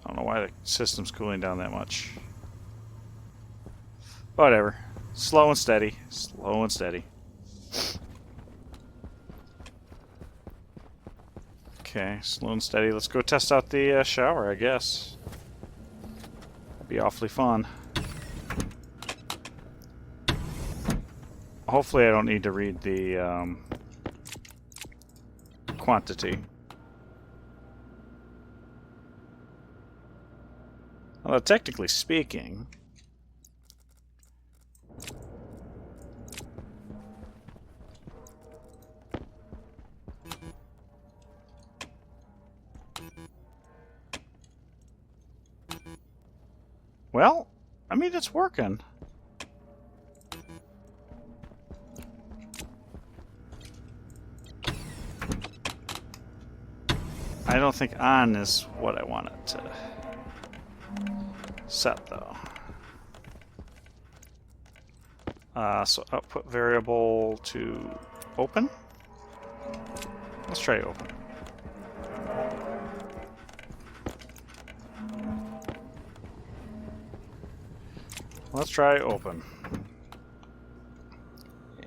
I don't know why the system's cooling down that much. Whatever. Slow and steady. Slow and steady. Okay, slow and steady. Let's go test out the shower, I guess. That'd be awfully fun. Hopefully I don't need to read the quantity. Although technically speaking, well, I mean, it's working. I don't think on is what I want it to set, though. So output variable to open. Let's try open. Let's try open.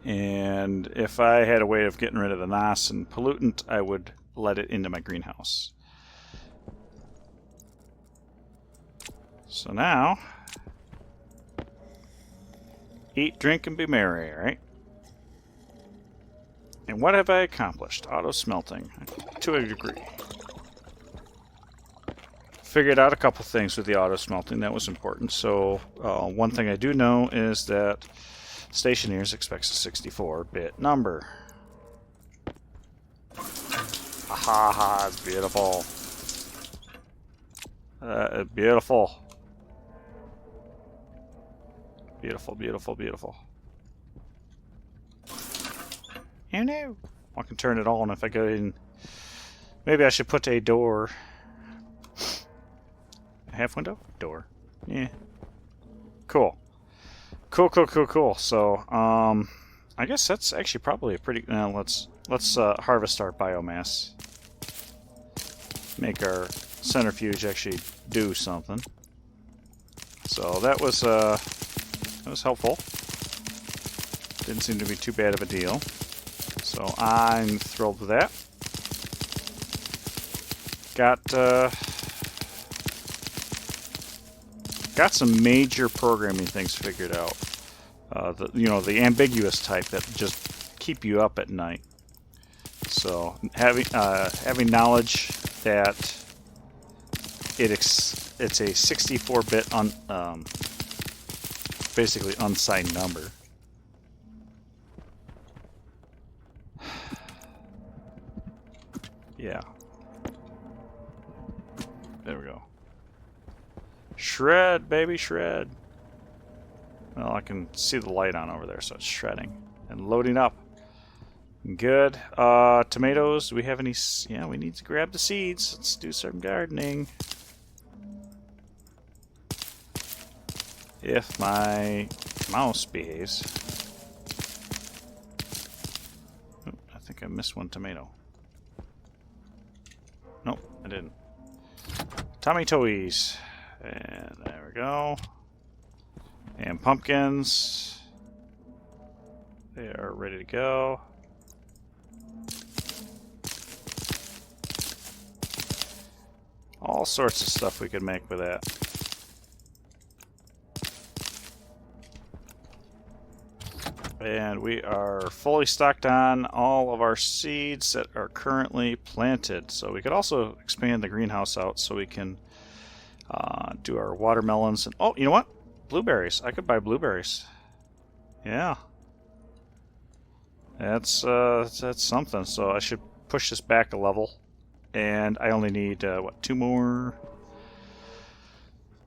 And if I had a way of getting rid of the NOS and pollutant, I would let it into my greenhouse. So now, eat, drink, and be merry, right? And what have I accomplished? Auto-smelting, to a degree. Figured out a couple things with the auto-smelting. That was important. So one thing I do know is that Stationeers expects a 64-bit number. Ha, it's beautiful. Beautiful. Beautiful, beautiful, beautiful. Oh no! I can turn it on if I go in. Maybe I should put a door. Half window? Door. Yeah. Cool. Cool. So, I guess that's actually probably a pretty... let's harvest our biomass. Make our centrifuge actually do something. So that was helpful. Didn't seem to be too bad of a deal. So I'm thrilled with that. Got some major programming things figured out. The ambiguous type that just keep you up at night. So having knowledge that it's a 64-bit basically unsigned number. Yeah. There we go. Shred, baby, shred. Well, I can see the light on over there, so it's shredding and loading up. Good. Tomatoes. Do we have any? Yeah, we need to grab the seeds. Let's do some gardening. If my mouse behaves. Oh, I think I missed one tomato. Nope, I didn't. Tommy Toys. And there we go. And pumpkins. They are ready to go. All sorts of stuff we could make with that. And we are fully stocked on all of our seeds that are currently planted. So we could also expand the greenhouse out so we can do our watermelons. And oh, you know what? Blueberries. I could buy blueberries. Yeah. That's something. So I should push this back a level. And I only need, what, 2 more?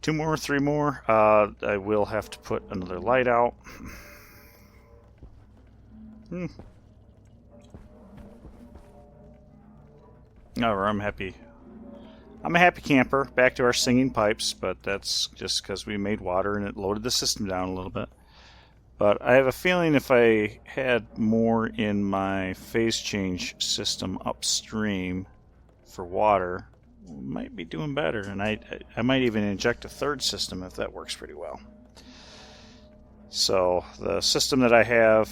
2 more, 3 more. I will have to put another light out. Oh, I'm happy. I'm a happy camper. Back to our singing pipes, but that's just because we made water and it loaded the system down a little bit. But I have a feeling if I had more in my phase change system upstream for water, we might be doing better. And I might even inject a third system if that works pretty well. So the system that I have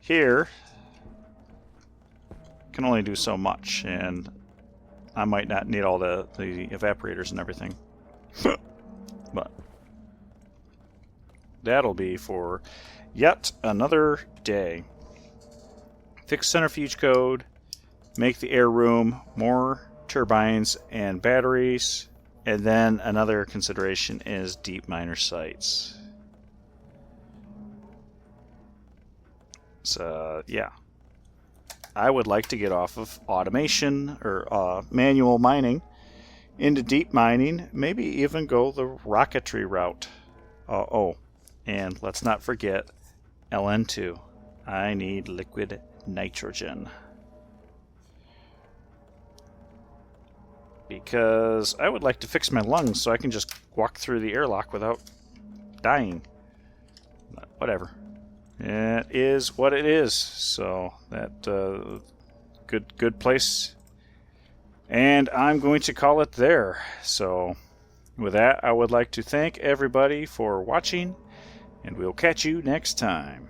here can only do so much, and I might not need all the evaporators and everything. But that'll be for yet another day. Fix centrifuge code, make the air room, more turbines and batteries, and then another consideration is deep miner sites. So yeah, I would like to get off of automation or manual mining into deep mining, maybe even go the rocketry route. Oh, and let's not forget LN2. I need liquid nitrogen. Because I would like to fix my lungs so I can just walk through the airlock without dying. But whatever. It is what it is. So that good place. And I'm going to call it there. So with that, I would like to thank everybody for watching, and we'll catch you next time.